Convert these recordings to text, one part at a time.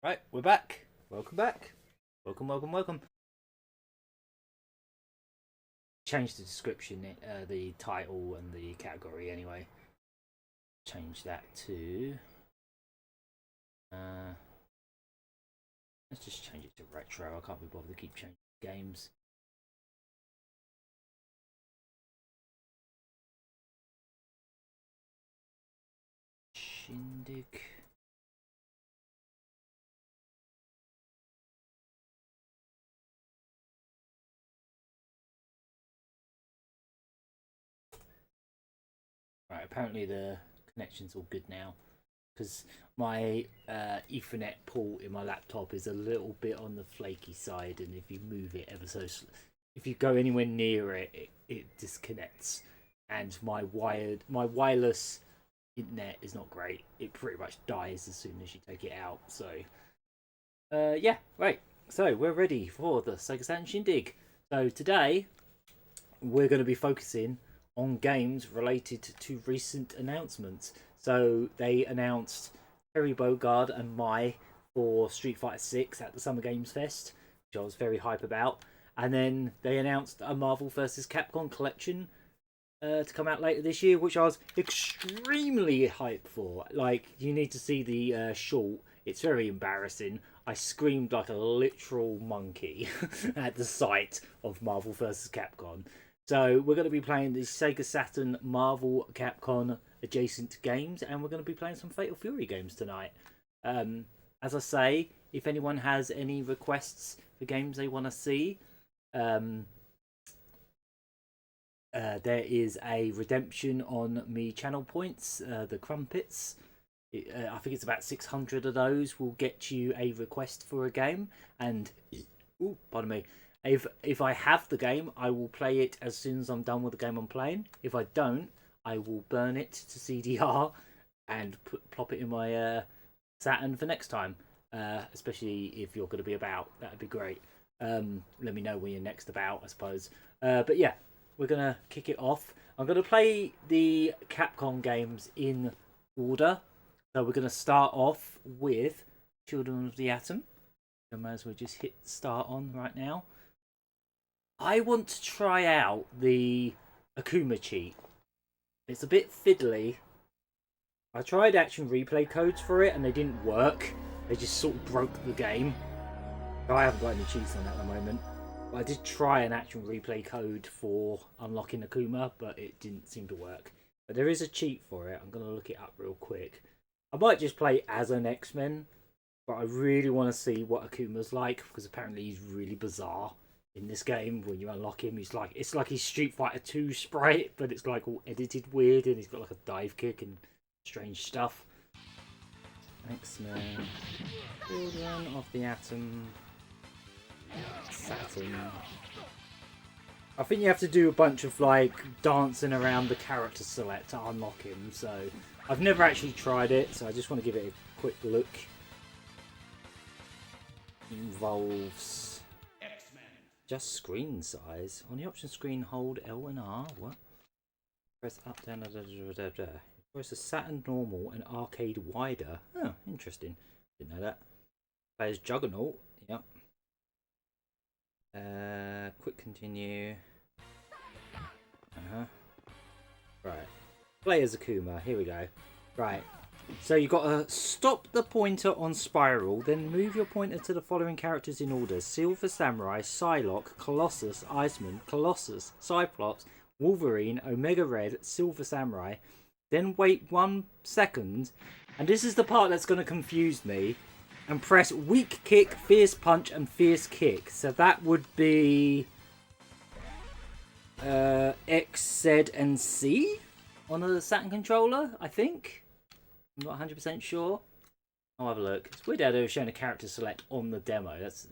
Right, we're back. Welcome back. Welcome. Change the description, the title, and the category anyway. Change that to. Uh, let's just change it to retro. I can't be bothered to keep changing games. Shindig. Right, apparently the connection's all good now because my Ethernet port in my laptop is a little bit on the flaky side, and if you move it ever so, if you go anywhere near it disconnects. And my wireless internet is not great. It pretty much dies as soon as you take it out. So, yeah, right. So we're ready for the Sega Saturn Shindig. So today we're going to be focusing on games related to recent announcements. So they announced Terry Bogard and Mai for Street Fighter 6 at the Summer Games Fest, which I was very hype about. And then they announced a Marvel vs. Capcom collection to come out later this year, which I was extremely hyped for. Like, you need to see the short. It's very embarrassing. I screamed like a literal monkey at the sight of Marvel vs. Capcom. So we're going to be playing the Sega Saturn Marvel Capcom adjacent games, and we're going to be playing some Fatal Fury games tonight. As I say, if anyone has any requests for games they want to see, there is a redemption on me channel points, the crumpets. I think it's about 600 of those will get you a request for a game, and pardon me. If I have the game, I will play it as soon as I'm done with the game I'm playing. If I don't, I will burn it to CDR and plop it in my Saturn for next time. Especially if you're going to be about, that'd be great. Let me know when you're next about, I suppose. But yeah, we're gonna kick it off. I'm gonna play the Capcom games in order. So we're gonna start off with Children of the Atom. I might as well just hit start on right now. I want to try out the Akuma cheat. It's a bit fiddly. I tried action replay codes for it and they didn't work. They just sort of broke the game. So I haven't got any cheats on that at the moment. But I did try an action replay code for unlocking Akuma, but it didn't seem to work. But there is a cheat for it. I'm going to look it up real quick. I might just play as an X-Men, but I really want to see what Akuma's like, because apparently he's really bizarre in this game. When you unlock him, it's like he's Street Fighter 2 sprite, but it's like all edited weird, and he's got like a dive kick and strange stuff. X-Men, Children of the Atom, Saturn. I think you have to do a bunch of like dancing around the character select to unlock him. So I've never actually tried it, so I just want to give it a quick look. Involves just screen size. On the option screen, hold L and R. What? Press up, down, press a Saturn normal and arcade wider. Oh, interesting. Didn't know that. Plays Juggernaut. Yep. Quick continue. Right. Play as Akuma. Here we go. Right. So you've got to stop the pointer on Spiral, then move your pointer to the following characters in order: Silver Samurai, Psylocke, Colossus, Iceman, Colossus, Cyclops, Wolverine, Omega Red, Silver Samurai. Then wait 1 second, and this is the part that's going to confuse me, and press Weak Kick, Fierce Punch, and Fierce Kick. So that would be X, Z, and C on the Saturn controller, I think. I'm not 100% sure. I'll have a look. It's weird how they were showing a character select on the demo. That's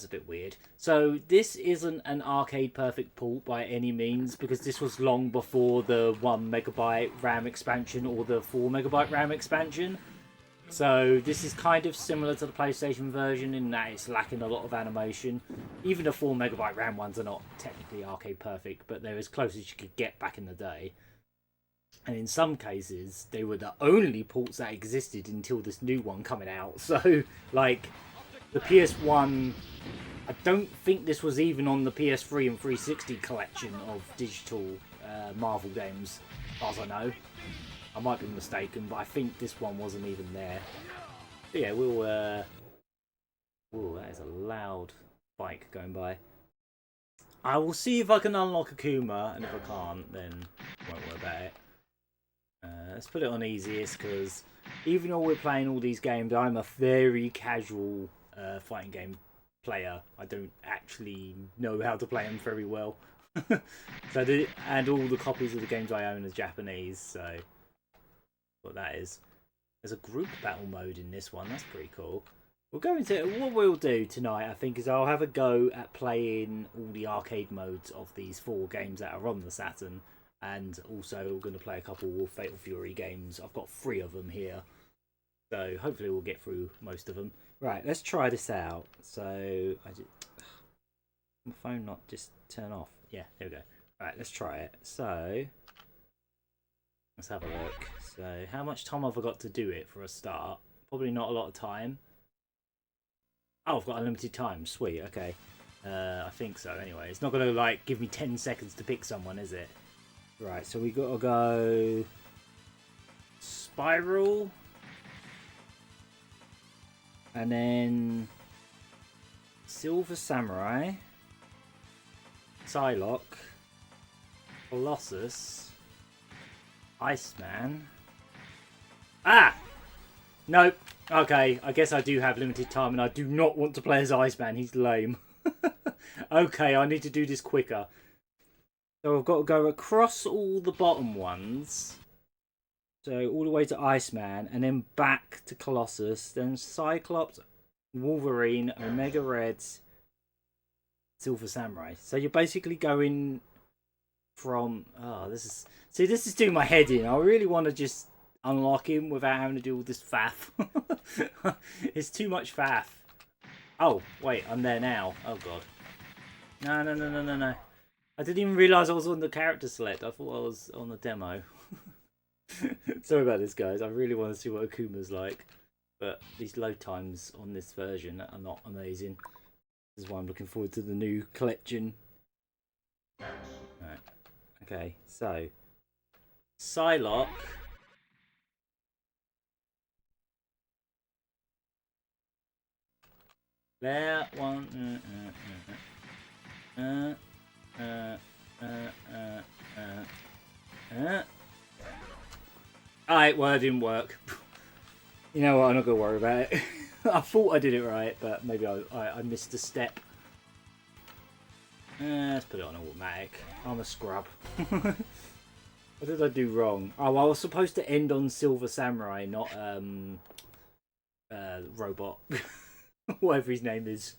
a bit weird. So this isn't an arcade perfect port by any means, because this was long before the 1MB RAM expansion or the 4MB RAM expansion. So this is kind of similar to the PlayStation version in that it's lacking a lot of animation. Even the 4MB RAM ones are not technically arcade perfect, but they're as close as you could get back in the day. And in some cases, they were the only ports that existed until this new one coming out. So, like, the PS1, I don't think this was even on the PS3 and 360 collection of digital Marvel games, as far as I know. I might be mistaken, but I think this one wasn't even there. But yeah, we'll... Ooh, that is a loud bike going by. I will see if I can unlock Akuma, and if I can't, then I won't worry about it. Let's put it on easiest, because even though we're playing all these games, I'm a very casual fighting game player. I don't actually know how to play them very well. And all the copies of the games I own are Japanese, so what that is. There's a group battle mode in this one, that's pretty cool. We'll go into what we'll do tonight, I think, is I'll have a go at playing all the arcade modes of these 4 games that are on the Saturn. And also, we're going to play a couple of Fatal Fury games. I've got 3 of them here. So, hopefully we'll get through most of them. Right, let's try this out. So, my phone not just turn off. Yeah, there we go. Right, let's try it. So, let's have a look. So, how much time have I got to do it for a start? Probably not a lot of time. Oh, I've got unlimited time. Sweet, okay. I think so, anyway. It's not going to, like, give me 10 seconds to pick someone, is it? Right, so we got to go... Spiral. And then... Silver Samurai. Psylocke. Colossus. Iceman. Ah! Nope. Okay, I guess I do have limited time and I do not want to play as Iceman. He's lame. Okay, I need to do this quicker. So I've got to go across all the bottom ones. So all the way to Iceman and then back to Colossus. Then Cyclops, Wolverine, Omega Red, Silver Samurai. So you're basically going from... Oh, this is... See, this is doing my head in. I really want to just unlock him without having to do all this faff. It's too much faff. Oh, wait, I'm there now. Oh, God. No. I didn't even realise I was on the character select. I thought I was on the demo. Sorry about this, guys. I really want to see what Akuma's like. But these load times on this version are not amazing. This is why I'm looking forward to the new collection. Right. Okay, so... Psylocke... There, one... Alright, well, it didn't work. You know what, I'm not going to worry about it. I thought I did it right, but maybe I missed a step. Let's put it on automatic. I'm a scrub. What did I do wrong? Oh, I was supposed to end on Silver Samurai, not Robot. Whatever his name is.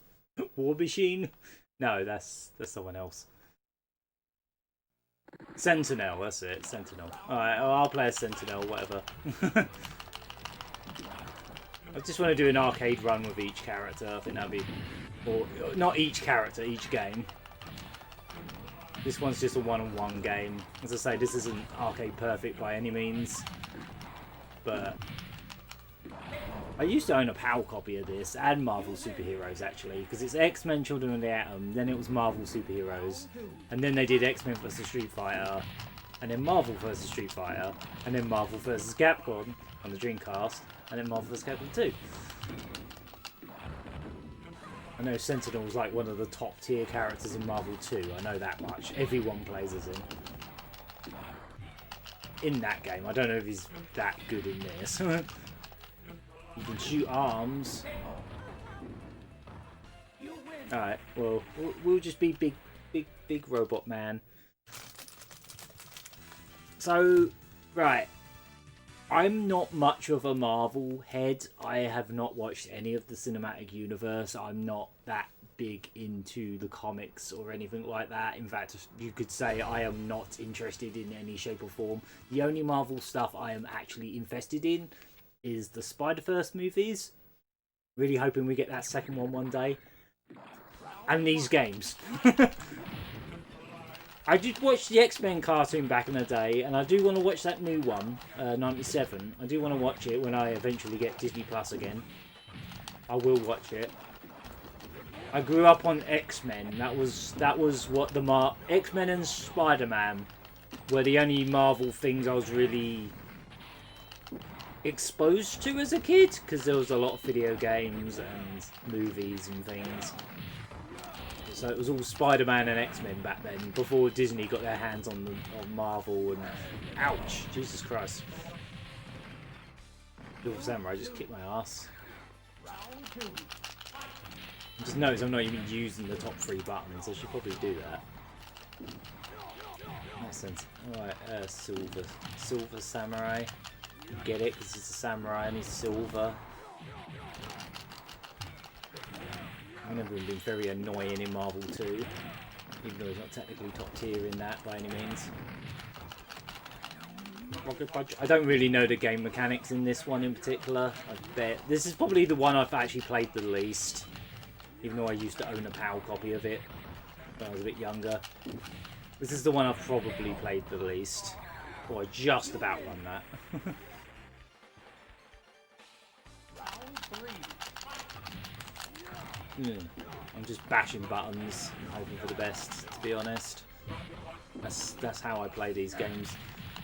War Machine? No, that's someone else. Sentinel, that's it. Sentinel. Alright, I'll play a Sentinel, whatever. I just want to do an arcade run with each character. I think that'd be... Or, not each character, each game. This one's just a one-on-one game. As I say, this isn't arcade perfect by any means. But... I used to own a PAL copy of this, and Marvel Superheroes, actually. Because it's X-Men Children of the Atom, then it was Marvel Superheroes. And then they did X-Men vs Street Fighter. And then Marvel vs Street Fighter. And then Marvel vs Capcom on the Dreamcast. And then Marvel vs Capcom 2. I know Sentinel's like one of the top tier characters in Marvel 2. I know that much. Everyone plays as him. In that game. I don't know if he's that good in this. You can shoot arms. Alright, well, we'll just be big robot man. So, right. I'm not much of a Marvel head. I have not watched any of the cinematic universe. I'm not that big into the comics or anything like that. In fact, you could say I am not interested in any shape or form. The only Marvel stuff I am actually invested in is the Spider-Verse movies. Really hoping we get that second one day. And these games. I did watch the X-Men cartoon back in the day, and I do want to watch that new one, 97. I do want to watch it when I eventually get Disney Plus again. I will watch it. I grew up on X-Men. That was what the X-Men and Spider-Man were the only Marvel things I was really exposed to as a kid, because there was a lot of video games and movies and things. So it was all Spider-Man and X-Men back then, before Disney got their hands on Marvel and... Ouch! Jesus Christ. Little Samurai just kicked my ass. Just notice I'm not even using the top 3 buttons. I should probably do that. Makes sense. Alright, Silver Samurai. You get it, because he's a samurai and he's silver. I've never been very annoying in Marvel 2, even though he's not technically top tier in that by any means. Rocket Punch. I don't really know the game mechanics in this one in particular. I bet this is probably the one I've actually played the least, even though I used to own a PAL copy of it when I was a bit younger. This is the one I've probably played the least. Oh, I just about won that. I'm just bashing buttons and hoping for the best, to be honest. That's how I play these games.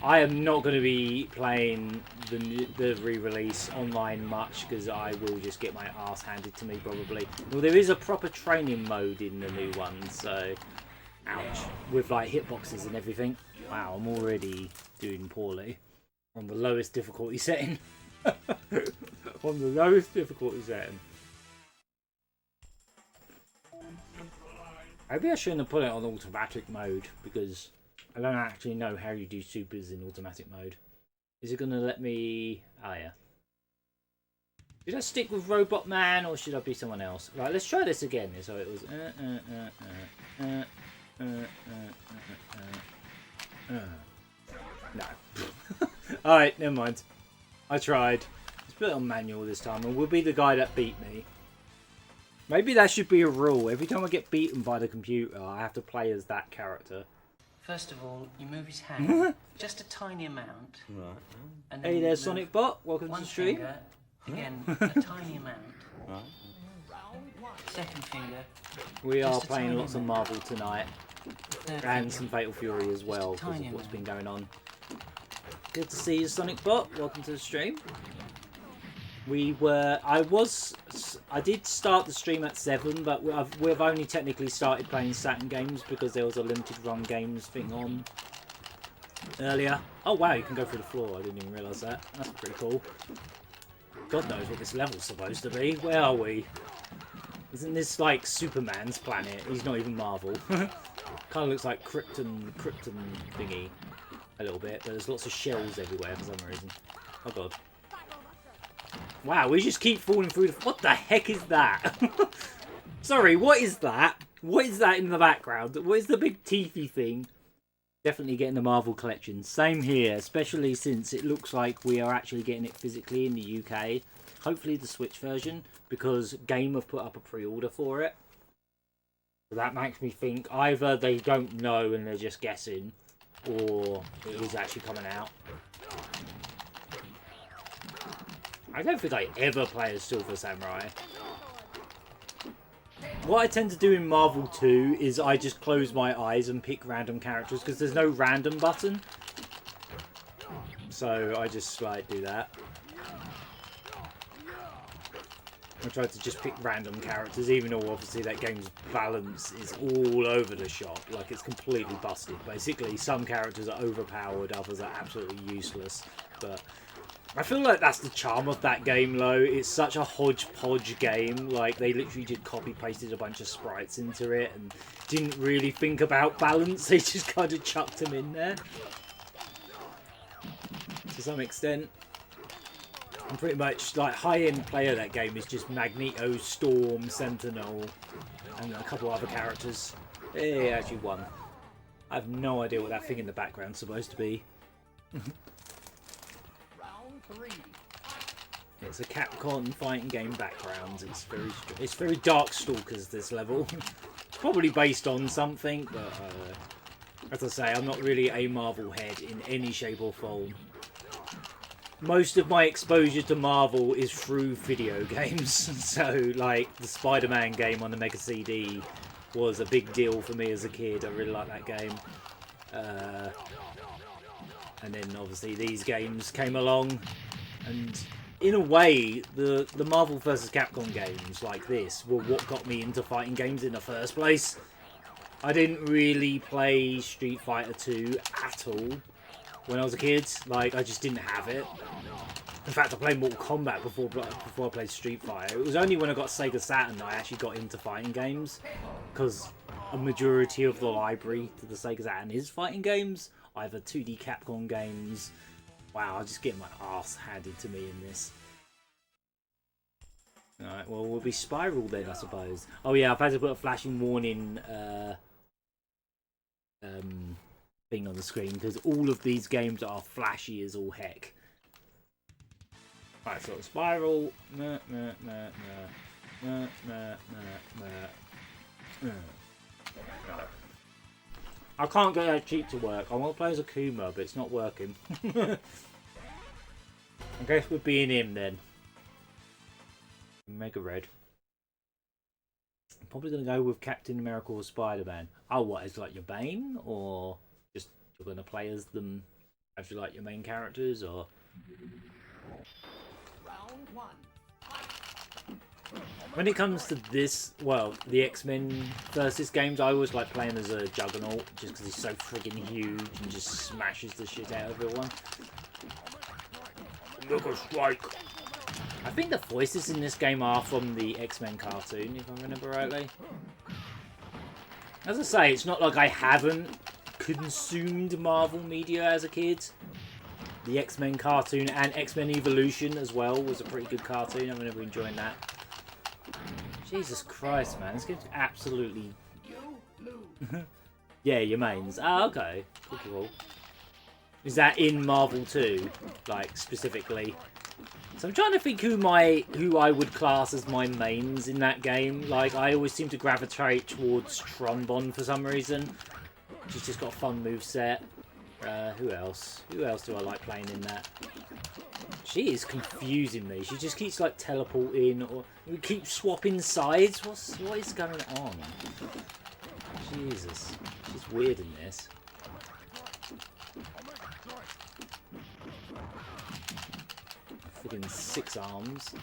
I am not going to be playing the re-release online much, because I will just get my ass handed to me probably. Well, there is a proper training mode in the new one, so... Ouch. With like hitboxes and everything. Wow, I'm already doing poorly. On the lowest difficulty setting. On the lowest difficulty setting. Maybe I shouldn't have put it on automatic mode, because I don't actually know how you do supers in automatic mode. Is it going to let me... Oh, yeah. Should I stick with Robot Man, or should I be someone else? Right, let's try this again. So it was... No. Alright, never mind. I tried. Let's put it on manual this time, and we'll be the guy that beat me. Maybe that should be a rule. Every time I get beaten by the computer, I have to play as that character. First of all, you move his hand, just a tiny amount. Right. And then Hey there, Sonic Bot. Welcome to the stream. Finger, again, a tiny amount. Right. Second finger. We are just a playing tiny lots of amount. Marvel tonight. Third And finger. some Fatal Fury as well, Just a because of tiny what's been amount. going on. Good to see you, Sonic Bot. Welcome to the stream. I did start the stream at 7, but we've only technically started playing Saturn games because there was a limited run games thing on earlier. Oh wow, you can go through the floor. I didn't even realise that. That's pretty cool. God knows what this level's supposed to be. Where are we? Isn't this like Superman's planet? He's not even Marvel. Kind of looks like Krypton thingy a little bit, but there's lots of shells everywhere for some reason. Oh god. Wow, we just keep falling through the... What the heck is that? Sorry, what is that? What is that in the background? What is the big teethy thing? Definitely getting the Marvel collection. Same here, especially since it looks like we are actually getting it physically in the UK. Hopefully the Switch version, because Game have put up a pre-order for it. So that makes me think either they don't know and they're just guessing, or it is actually coming out. I don't think I ever play as Silver Samurai. What I tend to do in Marvel 2 is I just close my eyes and pick random characters, because there's no random button. So I just like do that. I try to just pick random characters, even though obviously that game's balance is all over the shop. Like, it's completely busted. Basically, some characters are overpowered, others are absolutely useless. But I feel like that's the charm of that game, though. It's such a hodgepodge game. Like, they literally just copy-pasted a bunch of sprites into it and didn't really think about balance. They just kind of chucked them in there. To some extent. And pretty much, like, high-end player of that game is just Magneto, Storm, Sentinel, and a couple other characters. Hey, actually one. I have no idea what that thing in the background's supposed to be. It's a Capcom fighting game background. It's very Darkstalkers, this level. It's probably based on something, but As I say, I'm not really a Marvel head in any shape or form. Most of my exposure to Marvel is through video games. So, like, the Spider-Man game on the Mega CD was a big deal for me as a kid. I really liked that game. And then, obviously, these games came along. And, in a way, the Marvel vs. Capcom games like this were what got me into fighting games in the first place. I didn't really play Street Fighter 2 at all when I was a kid. Like, I just didn't have it. In fact, I played Mortal Kombat before I played Street Fighter. It was only when I got Sega Saturn that I actually got into fighting games. Because a majority of the library to the Sega Saturn is fighting games. Either 2D Capcom games. Wow, I just get my ass handed to me in this. Alright, well, we'll be Spiral then, I suppose. Oh yeah, I've had to put a flashing warning thing on the screen because all of these games are flashy as all heck. Right, so Spiral. I can't get that cheat to work. I want to play as Akuma, but it's not working. I guess we're being him then. Mega Red. I'm probably going to go with Captain America or Spider-Man. Oh, what? Is like your Bane? Or just you're going to play as them as you like your main characters? Or Round one. when it comes to this, well, the X-Men versus games, I always like playing as a Juggernaut just because he's so friggin' huge and just smashes the shit out of everyone. Mega Strike! I think the voices in this game are from the X-Men cartoon, if I remember rightly. As I say, it's not like I haven't consumed Marvel media as a kid. The X-Men cartoon and X-Men Evolution as well was a pretty good cartoon. I remember enjoying that. Jesus Christ, man. This game's absolutely... Yeah, your mains. Ah, okay. Cool. Is that in Marvel too? Like, specifically? So I'm trying to think who I would class as my mains in that game. Like, I always seem to gravitate towards Trombone for some reason. She's just got a fun moveset. Who else? Who else do I like playing in that? She is confusing me. She just keeps like teleporting, or we keep swapping sides. What is going on? Jesus, she's weird in this. Freaking 6 arms.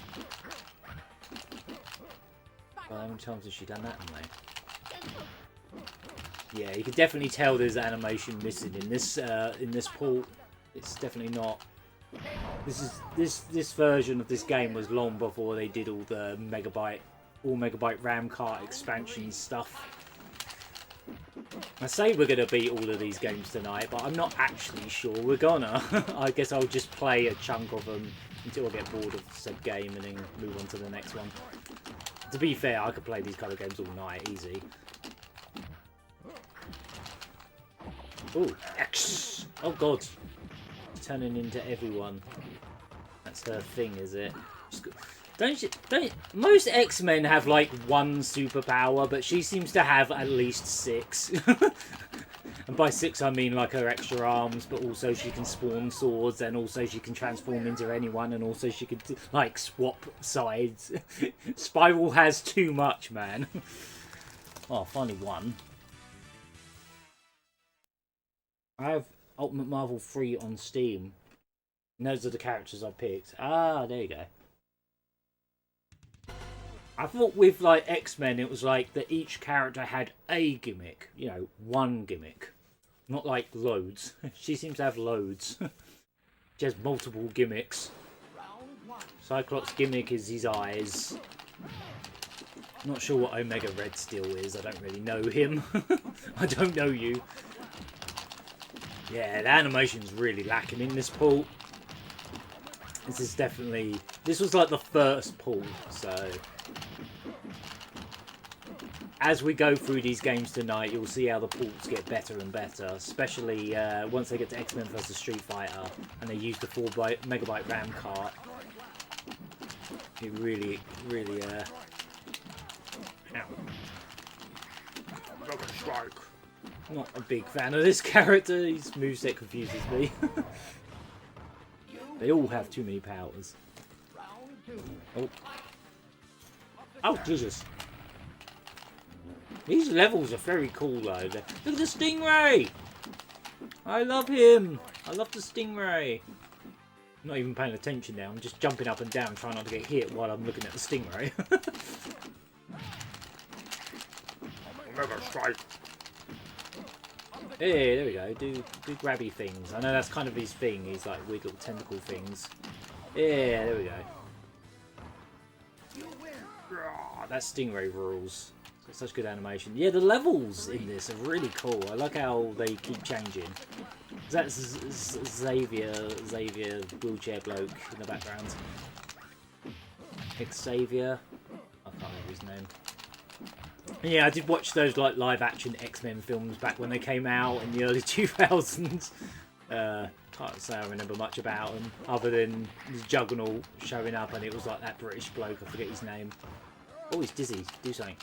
Well, how many times has she done that, mate? Yeah, you can definitely tell there's animation missing in this port. It's definitely not. This version of this game was long before they did all the megabyte RAM card expansion stuff. I say we're gonna beat all of these games tonight, but I'm not actually sure we're gonna. I guess I'll just play a chunk of them until I get bored of said game and then move on to the next one. To be fair, I could play these kind of games all night, easy. Oh, X! Oh god. Turning into everyone. That's her thing, is it? Most X-Men have like one superpower, but she seems to have at least 6. And by 6 I mean like her extra arms, but also she can spawn swords, and also she can transform into anyone, and also she can like swap sides. Spiral has too much, man. Oh, finally one. I have Ultimate Marvel 3 on Steam. And those are the characters I picked. Ah, there you go. I thought with like X-Men it was like that each character had a gimmick. You know, one gimmick. Not like loads. She seems to have loads. She has multiple gimmicks. Cyclops' gimmick is his eyes. Not sure what Omega Red Steel is. I don't really know him. I don't know you. Yeah, the animation's really lacking in this port. This is definitely... This was like the first port, so... As we go through these games tonight, you'll see how the ports get better and better. Especially once they get to X-Men vs Street Fighter and they use the 4 megabyte RAM card. It really... Ow. Strike. Not a big fan of this character. His moveset confuses me. They all have too many powers. Oh. Oh, Jesus. These levels are very cool, though. Look at the Stingray! I love him! I love the Stingray. I'm not even paying attention now. I'm just jumping up and down, trying not to get hit while I'm looking at the Stingray. Omega Strike! Hey, there we go. Do grabby things. I know that's kind of his thing. He's like weird little tentacle things. Yeah, there we go. That Stingray rules. It's such good animation. Yeah, the levels in this are really cool. I like how they keep changing. That's Xavier wheelchair bloke in the background. Xavier. I can't remember his name. Yeah, I did watch those like live action X-Men films back when they came out in the early 2000s. Can't say I remember much about them other than the Juggernaut showing up and it was like that British bloke, I forget his name. Oh, he's dizzy, do something.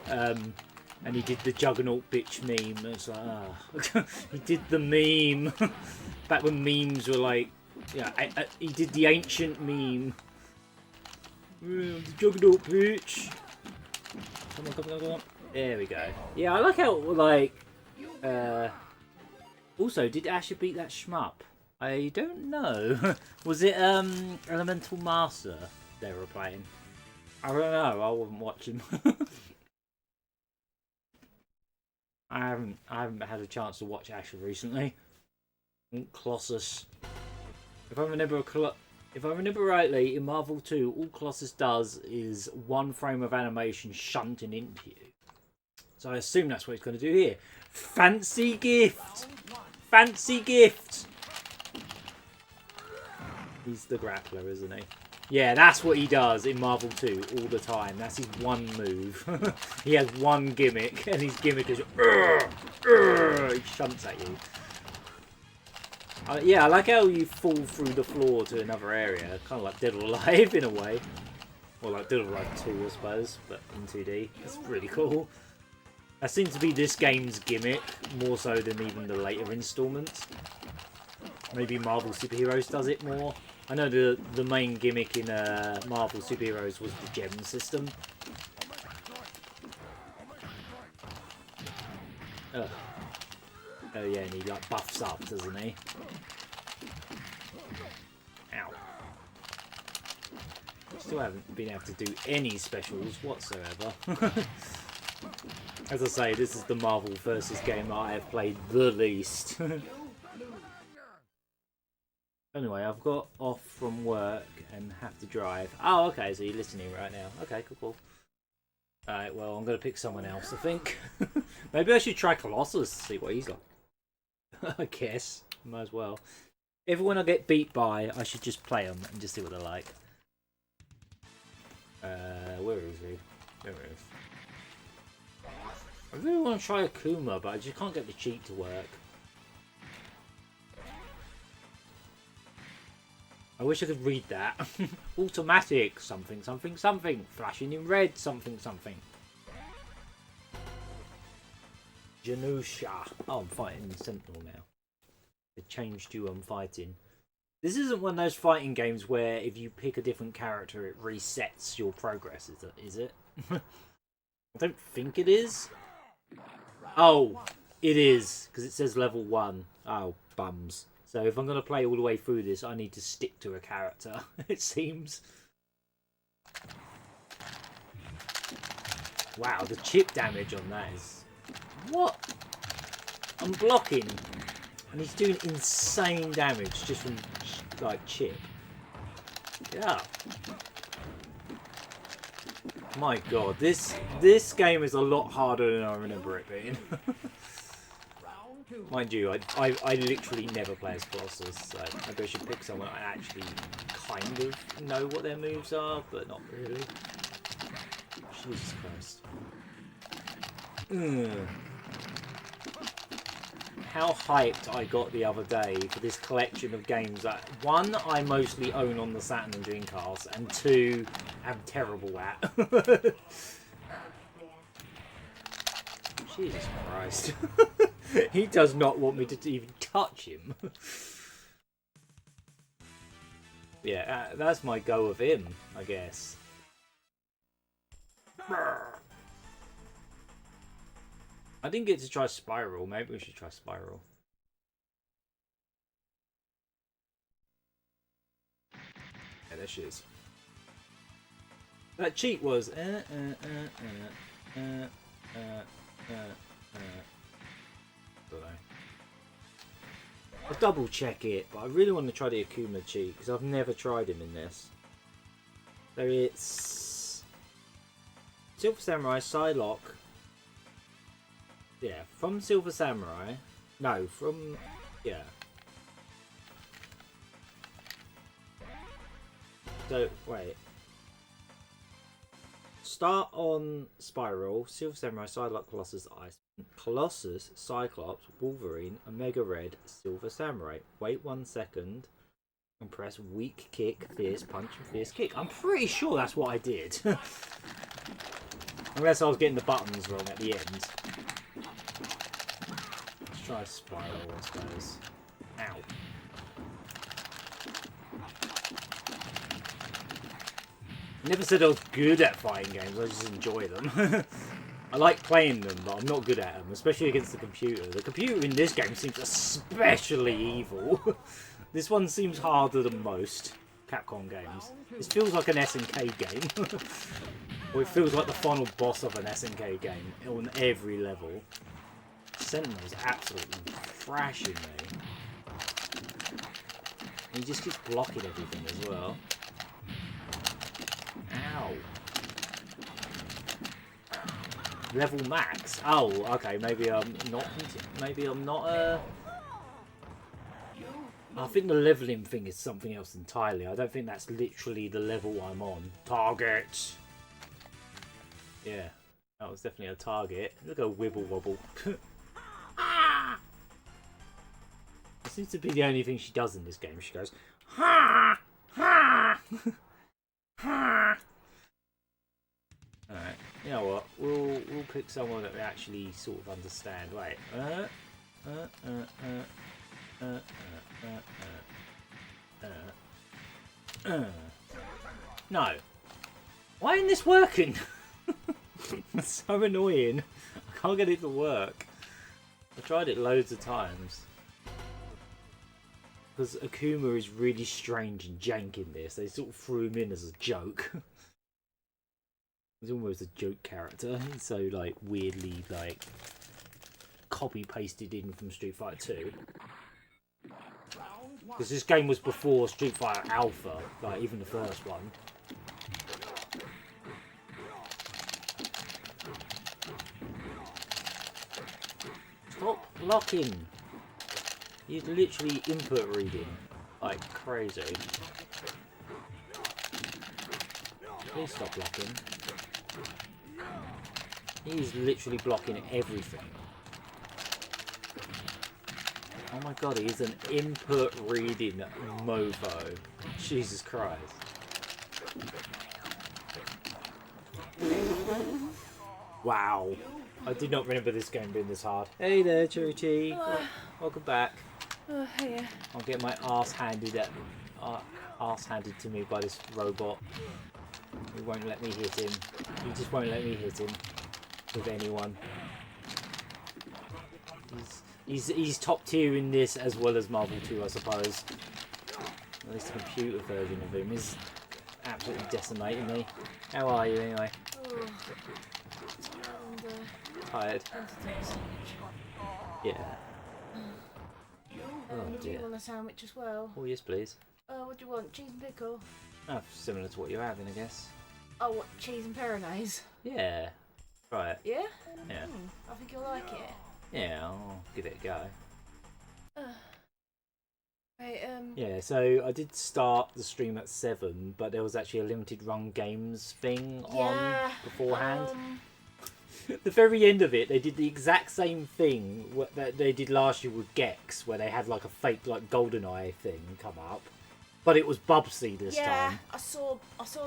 And he did the Juggernaut bitch meme. It's like, ah. He did the meme. Back when memes were like, yeah, he did the ancient meme. The Juggernaut bitch. Come on. There we go. Yeah, I like how, like, also, did Asher beat that shmup? I don't know. Was it, Elemental Master they were playing? I don't know, I wasn't watching. I haven't had a chance to watch Asher recently. Colossus. If I remember rightly, in Marvel 2, all Colossus does is one frame of animation shunting into you. So I assume that's what he's going to do here. Fancy gift! Fancy gift! He's the grappler, isn't he? Yeah, that's what he does in Marvel 2 all the time. That's his one move. He has one gimmick, and his gimmick is... he shunts at you. Yeah, I like how you fall through the floor to another area. Kind of like Dead or Alive in a way. Or like Dead or Alive 2, I suppose, but in 2D. It's really cool. That seems to be this game's gimmick, more so than even the later installments. Maybe Marvel Superheroes does it more. I know the main gimmick in Marvel Superheroes was the gem system. Ugh. Oh yeah, and he like buffs up, doesn't he? Ow. Still haven't been able to do any specials whatsoever. As I say, this is the Marvel versus game I have played the least. Anyway, I've got off from work and have to drive. Oh, okay, so you're listening right now. Okay, cool. Alright, well, I'm going to pick someone else, I think. Maybe I should try Colossus to see what he's like. I guess. Might as well. Everyone I get beat by, I should just play them and just see what they're like. Where is he? There he is. I really want to try Akuma, but I just can't get the cheat to work. I wish I could read that. Automatic, something. Flashing in red, something. Janusha. Oh, I'm fighting Sentinel now. They changed who I'm fighting. This isn't one of those fighting games where if you pick a different character, it resets your progress, is it? I don't think it is. Oh, it is, because it says level 1. Oh, bums. So if I'm going to play all the way through this, I need to stick to a character, it seems. Wow, the chip damage on that is... What? I'm blocking, and he's doing insane damage just from, like, chip. Yeah. My god, this game is a lot harder than I remember it being. Mind you, I literally never play as Colossus, so maybe I should pick someone I actually kind of know what their moves are, but not really. Jesus Christ. How hyped I got the other day for this collection of games that, one, I mostly own on the Saturn and Dreamcast, and two, am terrible at. Jesus Christ. He does not want me to even touch him. Yeah, that's my go of him, I guess. I didn't get to try Spiral. Maybe we should try Spiral. Yeah, there she is. That cheat was. Don't know. I'll double check it, but I really want to try the Akuma cheat because I've never tried him in this. So it's Silver Samurai, Psylocke. Yeah, from Silver Samurai. No, from yeah. So wait. Start on Spiral, Silver Samurai, Psylocke, Colossus, Colossus, Cyclops, Wolverine, Omega Red, Silver Samurai. Wait 1 second and press weak kick, fierce punch, and fierce kick. I'm pretty sure that's what I did. Unless I was getting the buttons wrong at the end. Let's try Spiral, I suppose. Ow. I never said I was good at fighting games, I just enjoy them. I like playing them, but I'm not good at them, especially against the computer. The computer in this game seems especially evil. This one seems harder than most Capcom games. This feels like an SNK game. Or it feels like the final boss of an SNK game on every level. Sentinel's absolutely thrashing me. And he just keeps blocking everything as well. Ow. Level max? Oh, okay, maybe I'm not... Maybe I'm not, I think the leveling thing is something else entirely. I don't think that's literally the level I'm on. Target! Yeah, that was definitely a target. Look at a wibble wobble. Ah! That seems to be the only thing she does in this game. She goes, ha! Ha! Ha! Alright, you know what? We'll pick someone that we actually sort of understand. Wait. No. Why isn't this working? It's so annoying. I can't get it to work. I've tried it loads of times. Because Akuma is really strange and jank in this. They sort of threw him in as a joke. He's almost a joke character. He's so like weirdly like copy pasted in from Street Fighter 2. Because this game was before Street Fighter Alpha, like even the first one. Stop blocking! He's literally input reading like crazy. Please stop blocking. He's literally blocking everything. Oh my god, he's an input reading mofo. Jesus Christ. Wow. I did not remember this game being this hard. Hey there, Chuchi. Welcome back. Oh, hiya. I'll get my ass handed to me by this robot. He won't let me hit him. He just won't let me hit him with anyone. He's top tier in this as well as Marvel 2, I suppose. At least the computer version of him is absolutely decimating me. How are you anyway? Oh. Tired? Yeah. Oh Do you dear. want a sandwich as well? Oh yes please. What do you want? Cheese and pickle? Oh, similar to what you're having, I guess. Oh, what? Cheese and peronaise? Yeah. Try it. Yeah? Yeah. I think you'll like it. Yeah, I'll give it a go. Right, Yeah, so I did start the stream at 7, but there was actually a limited run games thing on beforehand. The very end of it, they did the exact same thing that they did last year with Gex, where they had like a fake like GoldenEye thing come up. But it was Bubsy this time. I saw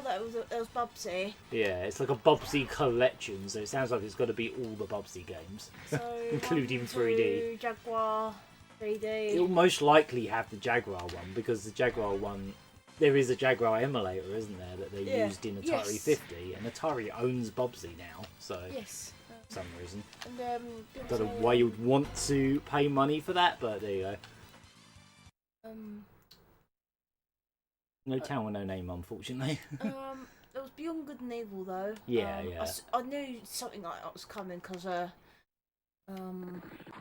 that it was Bubsy. Yeah, it's like a Bubsy collection, so it sounds like it's got to be all the Bubsy games. So Including 1, 3D. 2, Jaguar, 3D. It'll most likely have the Jaguar one, because the Jaguar one, there is a Jaguar emulator, isn't there, that they used in Atari 50, and Atari owns Bubsy now, so Yes. for some reason. And Don't know why you'd want to pay money for that, but there you go. No town with no name, unfortunately. There was Beyond Good and Evil though. Yeah. I knew something like that was coming because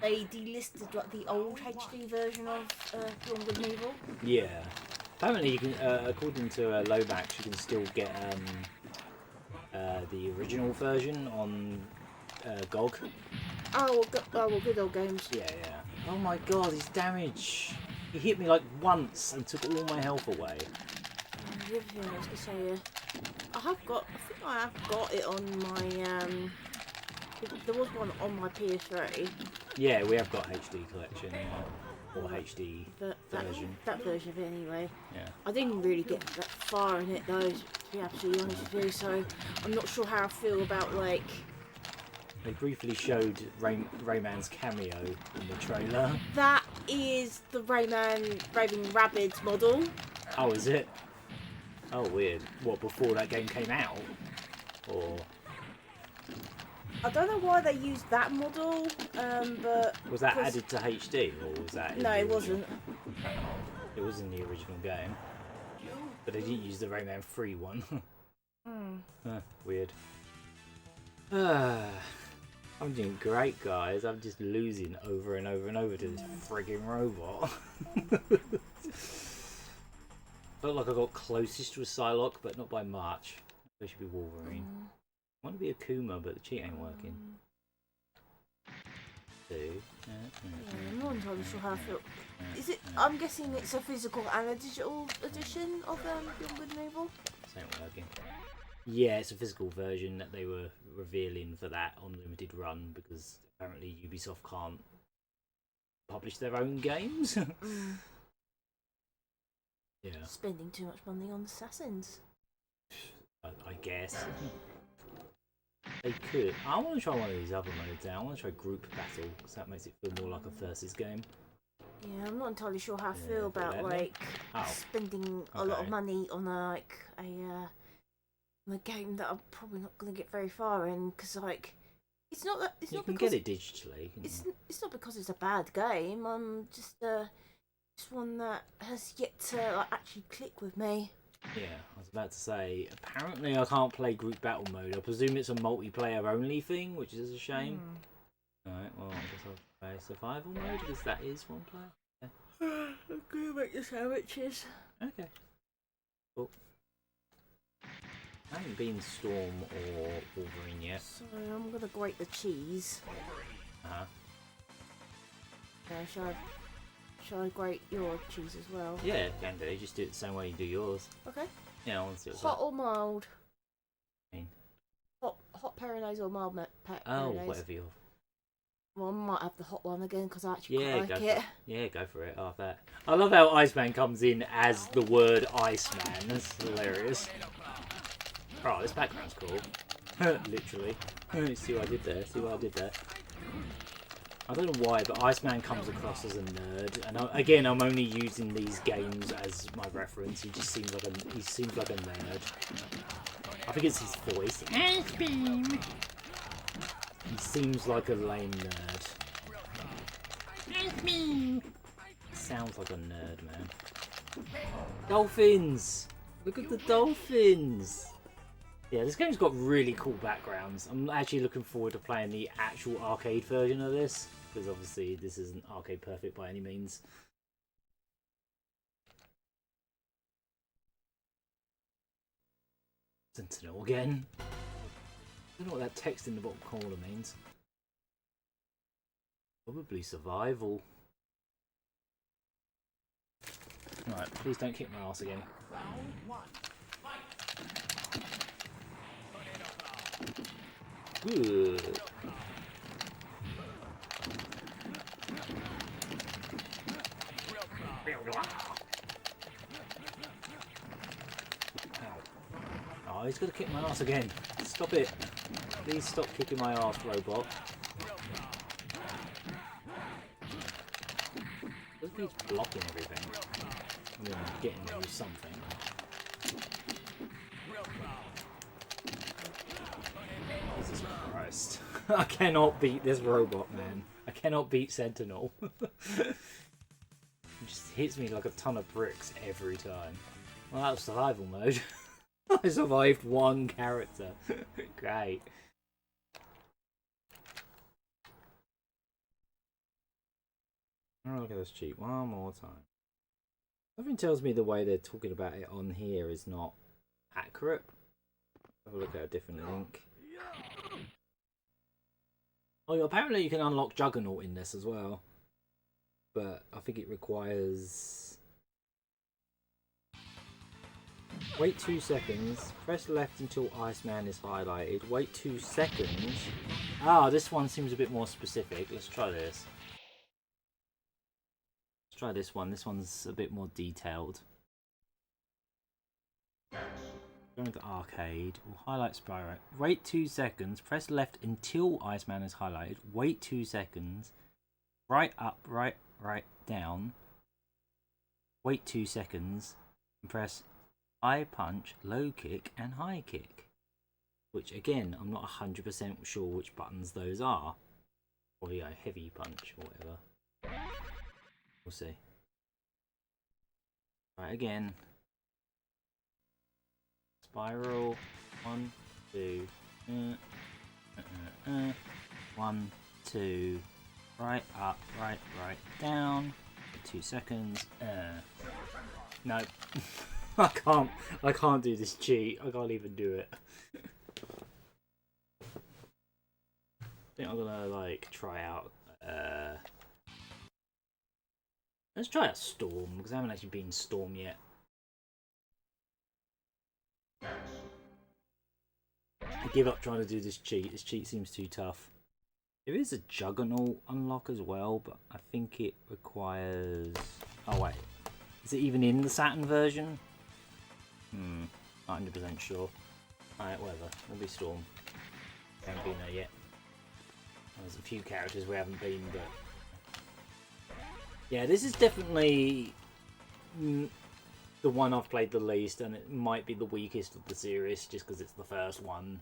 they delisted like the old HD version of Beyond Good and Evil. Yeah. Apparently, you can, according to Lomax, you can still get the original version on GOG. Oh, well, good old games. Yeah. Oh my god, his damage! He hit me like once and took all my health away. I was gonna say, I think I have got it on my there was one on my PS3. Yeah, we have got HD collection, or HD version. That version of it anyway. Yeah. I didn't really get that far in it though, to be absolutely honest with you. So I'm not sure how I feel about like. They briefly showed Rayman's cameo in the trailer. That is the Raving Rabbids model. Oh, is it? Oh, weird. What, before that game came out? Or I don't know why they used that model, but... was that added to HD, or was that... No, it wasn't. It was in the original game. But they didn't use the Rayman 3 one. Weird. I'm doing great, guys. I'm just losing over and over and over to this frigging robot. Felt like I got closest to a Psylocke, but not by much. It should be Wolverine. I want to be a Kuma, but the cheat ain't working. I'm not entirely sure how I feel. Is it? I'm guessing it's a physical and a digital edition of Beyond Good and Evil. This ain't working. Yeah, it's a physical version that they were revealing for that on limited run because apparently Ubisoft can't publish their own games. Yeah. Spending too much money on assassins. I guess. They could. I want to try one of these other modes now. I want to try group battle because that makes it feel more like a versus game. Yeah, I'm not entirely sure how I feel about like spending a lot of money on on a game that I'm probably not going to get very far in because like it's not that you can get it digitally. It's not because it's a bad game. I'm just one that has yet to like actually click with me. Yeah, I was about to say, apparently I can't play group battle mode. I presume it's a multiplayer only thing, which is a shame. Alright, well, I guess I'll play survival mode, because that is one player. Yeah. I'm gonna make the sandwiches. Okay. Cool. I haven't been Storm or Wolverine yet. So I'm gonna grate the cheese. Shall I grate your cheese as well? Yeah, can do. Just do it the same way you do yours. Okay. Yeah, I want to see what's Hot that. or mild? Mean? Hot peronaise or mild peronaise? Oh, whatever you're... Well, I might have the hot one again because I actually quite like it. Yeah, go for it. I love that. I love how Iceman comes in as the word Iceman. That's hilarious. Oh, this background's cool. Literally. See what I did there? See what I did there? I don't know why, but Iceman comes across as a nerd, and again, I'm only using these games as my reference. He just seems like a nerd. I think it's his voice. Icebeam. He seems like a lame nerd. Icebeam. Sounds like a nerd, man. Dolphins. Look at the dolphins. Yeah, this game's got really cool backgrounds. I'm actually looking forward to playing the actual arcade version of this, because obviously this isn't arcade perfect by any means. Sentinel again. I don't know what that text in the bottom corner means. Probably survival. Right, please don't kick my ass again. Good. Oh, he's gonna kick my ass again. Stop it. Please stop kicking my ass, robot. Just keeps blocking everything. I mean, I'm getting to use something. Jesus Christ. I cannot beat this robot, man. I cannot beat Sentinel. It just hits me like a ton of bricks every time. Well, that was survival mode. I survived one character. Great. Oh, look at this cheat one more time. Something tells me the way they're talking about it on here is not accurate. Have a look at a different link. Oh, apparently you can unlock Juggernaut in this as well. But I think it requires... Wait 2 seconds. Press left until Iceman is highlighted. Wait 2 seconds. Ah, this one seems a bit more specific. Let's try this. Let's try this one. This one's a bit more detailed. Go into arcade. We'll highlight Spyro. Wait 2 seconds. Press left until Iceman is highlighted. Wait 2 seconds. Right up, right down. Wait 2 seconds. And press high punch, low kick, and high kick. Which again, I'm not 100% sure which buttons those are. Or yeah, heavy punch or whatever. We'll see. Right, again. Spiral. 1, 2. 1, 2. Right up, right down. 2 seconds. No. I can't do this cheat. I can't even do it. I think I'm gonna like try out let's try out Storm, because I haven't actually been Storm yet. I give up trying to do this cheat. This cheat seems too tough. There is a Juggernaut unlock as well, but I think it requires... Oh wait, is it even in the Saturn version? Not 100% sure. Alright, whatever. We'll be Storm. Haven't been there yet. There's a few characters we haven't been, but... Yeah, this is definitely the one I've played the least, and it might be the weakest of the series, just because it's the first one.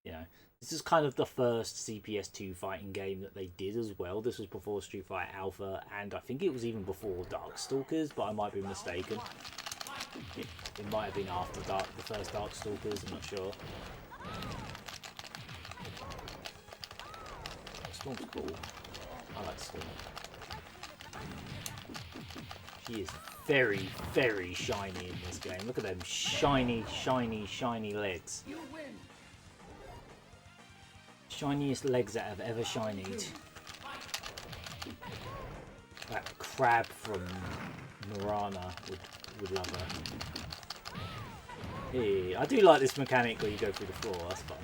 You know, this is kind of the first CPS2 fighting game that they did as well. This was before Street Fighter Alpha, and I think it was even before Darkstalkers, but I might be mistaken. It might have been after the first Darkstalkers, I'm not sure. Storm's cool. I like Storm. She is very, very shiny in this game. Look at them shiny, shiny, shiny legs. Shiniest legs that have ever shinied. That crab from Murana would love her. Hey, I do like this mechanic where you go through the floor, that's fun.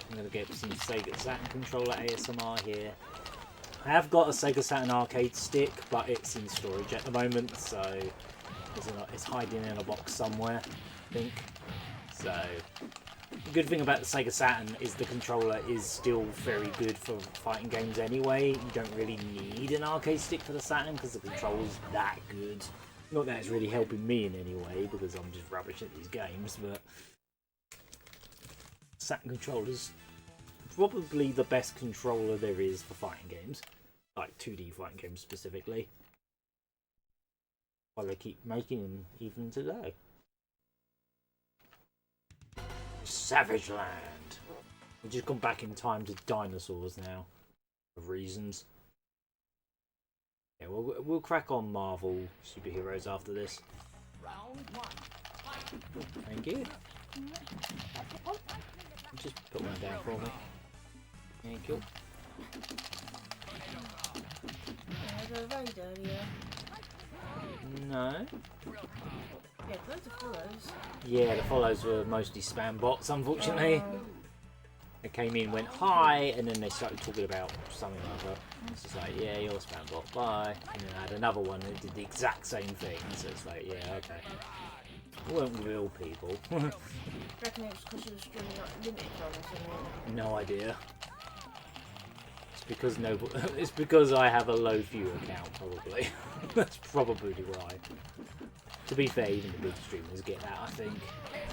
I'm going to get some Sega Saturn controller ASMR here. I have got a Sega Saturn arcade stick, but it's in storage at the moment, so it's hiding in a box somewhere, I think. So, the good thing about the Sega Saturn is the controller is still very good for fighting games anyway. You don't really need an arcade stick for the Saturn because the controller's that good. Not that it's really helping me in any way because I'm just rubbish at these games, but Saturn controller's probably the best controller there is for fighting games. Like 2D fighting games specifically. Why they keep making them even today. Savage Land. We've just gone back in time to dinosaurs now. For reasons. Yeah, we'll crack on Marvel superheroes after this. Round 1. Thank you. Just put one down for me. Thank you. The raid earlier. No. Yeah, loads of follows. Yeah, the follows were mostly spam bots, unfortunately. They came in, went hi, and then they started talking about something or other. It's just like, yeah, you're a spam bot, bye. And then I had another one that did the exact same thing, so it's like, yeah, okay. We weren't real people. Do you reckon it was because you were streaming like limited run or something? No idea. It's because I have a low view account, probably. That's probably why. To be fair, even the big streamers get that, I think.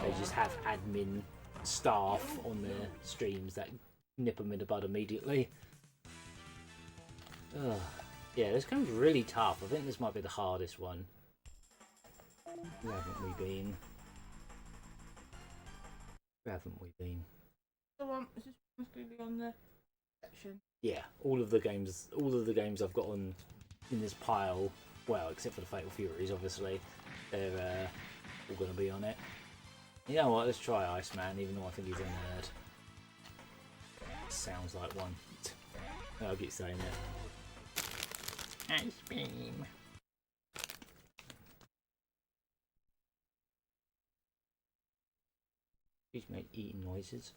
They just have admin staff on their streams that nip them in the bud immediately. Ugh. Yeah, this game's really tough. I think this might be the hardest one. Where haven't we been? Where haven't we been? The one, is this must be on the section? Yeah, all of the games I've got on in this pile, well, except for the Fatal Furies, obviously, they're all going to be on it. You know what, let's try Iceman, even though I think he's a nerd. Sounds like one. I'll keep saying that. Ice beam. Please make eating noises.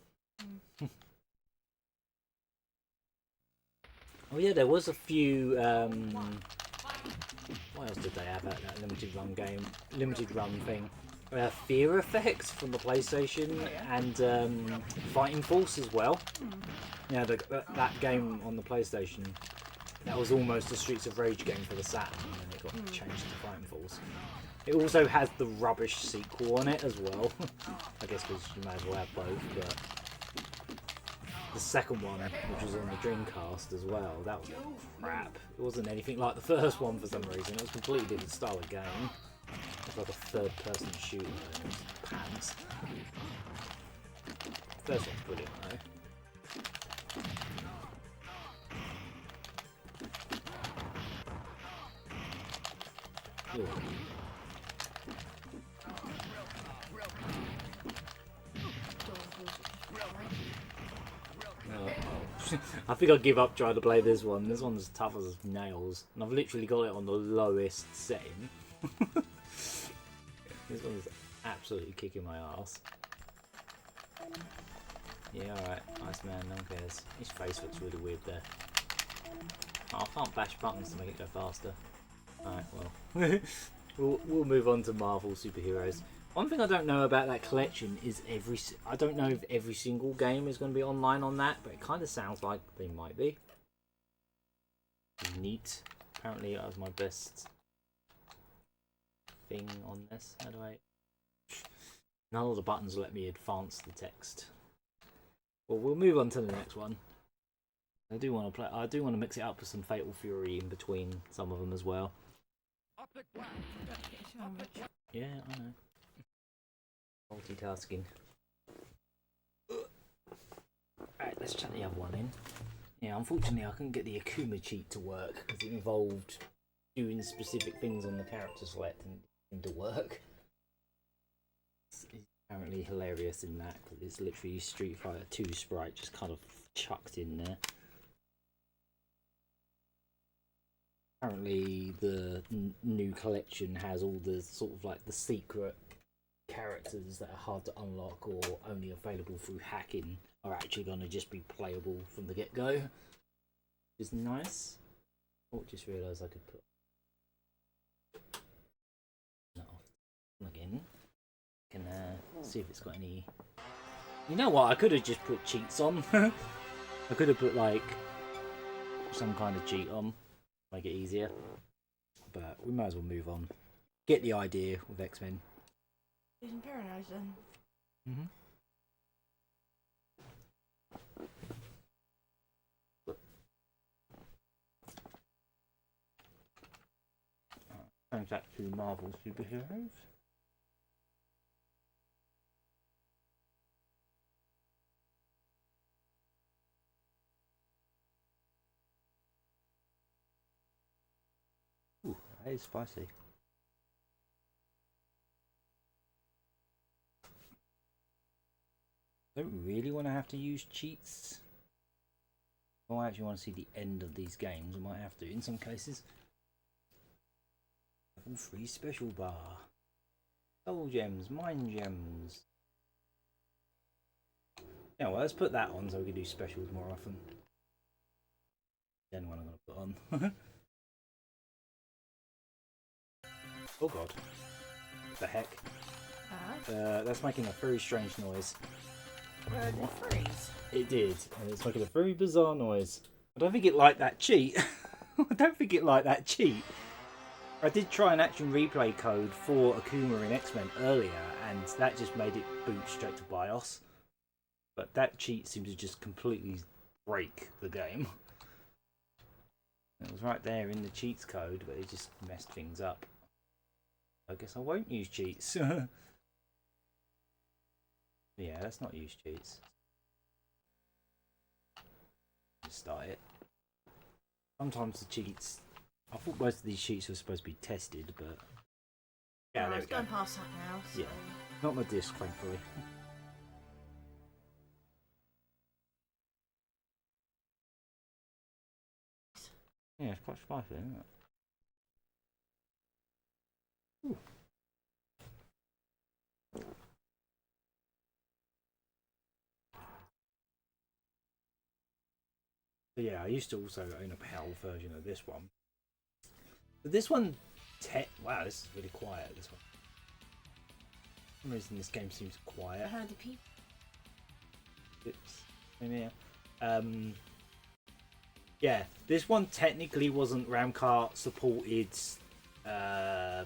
Oh yeah, there was a few. What else did they have at that limited run game? Limited run thing. Fear Effects from the PlayStation and Fighting Force as well. Yeah, that game on the PlayStation. That was almost a Streets of Rage game for the Saturn, and then it got changed to Fighting Force. It also has the rubbish sequel on it as well. I guess because you might as well have both, but the second one, which was on the Dreamcast as well, that was crap. It wasn't anything like the first one for some reason. It was a completely different style of game. It was like a third-person shooter. It was pants. First one's brilliant though. Ooh. I think I'll give up trying to play this one. This one's tough as nails, and I've literally got it on the lowest setting. This one's absolutely kicking my ass. Yeah, alright, nice man, no one cares. His face looks really weird there. Oh, I can't bash buttons to make it go faster. Alright, well. we'll move on to Marvel superheroes. One thing I don't know about that collection is I don't know if every single game is going to be online on that, but it kind of sounds like they might be. Neat. Apparently that was my best thing on this. How do I... None of the buttons let me advance the text. Well, we'll move on to the next one. I do want to mix it up with some Fatal Fury in between some of them as well. Yeah, I know. Multitasking. Right, let's chuck the other one in. Yeah, unfortunately I couldn't get the Akuma cheat to work because it involved doing specific things on the character select and it didn't work. It's apparently hilarious in that because it's literally Street Fighter 2 sprite just kind of chucked in there. Apparently the new collection has all the sort of like the secret characters that are hard to unlock or only available through hacking are actually going to just be playable from the get-go, which is nice. Oh, just realised I could put that off again. Can see if it's got any. You know what? I could have just put cheats on. I could have put like some kind of cheat on, make it easier. But we might as well move on. Get the idea with X-Men. Isn't Paradise then? Mm-hmm. Turns back to Marvel superheroes. Ooh, that is spicy. Don't really want to have to use cheats. If I actually want to see the end of these games, I might have to in some cases. Level 3 special bar. Soul gems, mind gems. Yeah, well, let's put that on so we can do specials more often. The only one I'm going to put on. Oh god. What the heck? That's making a very strange noise. Where did it freeze? It did, and it's making a very bizarre noise. I don't think it liked that cheat. I don't think it liked that cheat. I did try an action replay code for Akuma in X-Men earlier, and that just made it boot straight to BIOS. But that cheat seems to just completely break the game. It was right there in the cheats code, but it just messed things up. I guess I won't use cheats. Yeah, let's not use cheats. Just start it. Sometimes the cheats... I thought most of these cheats were supposed to be tested, but... Yeah, there we go. I've gone past that now, so... Yeah, not my disc, thankfully. Yeah, it's quite spicy, isn't it? Ooh. But yeah, I used to also own a PAL version of this one. But this one, wow, this is really quiet. This one. For some reason, this game seems quiet. I heard the people. Oops. In here. Yeah, this one technically wasn't Ramcart supported, or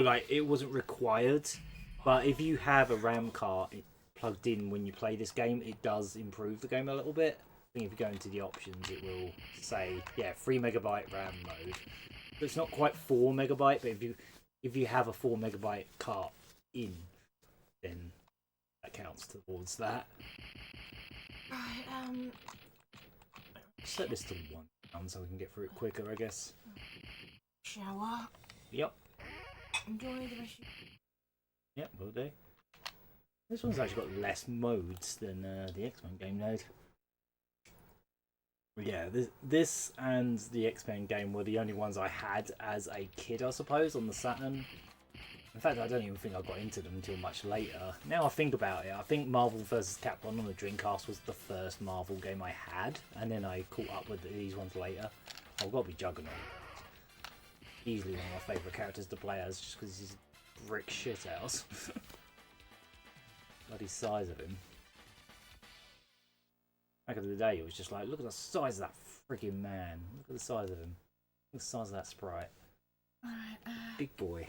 like it wasn't required. But if you have a RAM card plugged in when you play this game, it does improve the game a little bit. I think if you go into the options, it will say, yeah, 3 megabyte RAM mode. But it's not quite 4 megabyte, but if you have a 4 megabyte cart in, then that counts towards that. Right, Set this to 1 so we can get through it quicker, I guess. shower. Yep. Enjoy the rest of Yep, will do. This one's actually got less modes than the X-Men game mode. Yeah, this and the X-Men game were the only ones I had as a kid, I suppose, on the Saturn. In fact, I don't even think I got into them until much later. Now I think about it, I think Marvel vs. Capcom on the Dreamcast was the first Marvel game I had, and then I caught up with these ones later. I've got to be Juggernaut. Easily one of my favourite characters to play as, just because he's brick shit house. Bloody size of him. Back in the day, it was just like, look at the size of that freaking man. Look at the size of him. Look at the size of that sprite. Alright, Big boy.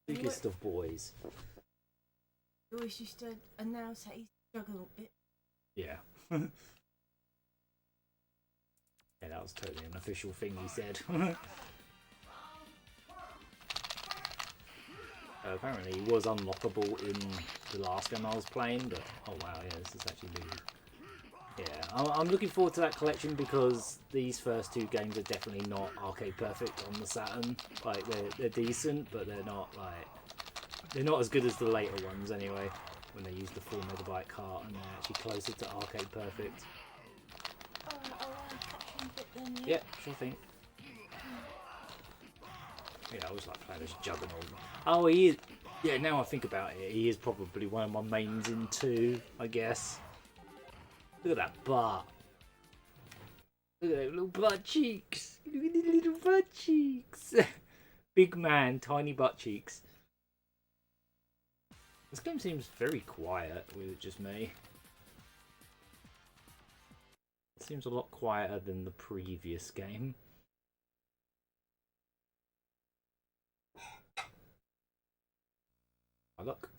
Biggest of boys. you always used to announce that he's juggling it. Yeah. Yeah, that was totally an official thing he said. Apparently he was unlockable in the last game I was playing, but oh wow, yeah, this is actually new. Yeah, I'm looking forward to that collection because these first 2 games are definitely not arcade perfect on the Saturn. Like they're decent, but they're not as good as the later ones anyway. When they use the 4 megabyte cart and they're actually closer to arcade perfect. Yeah, sure thing. Yeah, I always like playing as Juggernaut. Oh, he is. Yeah, now I think about it, he is probably one of my mains in 2, I guess. Look at that butt. Look at those little butt cheeks. Look at the little butt cheeks. Big man, tiny butt cheeks. This game seems very quiet with just me. It seems a lot quieter than the previous game. Oh, look.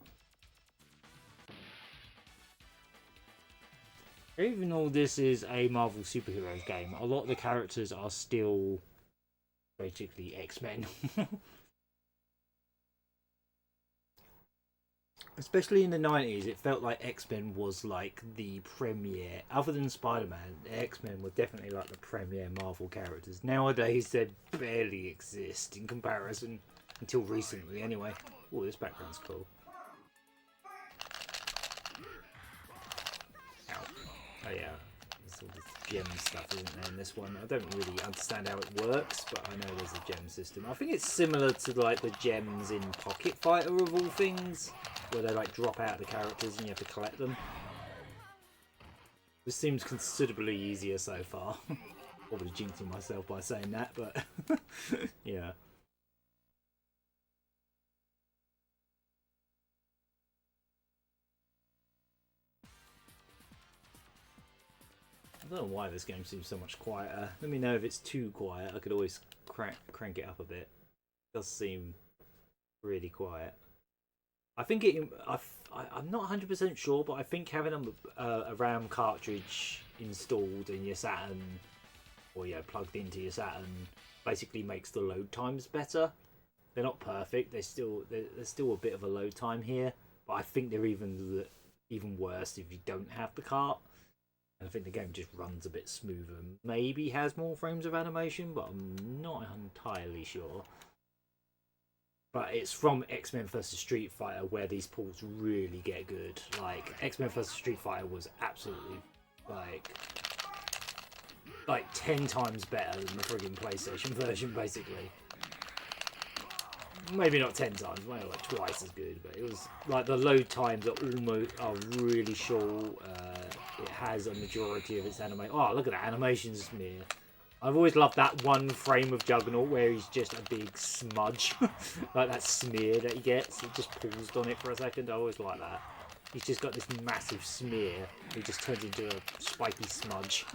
Even though this is a Marvel superheroes game, a lot of the characters are still basically X-Men. Especially in the 90s, it felt like X-Men was like the premier. Other than Spider-Man, X-Men were definitely like the premier Marvel characters. Nowadays, they barely exist in comparison, until recently anyway. Oh, this background's cool. Ow. Oh yeah, it's all this gem stuff, isn't there, in this one? I don't really understand how it works, but I know there's a gem system. I think it's similar to like the gems in Pocket Fighter of all things, where they like drop out of the characters and you have to collect them. This seems considerably easier so far. Probably jinxing myself by saying that, but yeah. I don't know why this game seems so much quieter. Let me know if it's too quiet. I could always crank it up a bit. It does seem really quiet. I think I'm not 100% sure, but I think having a RAM cartridge installed in your Saturn, or plugged into your Saturn, basically makes the load times better. They're not perfect. There's still a bit of a load time here, but I think they're even worse if you don't have the cart. I think the game just runs a bit smoother. Maybe has more frames of animation, but I'm not entirely sure. But it's from X-Men vs Street Fighter where these ports really get good. Like, X-Men vs Street Fighter was absolutely like 10 times better than the friggin' PlayStation version, basically. Maybe not 10 times, maybe like twice as good, but it was like the load times are really short. It has a majority of its animation. Oh, look at that animation smear. I've always loved that one frame of Juggernaut where he's just a big smudge. Like that smear that he gets. He just paused on it for a second. I always like that. He's just got this massive smear. He just turns into a spiky smudge.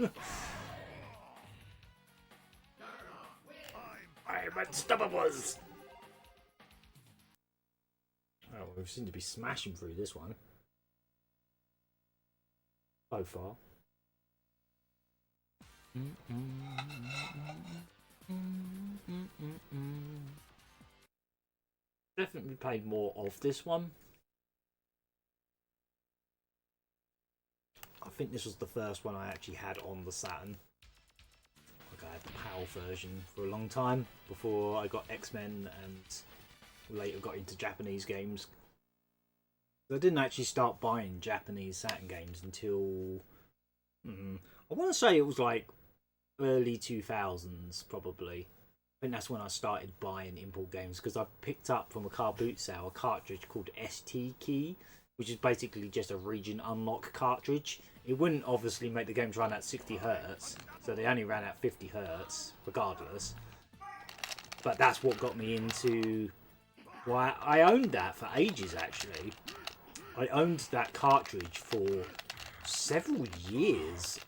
I'm unstoppable! Oh, we seem to be smashing through this one. So far. Definitely played more of this one. I think this was the first one I actually had on the Saturn. Like I had the PAL version for a long time before I got X-Men and later got into Japanese games. I didn't actually start buying Japanese Saturn games until I want to say it was like early 2000s probably. I think that's when I started buying import games because I picked up from a car boot sale a cartridge called ST Key, which is basically just a region unlock cartridge. It wouldn't obviously make the games run at 60 Hz, so they only ran at 50 Hz regardless. But that's what got me into. Well, I owned that for ages actually. I owned that cartridge for several years,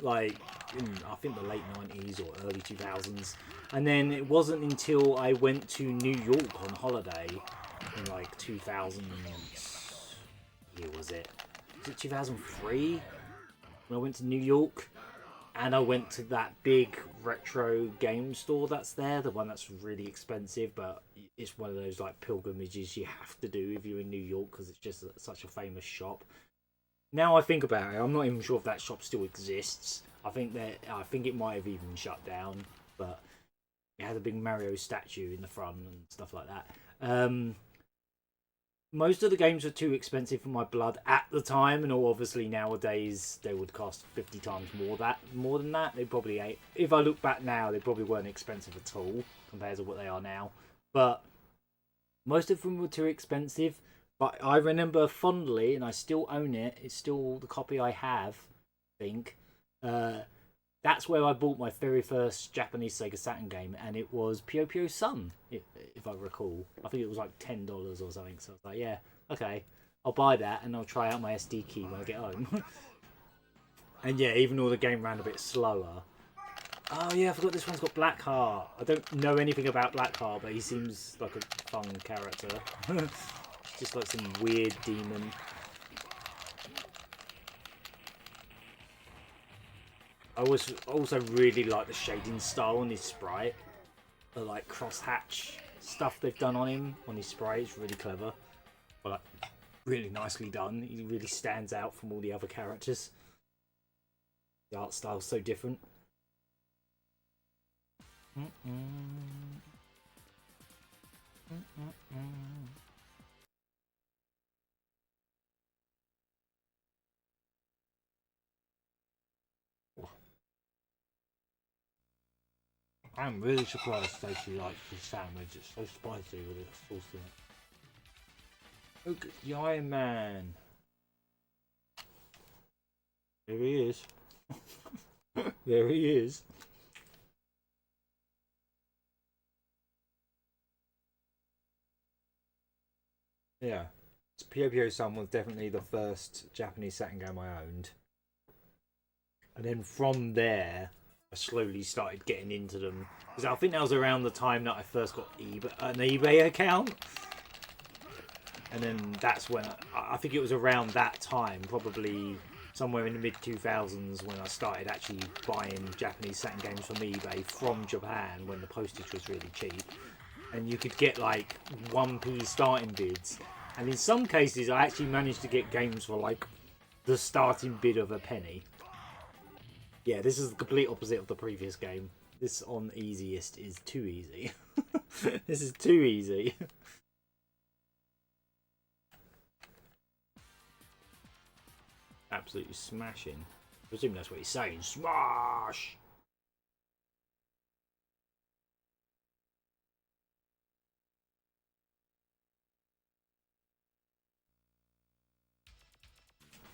like in I think the late 90s or early 2000s. And then it wasn't until I went to New York on holiday in like 2000. Year was it? Was it 2003? When I went to New York, and I went to that big retro game store that's there, the one that's really expensive, but it's one of those like pilgrimages you have to do if you're in New York because it's just such a famous shop. Now I think about it, I'm not even sure if that shop still exists. I think it might have even shut down, but it had a big Mario statue in the front and stuff like that. Most of the games were too expensive for my blood at the time, and obviously nowadays they would cost 50 times more than that. They probably ain't. If I look back now, they probably weren't expensive at all compared to what they are now. But most of them were too expensive. But I remember fondly, and I still own it. It's still the copy I have, I think. That's where I bought my very first Japanese Sega Saturn game, and it was Puyo Puyo Sun, if I recall. I think it was like $10 or something, so I was like, yeah, okay, I'll buy that, and I'll try out my SD key when I get home. And yeah, even though the game ran a bit slower. Oh yeah, I forgot this one's got Blackheart. I don't know anything about Blackheart, but he seems like a fun character. Just like some weird demon. I also really like the shading style on his sprite. The like crosshatch stuff they've done on him, on his sprite, is really clever. But like, really nicely done. He really stands out from all the other characters. The art style's so different. I'm really surprised Stacey likes this sandwich. It's so spicy with its sauce in it. Look at the Iron Man. There he is. There he is. Yeah. Puyo Sun was definitely the first Japanese Saturn game I owned. And then from there, I slowly started getting into them. Because I think that was around the time that I first got an eBay account. And then that's when, I think it was around that time, probably somewhere in the mid-2000s, when I started actually buying Japanese Saturn games from eBay from Japan, when the postage was really cheap. And you could get like 1p starting bids. And in some cases, I actually managed to get games for like the starting bid of a penny. Yeah, this is the complete opposite of the previous game. This on easiest is too easy. This is too easy. Absolutely smashing. I presume that's what he's saying. Smash!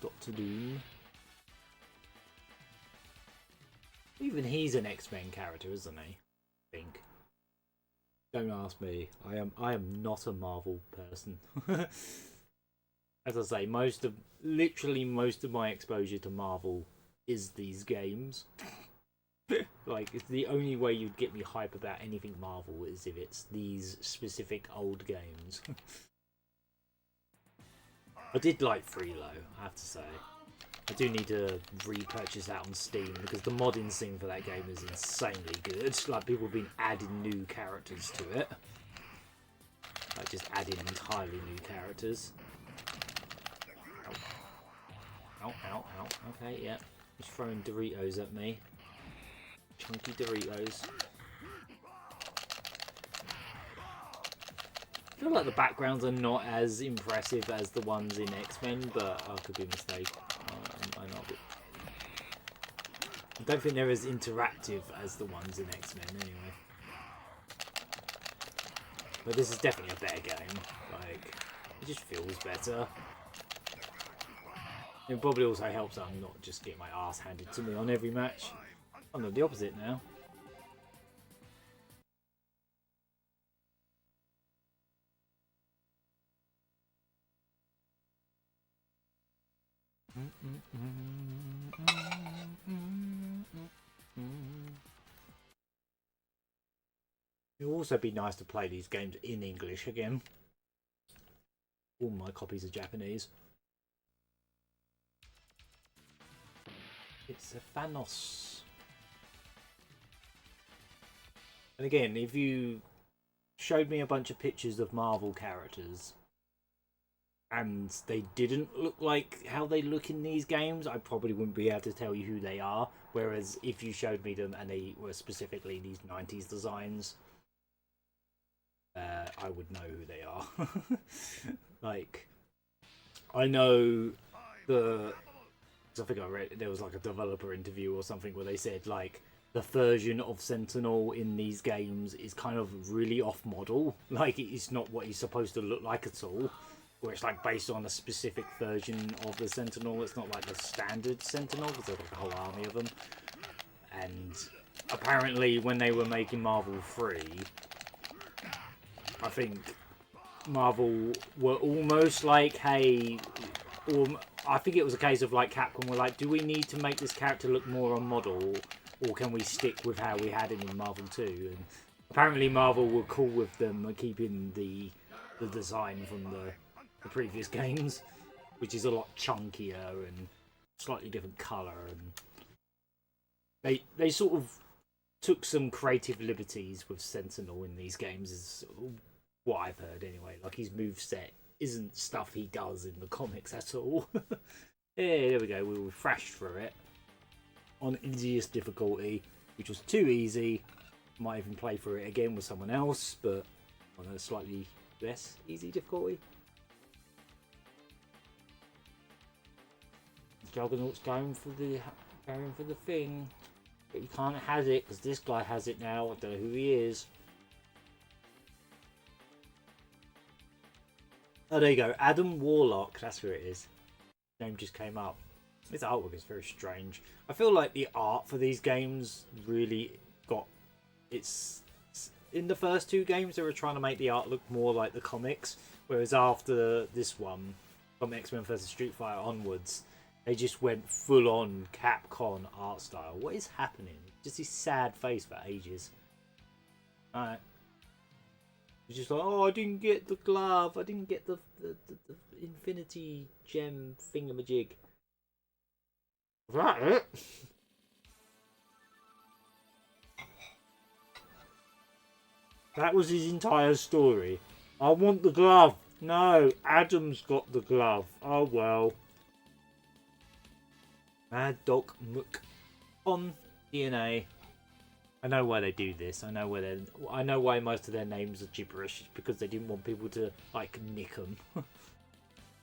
Dr. Doom. Even he's an X-Men character, isn't he? I think. Don't ask me. I am not a Marvel person. As I say, literally most of my exposure to Marvel is these games. Like, it's the only way you'd get me hype about anything Marvel is if it's these specific old games. I did like Freelo, I have to say. I do need to repurchase that on Steam because the modding scene for that game is insanely good. Like, people have been adding new characters to it. Like, just adding entirely new characters. Ow, ow, ow. Okay, yeah. He's throwing Doritos at me. Chunky Doritos. I feel like the backgrounds are not as impressive as the ones in X-Men, but I could be mistaken. I don't think they're as interactive as the ones in X-Men anyway. But this is definitely a better game. Like, it just feels better. It probably also helps that I'm not just getting my ass handed to me on every match. I'm not the opposite now. It would also be nice to play these games in English again. All my copies are Japanese. It's a Thanos. And again, if you showed me a bunch of pictures of Marvel characters and they didn't look like how they look in these games, I probably wouldn't be able to tell you who they are. Whereas if you showed me them and they were specifically these 90s designs, I would know who they are. Like, I know I think I read there was like a developer interview or something where they said like the version of Sentinel in these games is kind of really off model. Like, it's not what he's supposed to look like at all. Where it's like based on a specific version of the Sentinel. It's not like the standard Sentinel because there's like a whole army of them. And apparently when they were making Marvel 3, I think Marvel were almost like, hey, I think it was a case of like Capcom were like, do we need to make this character look more on model, or can we stick with how we had him in Marvel 2? And apparently Marvel were cool with them keeping the design from the previous games, which is a lot chunkier and slightly different colour, and they sort of took some creative liberties with Sentinel in these games, is what I've heard anyway. Like, his moveset isn't stuff he does in the comics at all. Yeah, there we go. We refreshed through it on easiest difficulty, which was too easy. Might even play through it again with someone else, but on a slightly less easy difficulty. Juggernaut's going for the thing. But you can't have it because this guy has it now. I don't know who he is. Oh, there you go. Adam Warlock. That's who it is. Name just came up. This artwork is very strange. I feel like the art for these games really got... It's... In the first two games, they were trying to make the art look more like the comics. Whereas after this one, from X-Men vs Street Fighter onwards, they just went full-on Capcom art style. What is happening? Just this sad face for ages. Alright. It's just like, oh, I didn't get the glove. I didn't get the Infinity Gem thingamajig. Is that it? That was his entire story. I want the glove. No, Adam's got the glove. Oh well. Mad Dog Mook on DNA. I know why they do this. I know why most of their names are gibberish. It's because they didn't want people to like nick them.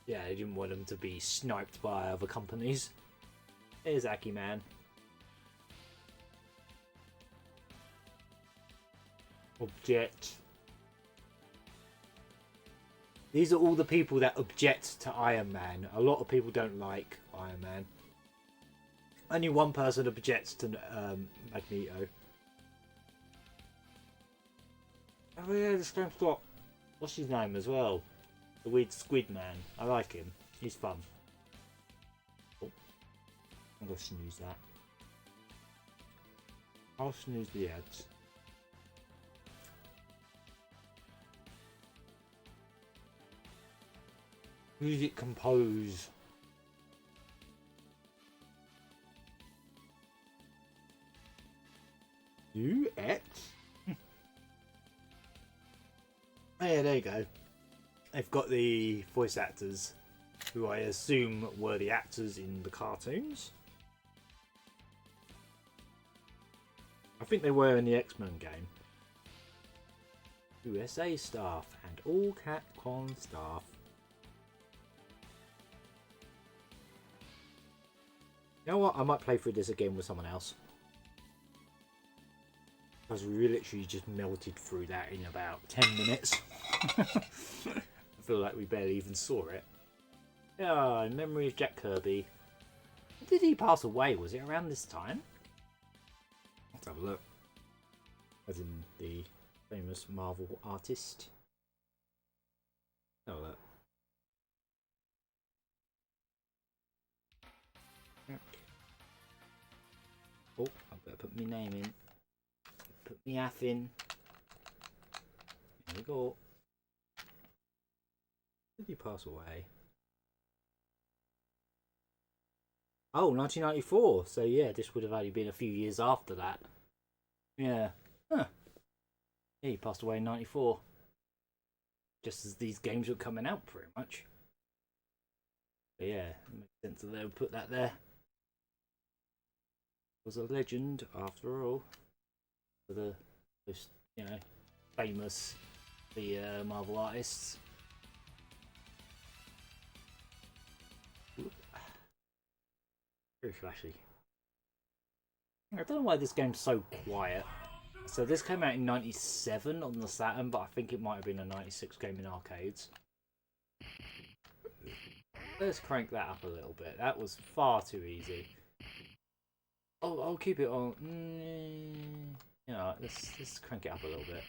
Yeah, they didn't want them to be sniped by other companies. Here's Aki Man. Object. These are all the people that object to Iron Man. A lot of people don't like Iron Man. Only one person objects to Magneto. Oh yeah, this game's got... What's his name as well? The weird squid man. I like him. He's fun. Oh, I'm going to snooze that. I'll snooze the ads. Music compose. UX? Oh yeah, there you go. They've got the voice actors, who I assume were the actors in the cartoons. I think they were in the X-Men game. USA staff and all Capcom staff. You know what? I might play through this again with someone else. Because we literally just melted through that in about 10 minutes. I feel like we barely even saw it. Yeah, in memory of Jack Kirby. When did he pass away? Was it around this time? Let's have a look. As in the famous Marvel artist. Let's have a look. Oh, I better put my name in. Put me aff in. There we go. Did he pass away? Oh, 1994. So yeah, this would have only been a few years after that. Yeah. Huh. Yeah, he passed away in 94. Just as these games were coming out, pretty much. But yeah, it makes sense that they would put that there. Was a legend after all. For the most, you know, famous Marvel artists. Ooh. Very flashy. I don't know why this game's so quiet. So this came out in 97 on the Saturn, but I think it might have been a 96 game in arcades. Let's crank that up a little bit. That was far too easy. Oh, I'll keep it on. You know, let's crank it up a little bit.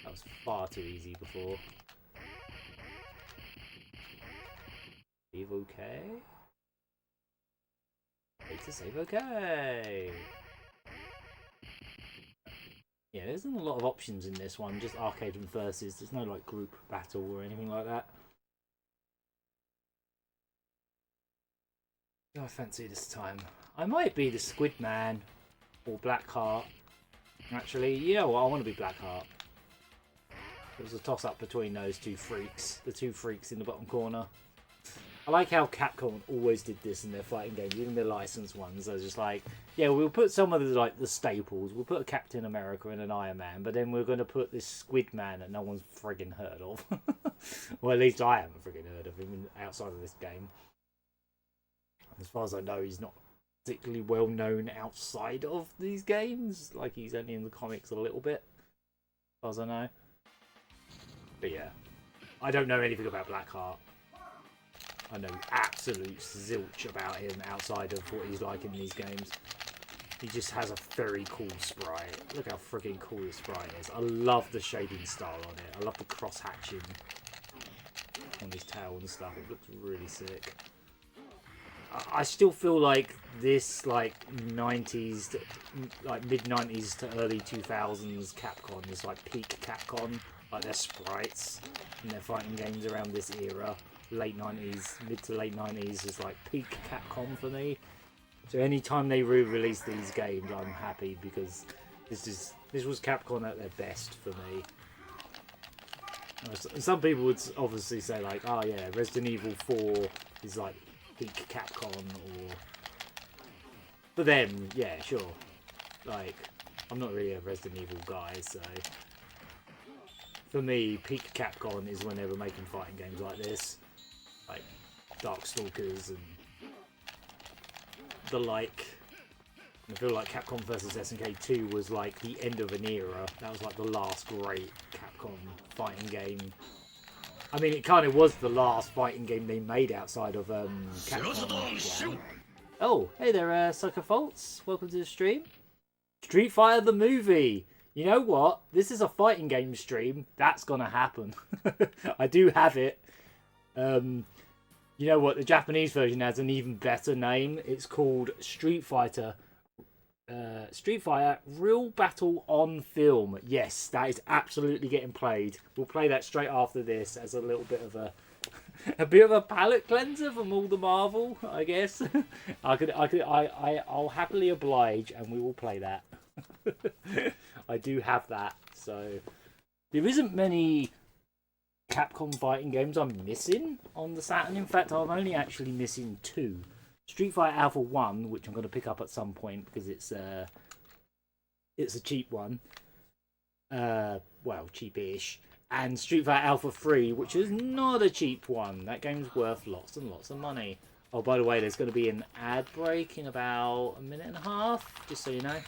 That was far too easy before. Save okay. Wait to save okay. Yeah, there isn't a lot of options in this one, just arcade and versus. There's no like group battle or anything like that. I fancy this time. I might be the Squid Man or Blackheart. Actually, you know what? I want to be Blackheart. It was a toss-up between those two freaks. The two freaks in the bottom corner. I like how Capcom always did this in their fighting games, even their licensed ones. They're just like, yeah, we'll put some of the staples. We'll put a Captain America and an Iron Man, but then we're going to put this Squid Man that no one's friggin' heard of. Well, at least I haven't friggin' heard of him outside of this game. As far as I know, he's not particularly well known outside of these games. Like, he's only in the comics a little bit, as far as I know. But yeah, I don't know anything about Blackheart. I know absolute zilch about him outside of what he's like in these games. He just has a very cool sprite. Look how freaking cool this sprite is. I love the shading style on it. I love the cross-hatching on his tail and stuff. It looks really sick. I still feel like this, like, 90s, like mid-90s to early 2000s Capcom is like peak Capcom. Like, their sprites and their fighting games around this era. Late 90s, mid to late 90s is like peak Capcom for me. So anytime they re-release these games, I'm happy, because this was Capcom at their best for me. Some people would obviously say like, oh yeah, Resident Evil 4 is like peak Capcom, or for them, yeah, sure. Like, I'm not really a Resident Evil guy, so for me, peak Capcom is when they were making fighting games like this, like Darkstalkers and the like. I feel like Capcom vs SNK 2 was like the end of an era. That was like the last great Capcom fighting game. I mean, it kind of was the last fighting game they made outside of Capcom 1. Oh, hey there, Sucker Faults. Welcome to the stream. Street Fighter the movie. You know what? This is a fighting game stream. That's gonna happen. I do have it. You know what? The Japanese version has an even better name. It's called Street Fighter. Street Fighter Real Battle on Film. Yes, that is absolutely getting played. We'll play that straight after this as a little bit of a palate cleanser from all the Marvel, I guess. I'll happily oblige, and we will play that. I do have that, so there isn't many Capcom fighting games I'm missing on the Saturn. In fact, I'm only actually missing 2. Street Fighter Alpha 1, which I'm going to pick up at some point because it's a cheap one. Well, cheapish. And Street Fighter Alpha 3, which is not a cheap one. That game's worth lots and lots of money. Oh, by the way, there's going to be an ad break in about a minute and a half, just so you know.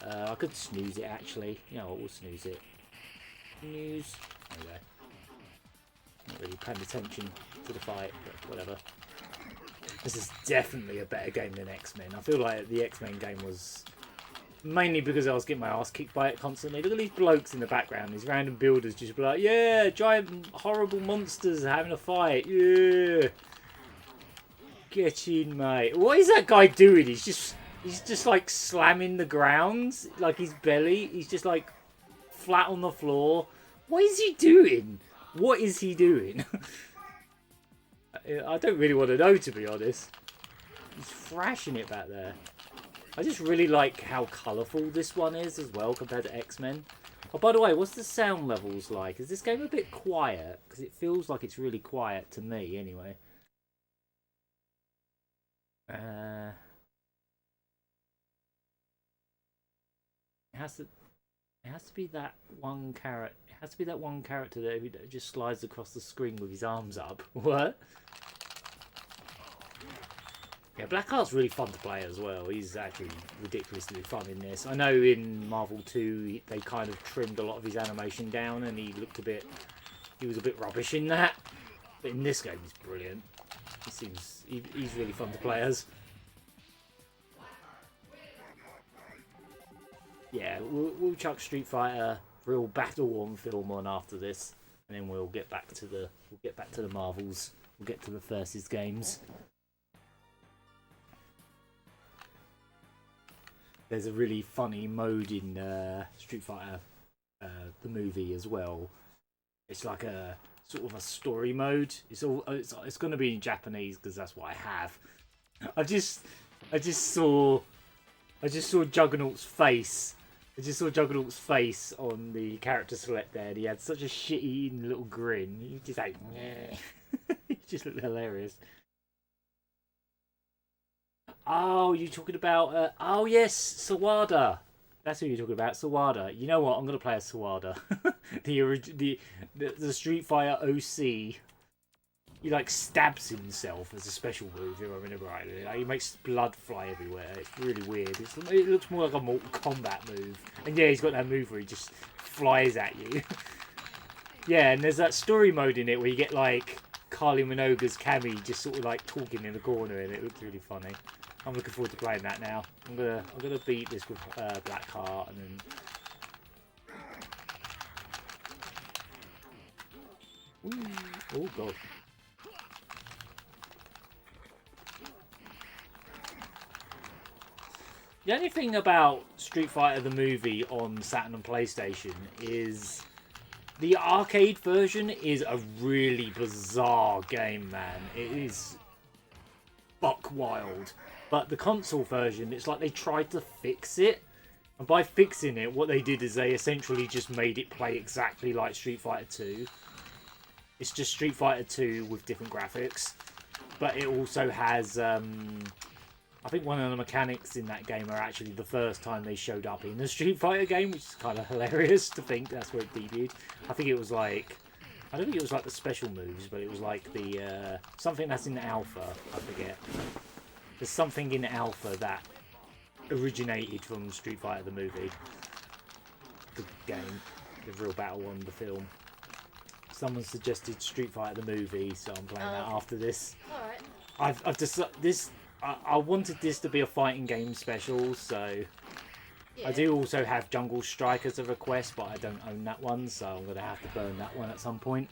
I could snooze it, actually. You know what, we'll snooze it. Snooze. There we go. Not really paying attention to the fight, but whatever. This is definitely a better game than X-Men. I feel like the X-Men game was mainly because I was getting my ass kicked by it constantly. Look at these blokes in the background, these random builders just be like, yeah, giant horrible monsters having a fight, yeah. Get in, mate. What is that guy doing? He's just like slamming the ground, like his belly. He's just like flat on the floor. What is he doing? What is he doing? I don't really want to know, to be honest. He's thrashing it back there. I just really like how colourful this one is as well compared to X-Men. Oh, by the way, what's the sound levels like? Is this game a bit quiet? Because it feels like it's really quiet to me, anyway. It has to be that one character. It has to be that one character that just slides across the screen with his arms up. What? Yeah, Blackheart's really fun to play as well. He's actually ridiculously fun in this. I know in Marvel 2 they kind of trimmed a lot of his animation down and he was a bit rubbish in that. But in this game he's brilliant. He's really fun to play as. Yeah, we'll chuck Street Fighter Real Battle on Film on after this, and then we'll get back to the Marvels. We'll get to the Versus games. There's a really funny mode in Street Fighter, the movie as well. It's like a sort of a story mode. It's going to be in Japanese because that's what I have. I just saw Juggernaut's face. I just saw Juggernaut's face on the character select there, and he had such a shit-eating little grin. He just like, he just looked hilarious. Oh, you're talking about... oh, yes, Sawada. That's who you're talking about, Sawada. You know what? I'm going to play as Sawada. the Street Fighter OC. he like stabs himself as a special move, if I remember rightly. Like, he makes blood fly everywhere. It's really weird. It looks more like a Mortal Kombat move. And yeah, he's got that move where he just flies at you. Yeah, and there's that story mode in it where you get like Kylie Minogue's Cammy just sort of like talking in the corner, and it looks really funny. I'm looking forward to playing that now. I'm gonna beat this with Blackheart, and then. Ooh, oh god. The only thing about Street Fighter the movie on Saturn and PlayStation is the arcade version is a really bizarre game, man. It is buck wild. But the console version, it's like they tried to fix it. And by fixing it, what they did is they essentially just made it play exactly like Street Fighter 2. It's just Street Fighter 2 with different graphics. But it also has... I think one of the mechanics in that game are actually the first time they showed up in the Street Fighter game, which is kind of hilarious to think that's where it debuted. I think it was like... I don't think it was like the special moves, but it was like the... something that's in Alpha, I forget. There's something in Alpha that originated from Street Fighter the movie. The game. The real battle on the film. Someone suggested Street Fighter the movie, so I'm playing that after this. Alright. I've just... I wanted this to be a fighting game special, so... Yeah. I do also have Jungle Strike as a request, but I don't own that one, so I'm going to have to burn that one at some point.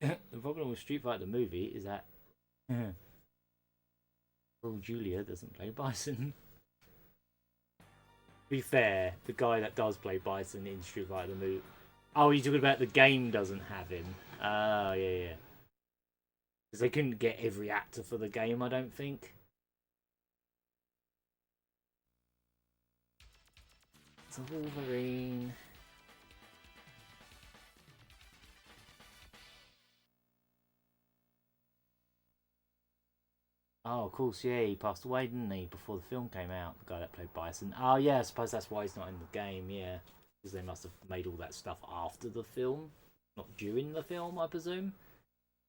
The problem with Street Fighter the movie is that... Raul Julia doesn't play Bison. To be fair, the guy that does play Bison in Street Fighter the movie... Oh, you're talking about the game doesn't have him. Oh, yeah. Because they couldn't get every actor for the game, I don't think. It's a Wolverine. Oh, of course, yeah, he passed away, didn't he, before the film came out, the guy that played Bison. Oh, yeah, I suppose that's why he's not in the game, yeah. Because they must have made all that stuff after the film, not during the film, I presume.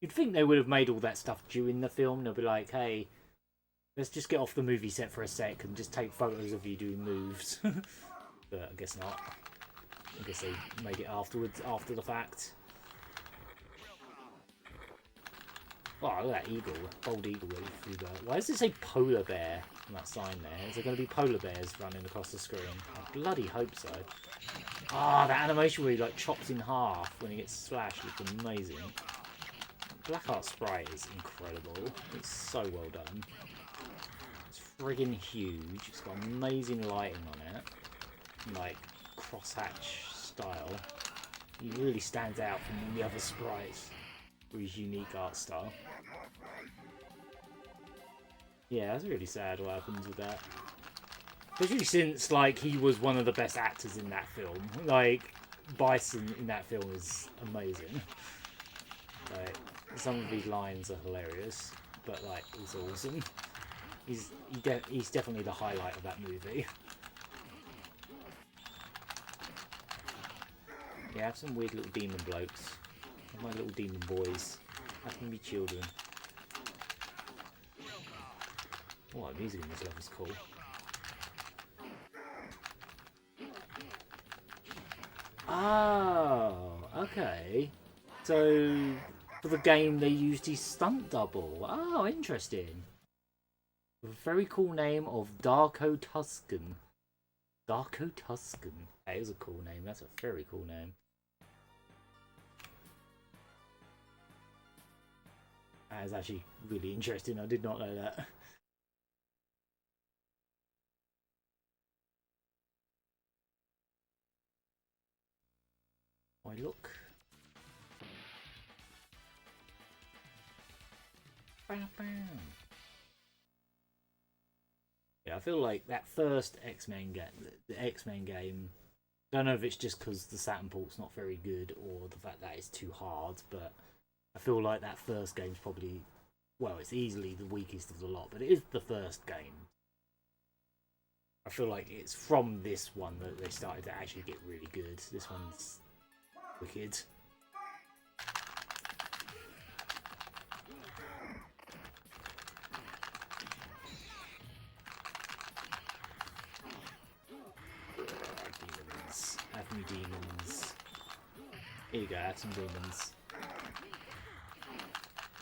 You'd think they would have made all that stuff during the film. They'll be like, hey, let's just get off the movie set for a sec and just take photos of you doing moves. But I guess not. I guess they made it afterwards, after the fact. Oh, look at that eagle. Bold eagle. Why does it say polar bear on that sign there? Is there going to be polar bears running across the screen? I bloody hope so. Ah, that animation where he like chops in half when he gets slashed looks amazing. Blackheart sprite is incredible. It's so well done. It's friggin' huge. It's got amazing lighting on it. Like, crosshatch style. He really stands out from the other sprites with his unique art style. Yeah, that's really sad what happens with that. Especially since, like, he was one of the best actors in that film. Like, Bison in that film is amazing. Like, some of these lines are hilarious, but like he's awesome. He's definitely the highlight of that movie. Yeah, I have some weird little demon blokes. My little demon boys. Have them be children. Oh, the music in this level is cool. Oh, okay. So for the game, they used his stunt double. Oh, interesting. With a very cool name of Darko Tuscan. Darko Tuscan. That is a cool name. That's a very cool name. That is actually really interesting. I did not know that. Why look? Yeah, I feel like that first X-Men game, the X-Men game, I don't know if it's just because the Saturn port's not very good or the fact that it's too hard, but I feel like that first game's probably, well, it's easily the weakest of the lot, but it is the first game. I feel like it's from this one that they started to actually get really good. This one's wicked. Demons. Have me demons. Here you go, have some demons.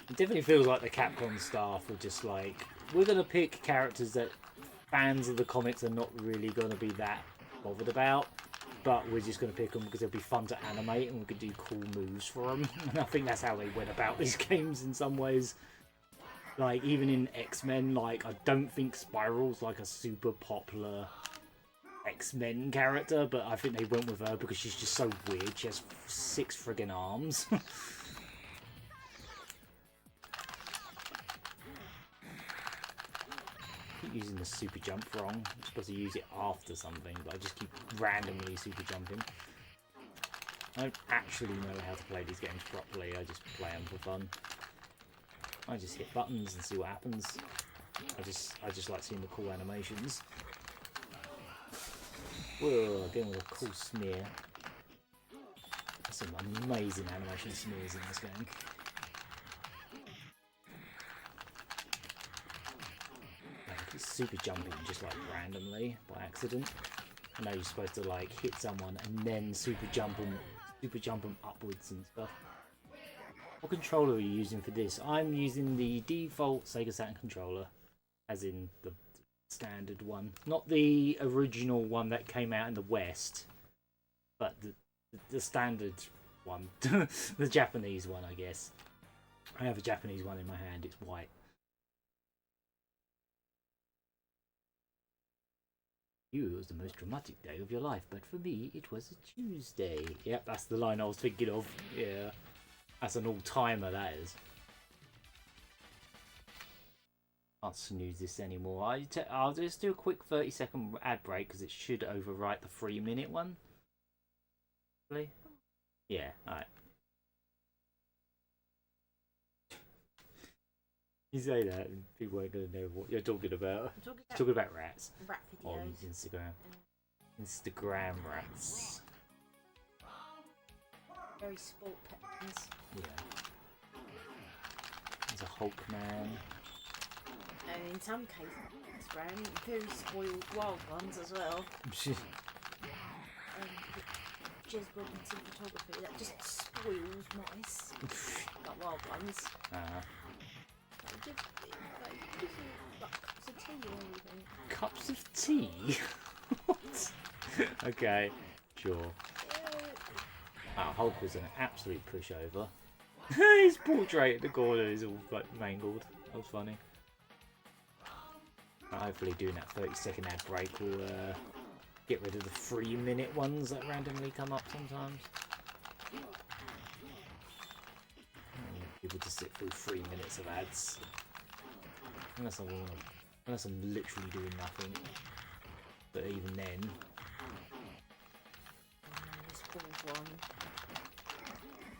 It definitely feels like the Capcom staff were just like, we're going to pick characters that fans of the comics are not really going to be that bothered about, but we're just going to pick them because it'll be fun to animate and we could do cool moves for them. And I think that's how they went about these games in some ways. Like, even in X-Men, like, I don't think Spiral's like a super popular X-Men character, but I think they went with her because she's just so weird. She has 6 friggin' arms. Using the super jump wrong. I'm supposed to use it after something, but I just keep randomly super jumping. I don't actually know how to play these games properly, I just play them for fun. I just hit buttons and see what happens. I just like seeing the cool animations. Whoa, again with a cool smear. There's some amazing animation smears in this game. Super jumping just like randomly by accident. I know you're supposed to like hit someone and then super jump them upwards and stuff. What controller are you using for this? I'm using the default Sega Saturn controller, as in the standard one, not the original one that came out in the West, but the standard one, the Japanese one, I guess. I have a Japanese one in my hand. It's white. It was the most dramatic day of your life, but for me, it was a Tuesday. Yep, that's the line I was thinking of. Yeah, that's an all-timer, that is. Can't snooze this anymore. I'll just do a quick 30-second ad break, because it should overwrite the 3-minute one. Really? Yeah, alright. You say that and people aren't going to know what you're talking about. Talking about rats. Rat videos. On Instagram. Instagram rats. Very sport pets. Yeah. There's a Hulk man. And in some cases, Instagram, very spoiled wild ones as well. Jez Robinson photography, that just spoils mice. Not wild ones. Cups of tea or anything. Cups of tea? What? Okay, sure. Hulk was an absolute pushover. His portrait at the corner is all like mangled. That was funny. Hopefully doing that 30-second ad break will get rid of the 3-minute ones that randomly come up sometimes. People to sit through 3 minutes of ads. Unless I'm literally doing nothing. But even then. This ball one.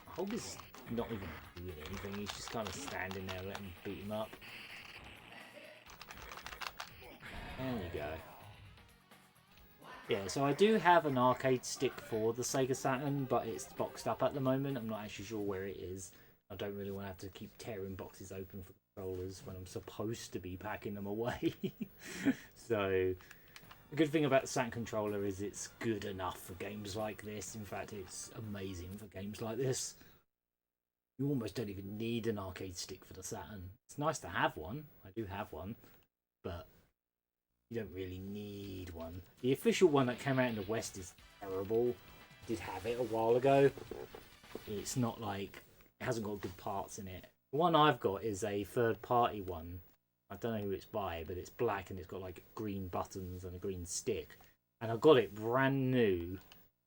I hope he's not even doing anything, he's just kind of standing there letting him beat him up. There you go. Yeah, so I do have an arcade stick for the Sega Saturn, but it's boxed up at the moment. I'm not actually sure where it is. I don't really want to have to keep tearing boxes open for controllers when I'm supposed to be packing them away. So, the good thing about the Saturn controller is it's good enough for games like this. In fact, it's amazing for games like this. You almost don't even need an arcade stick for the Saturn. It's nice to have one. I do have one. But you don't really need one. The official one that came out in the West is terrible. I did have it a while ago. It's not like... It hasn't got good parts in it. The one I've got is a third-party one. I don't know who it's by, but it's black and it's got like green buttons and a green stick. And I got it brand new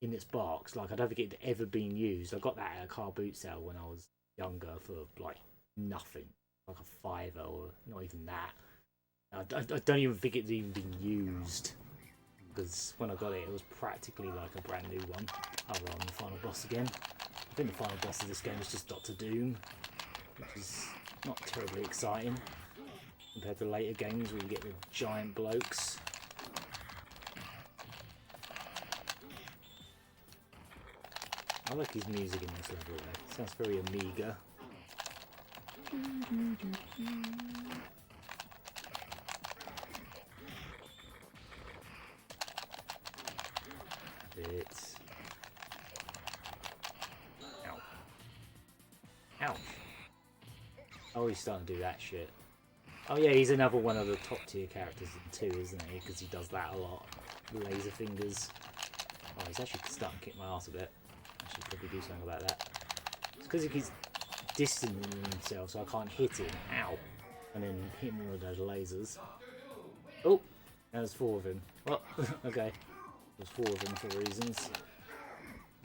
in its box. Like, I don't think it had ever been used. I got that at a car boot sale when I was younger for like nothing. Like a $5 or not even that. I don't even think it's even been used. Because when I got it, it was practically like a brand new one. I'll run the final boss again. I think the final boss of this game is just Dr. Doom, which is not terribly exciting compared to later games where you get the giant blokes. I like his music in this level though. Sounds very Amiga. It's... Ow. Ouch. Oh, he's starting to do that shit. Oh yeah, he's another one of the top tier characters in 2, isn't he? Because he does that a lot. Laser fingers. Oh, he's actually starting to kick my ass a bit. I should probably do something about that. It's because he keeps distancing himself so I can't hit him. Ow. And then hit him with those lasers. Oh! There's 4 of him. Well, okay. There's 4 of them for reasons.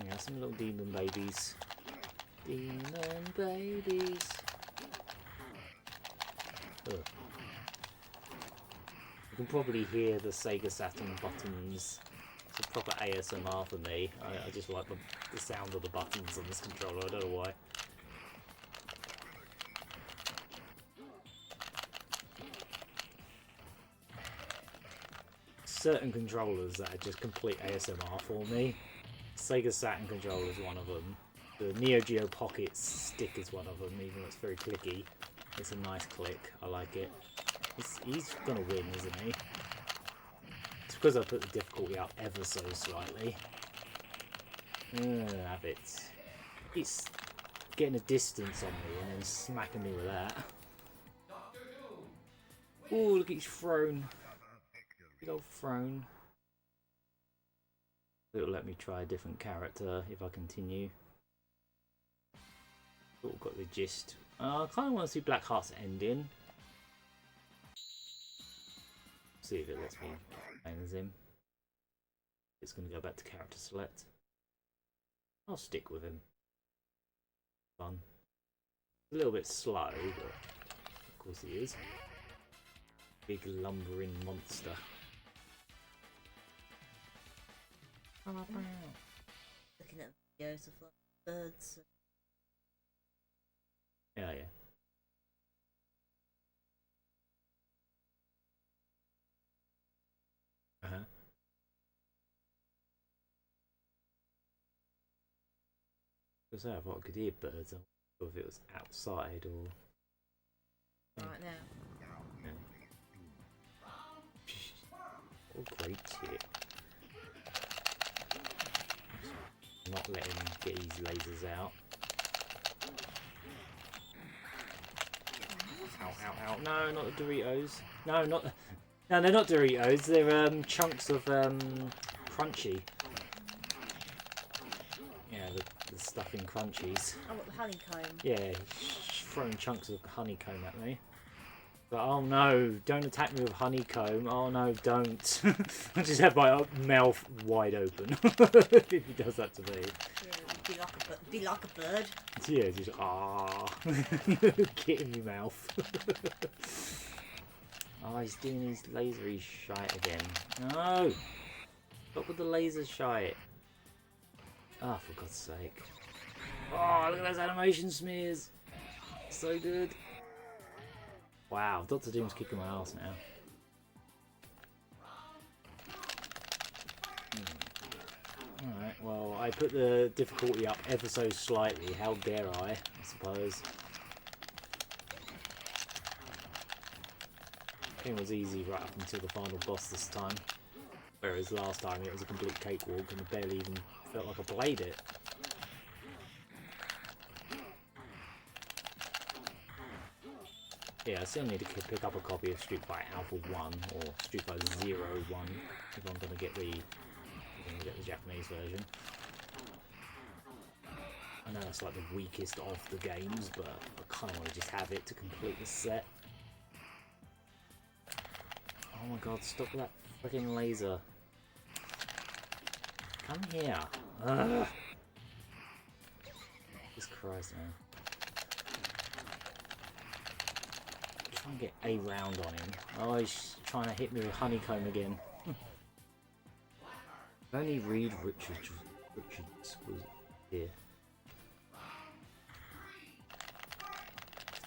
Yeah, some little demon babies. Demon babies. Ugh. You can probably hear the Sega Saturn buttons. It's a proper ASMR for me. I just like the sound of the buttons on this controller, I don't know why. Certain controllers that are just complete ASMR for me. Sega Saturn controller is one of them. The Neo Geo Pocket stick is one of them, even though it's very clicky. It's a nice click, I like it. He's gonna win, isn't he? It's because I put the difficulty up ever so slightly. Have it. He's getting a distance on me and then smacking me with that. Oh, look at his throne. Big old throne. It'll let me try a different character if I continue. Sort of got the gist. I kind of want to see Blackheart's ending. See if it lets me play as him. It's going to go back to character select. I'll stick with him. Fun. A little bit slow, but of course he is. Big lumbering monster. Looking at videos of like birds. Yeah, yeah. Uh-huh. Because I thought I could hear birds. I don't know if it was outside or... Right now. Yeah. Oh, great shit. Not letting him get his lasers out. Ow, ow, ow. No, not the Doritos. No, not... No, they're not Doritos. They're chunks of crunchy. Yeah, the stuffing crunchies. Oh, what, the honeycomb? Yeah, throwing chunks of honeycomb at me. But oh no, don't attack me with honeycomb. Oh no, don't. I just have my mouth wide open if he does that to me. Yeah, be like a bird. Yeah, just get in my mouth. Oh, he's doing his lasery shite again. No! Stop with the laser shite. Oh, for God's sake. Oh, look at those animation smears. So good. Wow, Dr. Doom's kicking my ass now. Alright, well, I put the difficulty up ever so slightly. How dare I suppose. Game was easy right up until the final boss this time. Whereas last time it was a complete cakewalk and I barely even felt like I played it. Yeah, I still need to pick up a copy of Street Fighter Alpha 1 or Street Fighter 01 if I'm going to get the Japanese version. I know that's like the weakest of the games, but I kind of want to just have it to complete the set. Oh my god, stop that freaking laser. Come here. Ugh. Jesus Christ, man. Try and get a round on him. Oh, he's trying to hit me with honeycomb again. If only Reed Richards was here.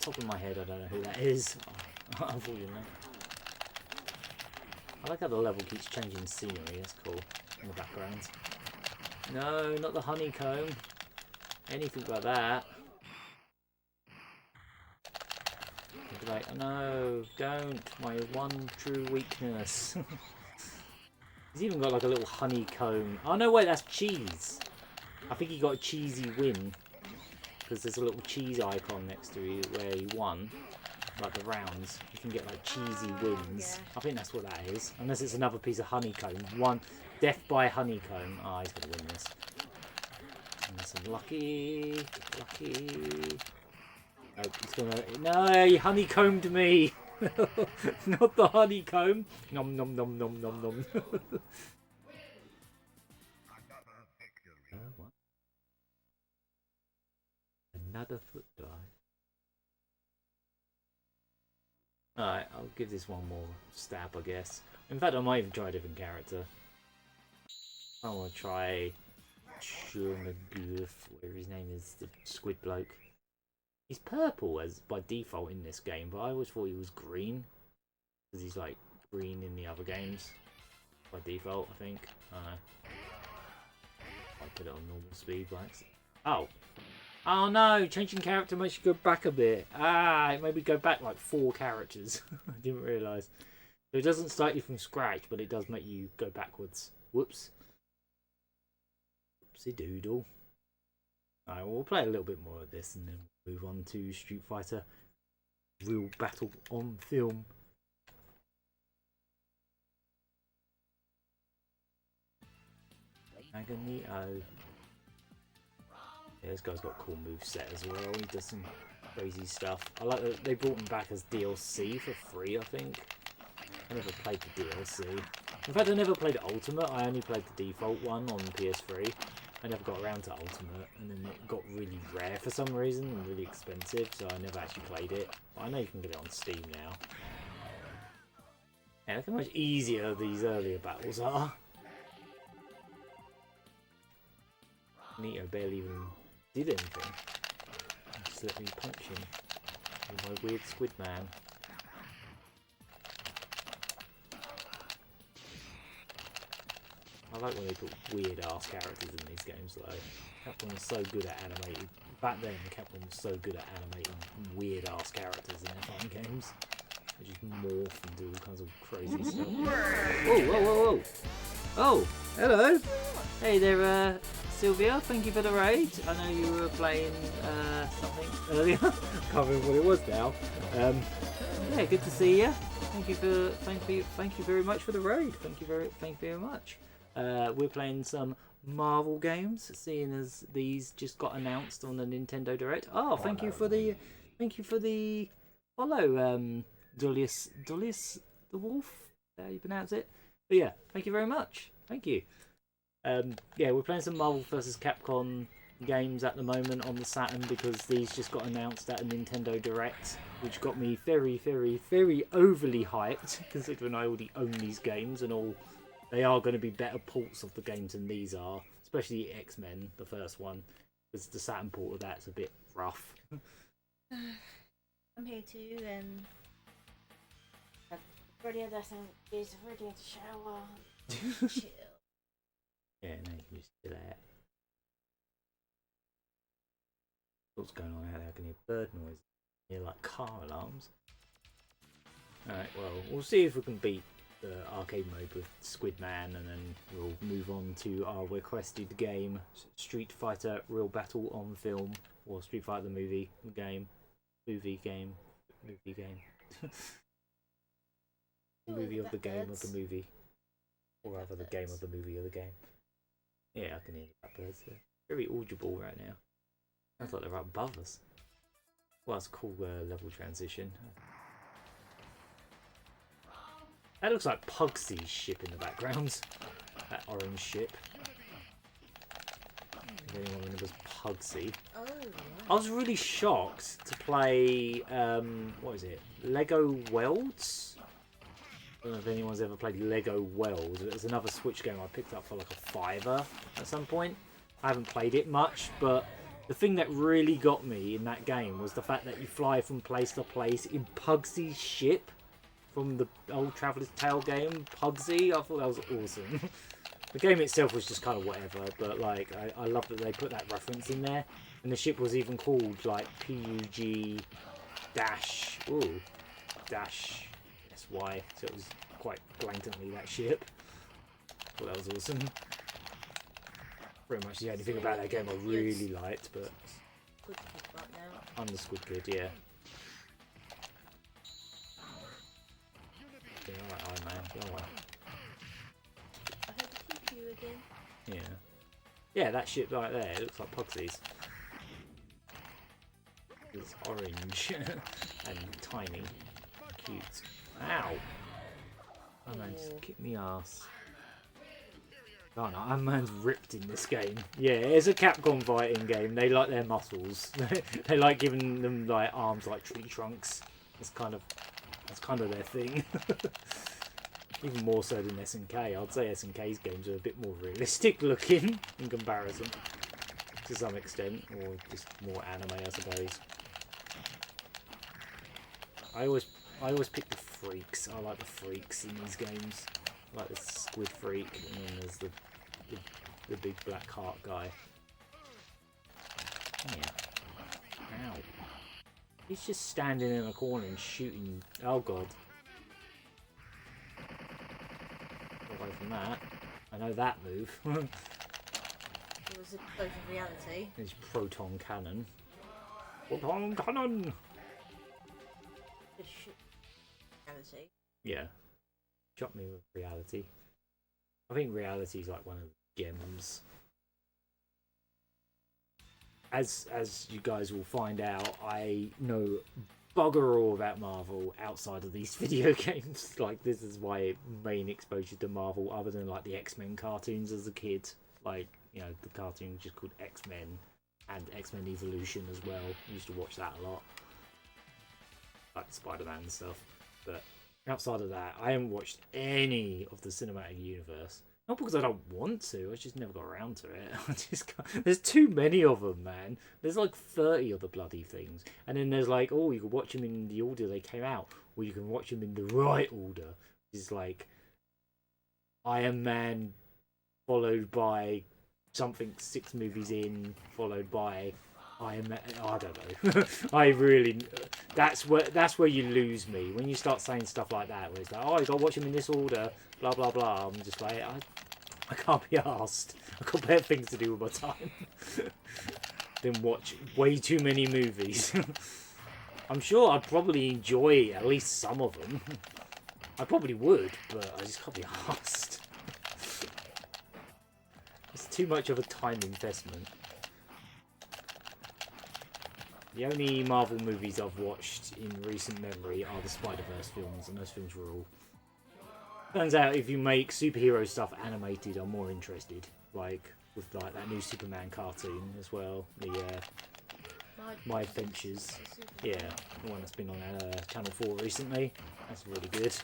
Top of my head, I don't know who that is. Unfortunately. I like how the level keeps changing scenery, that's cool, in the background. No, not the honeycomb. anything like that. I'd be like, no, don't. My one true weakness. He's even got like a little honeycomb. Oh no, wait, that's cheese. I think he got a cheesy win. Because there's a little cheese icon next to it where he won. Like the rounds. You can get like cheesy wins. Yeah. I think that's what that is. Unless it's another piece of honeycomb. One death by honeycomb. Oh, he's going to win this. And that's unlucky. Lucky. Oh, he's gonna... No, he honeycombed me. Not the honeycomb. Nom nom nom nom nom nom. What? Another foot dive. Alright, I'll give this one more stab, I guess. In fact, I might even try a different character. I want to try Shindig, whatever his name is, the squid bloke. He's purple as by default in this game, but I always thought he was green. Because he's like green in the other games. By default, I think. I don't know. I'll put it on normal speed by accident. Oh! Oh no! Changing character makes you go back a bit. Ah! It made me go back like 4 characters. I didn't realise. So it doesn't start you from scratch, but it does make you go backwards. Whoops. Oopsie doodle. Alright, well, we'll play a little bit more of this and then move on to Street Fighter Real Battle on Film. Magneto. Yeah, this guy's got a cool moveset as well. He does some crazy stuff. I like that they brought him back as DLC for free, I think. I never played the DLC. In fact, I never played Ultimate. I only played the default one on PS3. I never got around to Ultimate, and then it got really rare for some reason and really expensive, so I never actually played it. But I know you can get it on Steam now. Yeah, look how much easier these earlier battles are. Nito barely even did anything. Just let me punch him with my weird squid man. I like when they put weird ass characters in these games though. Capcom was so good at animating. Back then, Capcom was so good at animating weird ass characters in their fighting games. They just morph and do all kinds of crazy stuff. Whoa, whoa, whoa, whoa! Oh, hello! Hey there, Sylvia. Thank you for the raid. I know you were playing something earlier. Can't remember what it was now. Yeah, good to see you. Thank you very much for the raid. Thank you very much. We're playing some Marvel games, seeing as these just got announced on the Nintendo Direct. Oh, thank you for the follow, Dullius the Wolf. How you pronounce it? But yeah, thank you very much. Thank you. Yeah, we're playing some Marvel vs. Capcom games at the moment on the Saturn because these just got announced at a Nintendo Direct, which got me very, very, very overly hyped, considering I already own these games and all. They are going to be better ports of the games than these are, especially X-Men, the first one, because the Saturn port of that's a bit rough. I'm here too, and I've already had that I've already had a shower. Chill. Yeah, no, you can just chill out. What's going on out there? I can hear bird noise. I hear like car alarms. Alright, well, we'll see if we can beat the arcade mode with Squid Man, and then we'll move on to our requested game, Street Fighter Real Battle on Film, or Street Fighter the movie game. Movie game. Movie of the game of the movie. Or rather the game of the movie of the game. Yeah, I can hear that birds. They're very audible right now. Sounds like they're right above us. Well, that's a cool level transition. That looks like Pugsy's ship in the background. That orange ship. If anyone remembers Pugsy. Oh, yeah. I was really shocked to play, what is it? Lego Worlds? I don't know if anyone's ever played Lego Worlds. It's another Switch game I picked up for like a $5 at some point. I haven't played it much, but the thing that really got me in that game was the fact that you fly from place to place in Pugsy's ship from the old Traveller's Tale game, Pugsy. I thought that was awesome. The game itself was just kind of whatever, but like I love that they put that reference in there, and the ship was even called like PUG dash SY, so it was quite blatantly that ship. Well, that was awesome. Pretty much the only thing about that game I really liked, but Squid Kid right now. I'm the Squid Kid, yeah. Alright, Iron Man, go away. I heard the pew again. Yeah. Yeah, that ship right there, it looks like Pugsy's. It's orange and tiny. Cute. Ow! Iron Man just kicked me ass. Oh no, Iron Man's ripped in this game. Yeah, it's a Capcom fighting game. They like their muscles. They like giving them like arms like tree trunks. That's kind of their thing. Even more so than SNK. I'd say SNK's games are a bit more realistic looking in comparison, to some extent, or just more anime, I suppose. I always pick the freaks. I like the freaks in these games. Like the squid freak, and then there's the big black heart guy. Yeah. Ow. He's just standing in a corner and shooting. Oh god. Away from that. I know that move. It was a close of reality. His proton cannon. Proton cannon! Good shit. Reality. Yeah. Shot me with reality. I think reality is like one of the gems. As you guys will find out, I know bugger all about Marvel outside of these video games. Like, this is my main exposure to Marvel, other than like the X-Men cartoons as a kid. Like, you know, the cartoon just called X-Men, and X-Men Evolution as well. I used to watch that a lot. Like Spider-Man and stuff. But outside of that, I haven't watched any of the cinematic universe. Not because I don't want to, I just never got around to it. I just can't. There's too many of them, man. There's like 30 of the bloody things. And then there's like, oh, you can watch them in the order they came out, or you can watch them in the right order. It's like Iron Man followed by something 6 movies in, followed by Iron Man. I don't know. I really. That's where you lose me when you start saying stuff like that. Where it's like, oh, you got to watch them in this order. Blah blah blah. I'm just like, I can't be arsed. I've got better things to do with my time than watch way too many movies. I'm sure I'd probably enjoy at least some of them. I probably would, but I just can't be arsed. It's too much of a time investment. The only Marvel movies I've watched in recent memory are the Spider-Verse films, and those films were all... Turns out if you make superhero stuff animated, I'm more interested. Like, with like that new Superman cartoon as well. The My Adventures. Yeah, the one that's been on Channel 4 recently. That's really good.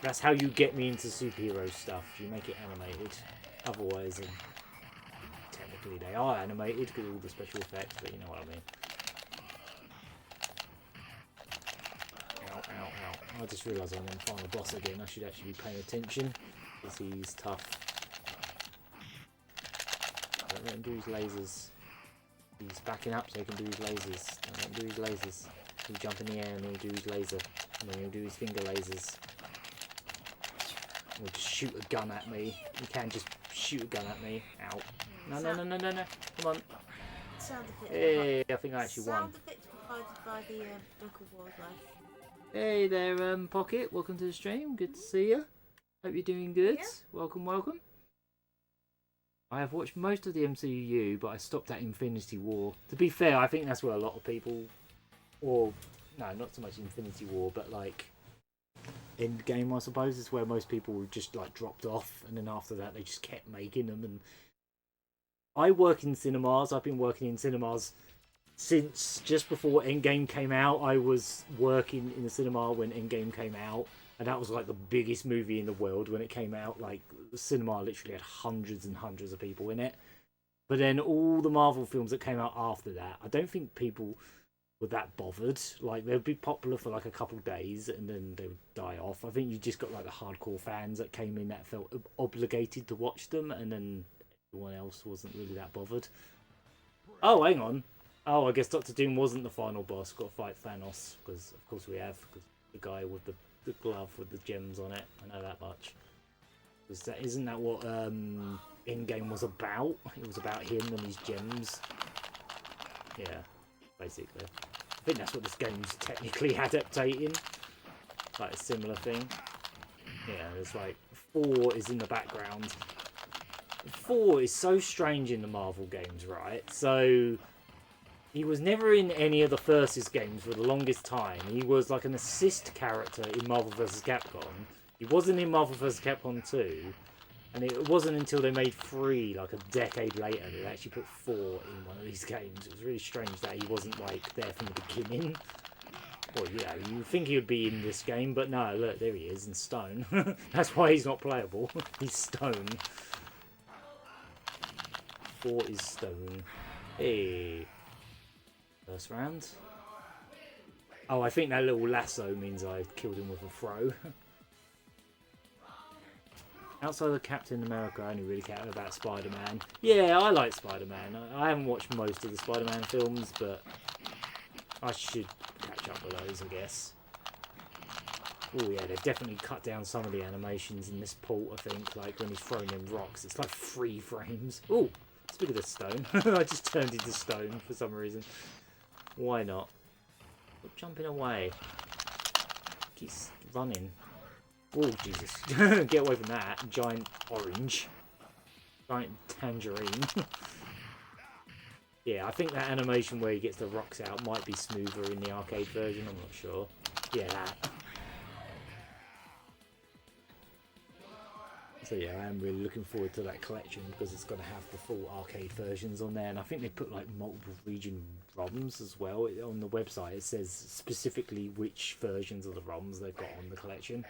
That's how you get me into superhero stuff. You make it animated. Otherwise... technically they are animated because of all the special effects, but you know what I mean. Ow, ow, ow. I just realised I'm on the final boss again. I should actually be paying attention because he's tough. Don't let him do his lasers. He's backing up so he can do his lasers. Don't let him do his lasers. He'll jump in the air and he'll do his laser. And then he'll do his finger lasers. Or just shoot a gun at me. You can just shoot a gun at me. Ow. No. Come on. Sound effects. Hey, I think I actually won. Sound effects provided by the local wildlife. Hey there, Pocket. Welcome to the stream. Good to see you. Hope you're doing good. Yeah. Welcome. I have watched most of the MCU, but I stopped at Infinity War. To be fair, I think that's where a lot of people... Or, no, not so much Infinity War, but like... Endgame, I suppose, is where most people just like dropped off, and then after that they just kept making them. And I work in cinemas. I've been working in cinemas since just before Endgame came out. I was working in the cinema when Endgame came out, and that was like the biggest movie in the world when it came out. Like, the cinema literally had hundreds and hundreds of people in it. But then all the Marvel films that came out after that, I don't think people were that bothered. Like, they'd be popular for like a couple of days and then they would die off. I think you just got like the hardcore fans that came in that felt obligated to watch them, and then everyone else wasn't really that bothered. Oh, hang on. Oh, I guess Dr. Doom wasn't the final boss. Got to fight Thanos, because of course we have. Because the guy with the glove with the gems on it. I know that much. Isn't that what Endgame was about? It was about him and his gems. Yeah, basically. I think that's what this game's technically adaptating. Like a similar thing. Yeah, there's like 4 is in the background. 4 is so strange in the Marvel games, right? So he was never in any of the Versus games for the longest time. He was like an assist character in Marvel vs. Capcom. He wasn't in Marvel vs. Capcom 2. And it wasn't until they made 3, like a decade later, that they actually put 4 in one of these games. It was really strange that he wasn't like there from the beginning. Well, yeah, you think he would be in this game, but no, look, there he is in stone. That's why he's not playable. He's stone. 4 is stone. Hey. First round. Oh, I think that little lasso means I killed him with a throw. Outside of Captain America, I only really care about Spider-Man. Yeah, I like Spider-Man. I haven't watched most of the Spider-Man films, but I should catch up with those, I guess. Oh yeah, they've definitely cut down some of the animations in this port, I think. Like when he's throwing them rocks, it's like 3 frames. Oh, speaking of stone, I just turned into stone for some reason. Why not? Stop jumping away. Keeps running. Oh, Jesus. Get away from that. Giant orange. Giant tangerine. Yeah, I think that animation where he gets the rocks out might be smoother in the arcade version. I'm not sure. Yeah, that. So yeah, I am really looking forward to that collection because it's going to have the full arcade versions on there. And I think they put like multiple region ROMs as well. On the website it says specifically which versions of the ROMs they've got on the collection.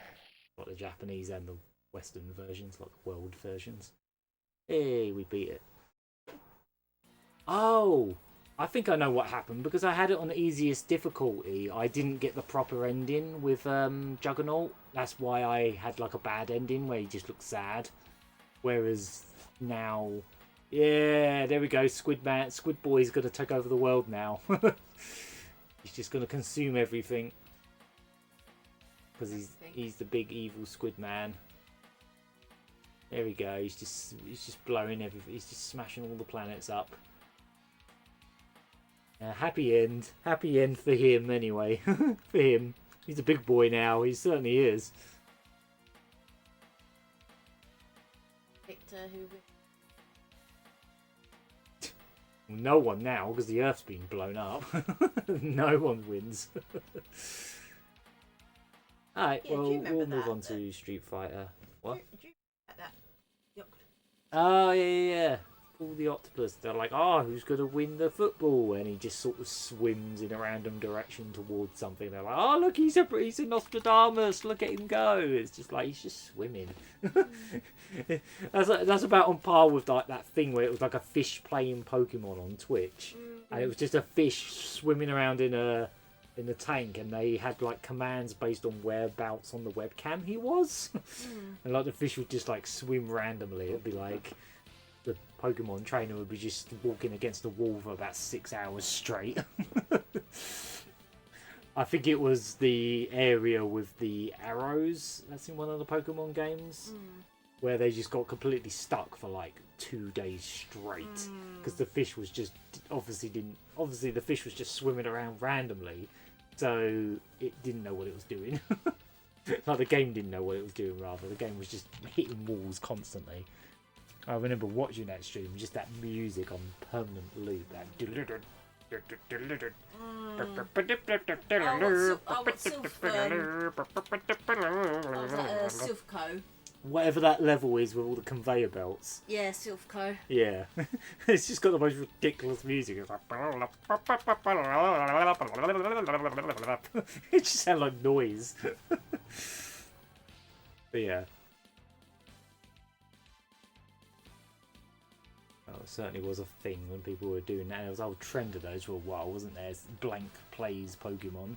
Like the Japanese and the Western versions, like the world versions. Hey, we beat it. Oh, I think I know what happened. Because I had it on the easiest difficulty, I didn't get the proper ending with Juggernaut. That's why I had like a bad ending where he just looked sad. Whereas now, yeah, there we go. Squid Boy's going to take over the world now. He's just going to consume everything. Because he's the big evil squid man. There we go. He's just blowing everything. He's just smashing all the planets up. Happy end. Happy end for him anyway. For him. He's a big boy now. He certainly is. Victor, who? No one now because the Earth's been blown up. No one wins. Alright, Yeah, well, we'll move that, on to Street Fighter. What? Do you remember that? Oh, yeah. All the octopus. They're like, oh, who's going to win the football? And he just sort of swims in a random direction towards something. They're like, oh, look, he's a Nostradamus. Look at him go. It's just like, he's just swimming. That's about on par with like that thing where it was like a fish playing Pokemon on Twitch. And it was just a fish swimming around in a tank, and they had like commands based on whereabouts on the webcam he was. And like the fish would just like swim randomly. It'd be like the Pokemon trainer would be just walking against the wall for about 6 hours straight. I think it was the area with the arrows that's in one of the Pokemon games where they just got completely stuck for like 2 days straight because the fish was just obviously the fish was just swimming around randomly, so it didn't know what it was doing. Like the game didn't know what it was doing, rather. The game was just hitting walls constantly. I remember watching that stream, just that music on permanent loop. That Silphco. whatever that level is with all the conveyor belts. Yeah, Silphco. Yeah. It's just got the most ridiculous music. It's like... It just sounds like noise. But yeah. Oh, That certainly was a thing when people were doing that. There was a whole trend of those for a while, wasn't there? Blank plays Pokemon.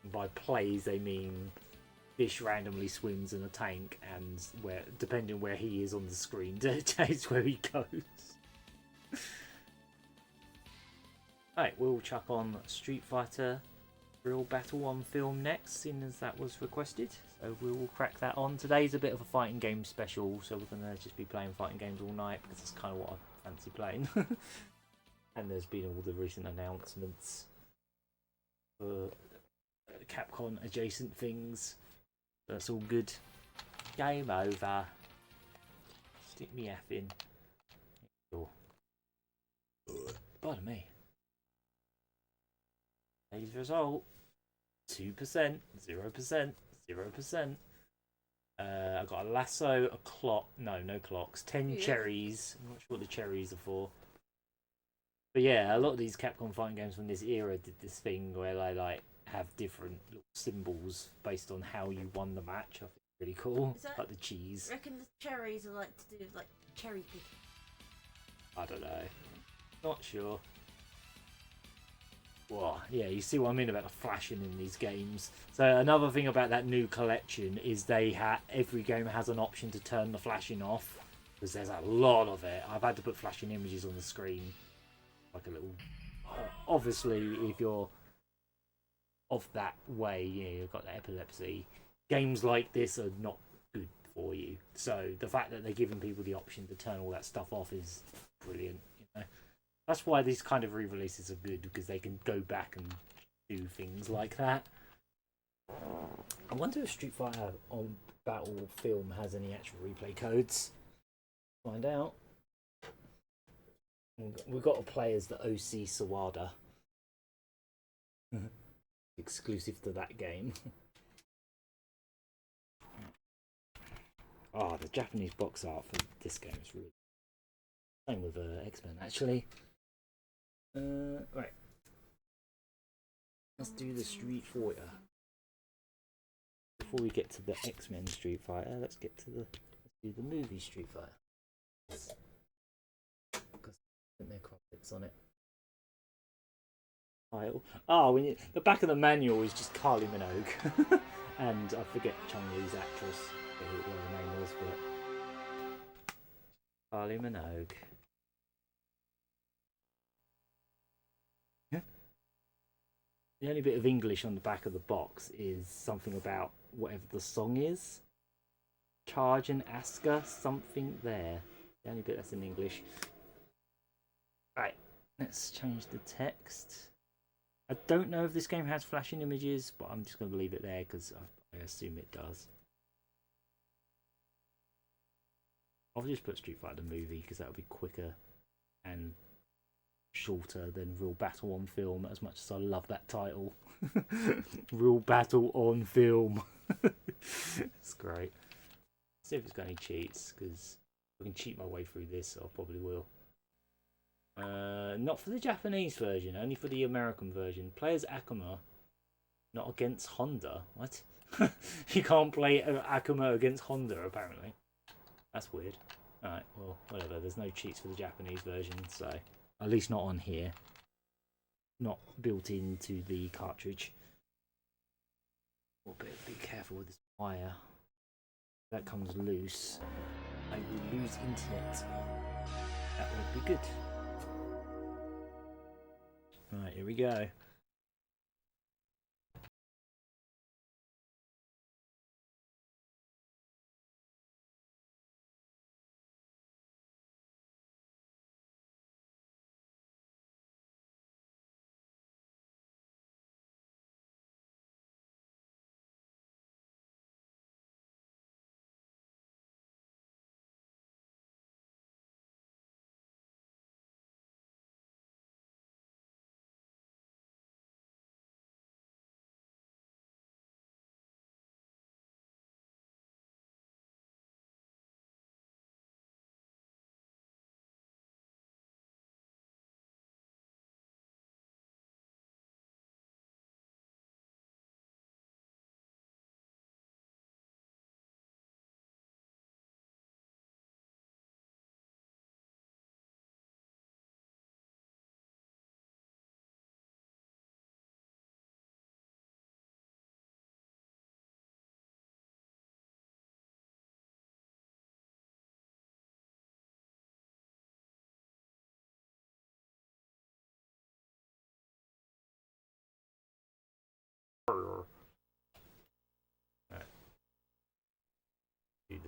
And by plays, they mean fish randomly swims in a tank, and where, depending where he is on the screen, dictates where he goes. Right, we'll chuck on Street Fighter Real Battle on film next, seeing as that was requested. So we will crack that on. Today's a bit of a fighting game special, so we're going to just be playing fighting games all night, because that's kind of what I fancy playing. And there's been all the recent announcements for Capcom adjacent things. That's all good. Game over. Stick me F in. Sure. Pardon me. Today's result: 2%, 0%, 0%. I got a lasso, a clock. No clocks. 10 cherries. I'm not sure what the cherries are for. But yeah, a lot of these Capcom fighting games from this era did this thing where they like have different little symbols based on how you won the match. I think it's really cool. Like the cheese. I reckon the cherries are like to do with like cherry picking. I don't know. Not sure. Well, yeah, you see what I mean about the flashing in these games. So another thing about that new collection is every game has an option to turn the flashing off, because there's a lot of it. I've had to put flashing images on the screen, like a little. Obviously, if you're of that way, you've got the epilepsy. Games like this are not good for you. So the fact that they're giving people the option to turn all that stuff off is brilliant. That's why these kind of re-releases are good, because they can go back and do things like that. I wonder if Street Fighter on Battle Film has any actual replay codes. Find out. We've got to play as the OC Sawada. Exclusive to that game. Oh, the Japanese box art for this game is really... Same with X-Men, actually. Right. Let's do the Street Fighter. Before we get to the X-Men Street Fighter, let's do the movie Street Fighter. Because there are crumpets on it. Title. Oh, the back of the manual is just Kylie Minogue. And I forget Chung-Li's actress, what her name was, but Kylie Minogue. The only bit of English on the back of the box is something about whatever the song is. Charge and Asker, something there. The only bit that's in English. Right, let's change the text. I don't know if this game has flashing images, but I'm just going to leave it there because I assume it does. I'll just put Street Fighter the movie because that'll be quicker and shorter than Real Battle on Film, as much as I love that title. Real Battle on Film. It's great. Let's see if it's got any cheats, because if I can cheat my way through this, I probably will. Not for the Japanese version, only for the American version. Play as Akuma, not against Honda. What? You can't play Akuma against Honda, apparently. That's weird. Alright, well, whatever. There's no cheats for the Japanese version, so... At least not on here. Not built into the cartridge. Be careful with this wire. If that comes loose, I will lose internet. That would be good. Right, here we go.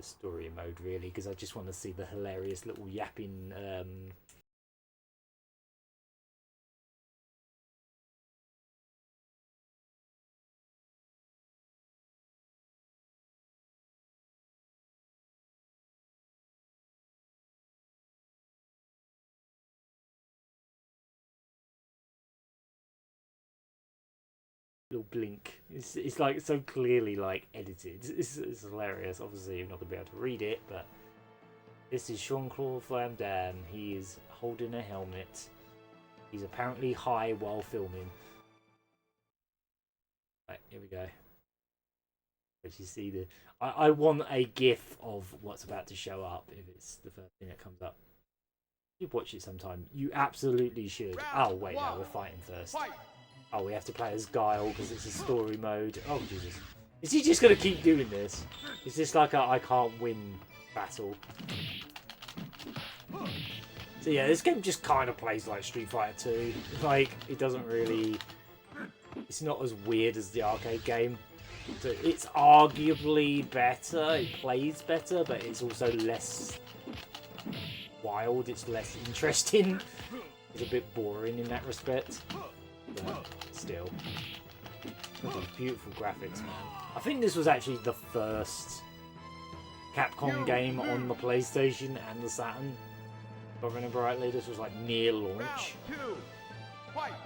the story mode really, because I just want to see the hilarious little yapping little blink. It's like so clearly like edited. It's hilarious. Obviously you're not gonna be able to read it, but this is Jean-Claude Van Damme. He is holding a helmet. He's apparently high while filming. Right, here we go. As you see the, I want a GIF of what's about to show up if it's the first thing that comes up. You watch it sometime. You absolutely should. Oh wait, no, we're fighting first. Oh, we have to play as Guile because it's a story mode. Oh Jesus, is he just gonna keep doing this? Is this like a I can't win battle? So yeah, this game just kind of plays like Street Fighter 2. Like, it doesn't really... It's not as weird as the arcade game. So it's arguably better, it plays better, but it's also less wild, it's less interesting. It's a bit boring in that respect. But still. Look at these beautiful graphics, man. I think this was actually the first Capcom game on the PlayStation and the Saturn. If I remember rightly, this was like near launch.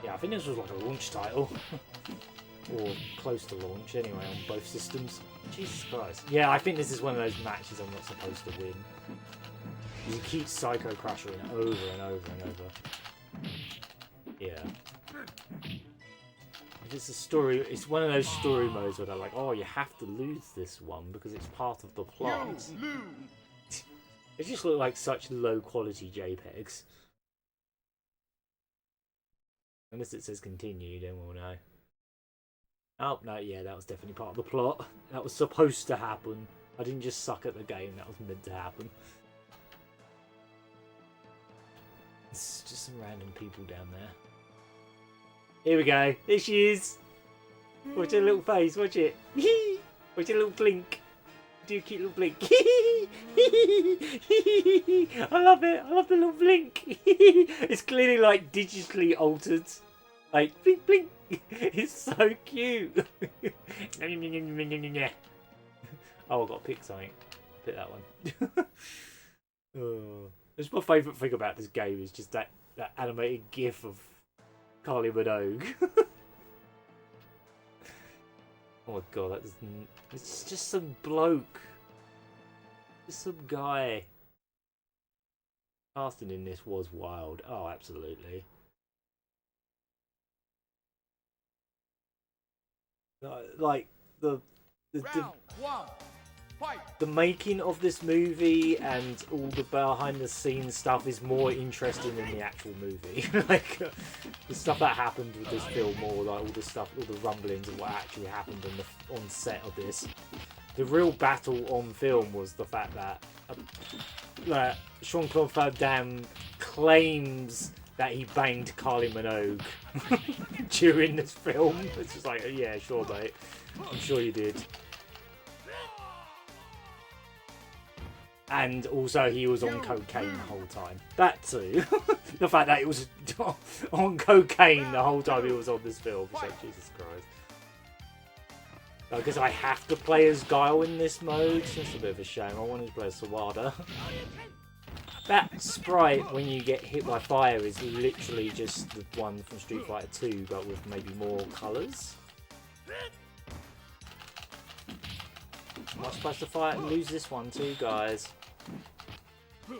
Yeah, I think this was like a launch title. Or close to launch anyway on both systems. Jesus Christ. Yeah, I think this is one of those matches I'm not supposed to win. You keep Psycho Crushing over and over and over. Yeah. If it's a story, it's one of those story modes where they're like, oh, you have to lose this one because it's part of the plot. They just look like such low quality JPEGs. Unless it says continue, then we'll know. Oh, no, yeah, that was definitely part of the plot. That was supposed to happen. I didn't just suck at the game, that was meant to happen. It's just some random people down there. Here we go. There she is. Watch her little face. Watch it. Watch her little blink. Do a cute little blink. I love it. I love the little blink. It's clearly like digitally altered. Like blink blink. It's so cute. Oh, I've got to pick something. Pick that one. Oh. That's my favourite thing about this game is just that animated GIF of Kylie Minogue. Oh my god, it's just some bloke. Just some guy. Casting in this was wild. Oh, absolutely. Like the making of this movie and all the behind the scenes stuff is more interesting than the actual movie. Like the stuff that happened with this film, or like all the stuff, all the rumblings of what actually happened on set of this. The real battle on film was the fact that Jean-Claude Van Damme claims that he banged Kylie Minogue during this film. It's just like, yeah, sure, mate. I'm sure you did. And also he was on cocaine the whole time. That too. The fact that he was on cocaine the whole time he was on this film. It's like, Jesus Christ. Because I have to play as Guile in this mode. That's a bit of a shame. I wanted to play as Sawada. That sprite, when you get hit by fire, is literally just the one from Street Fighter 2, but with maybe more colours. Am I supposed to fight and lose this one too, guys? They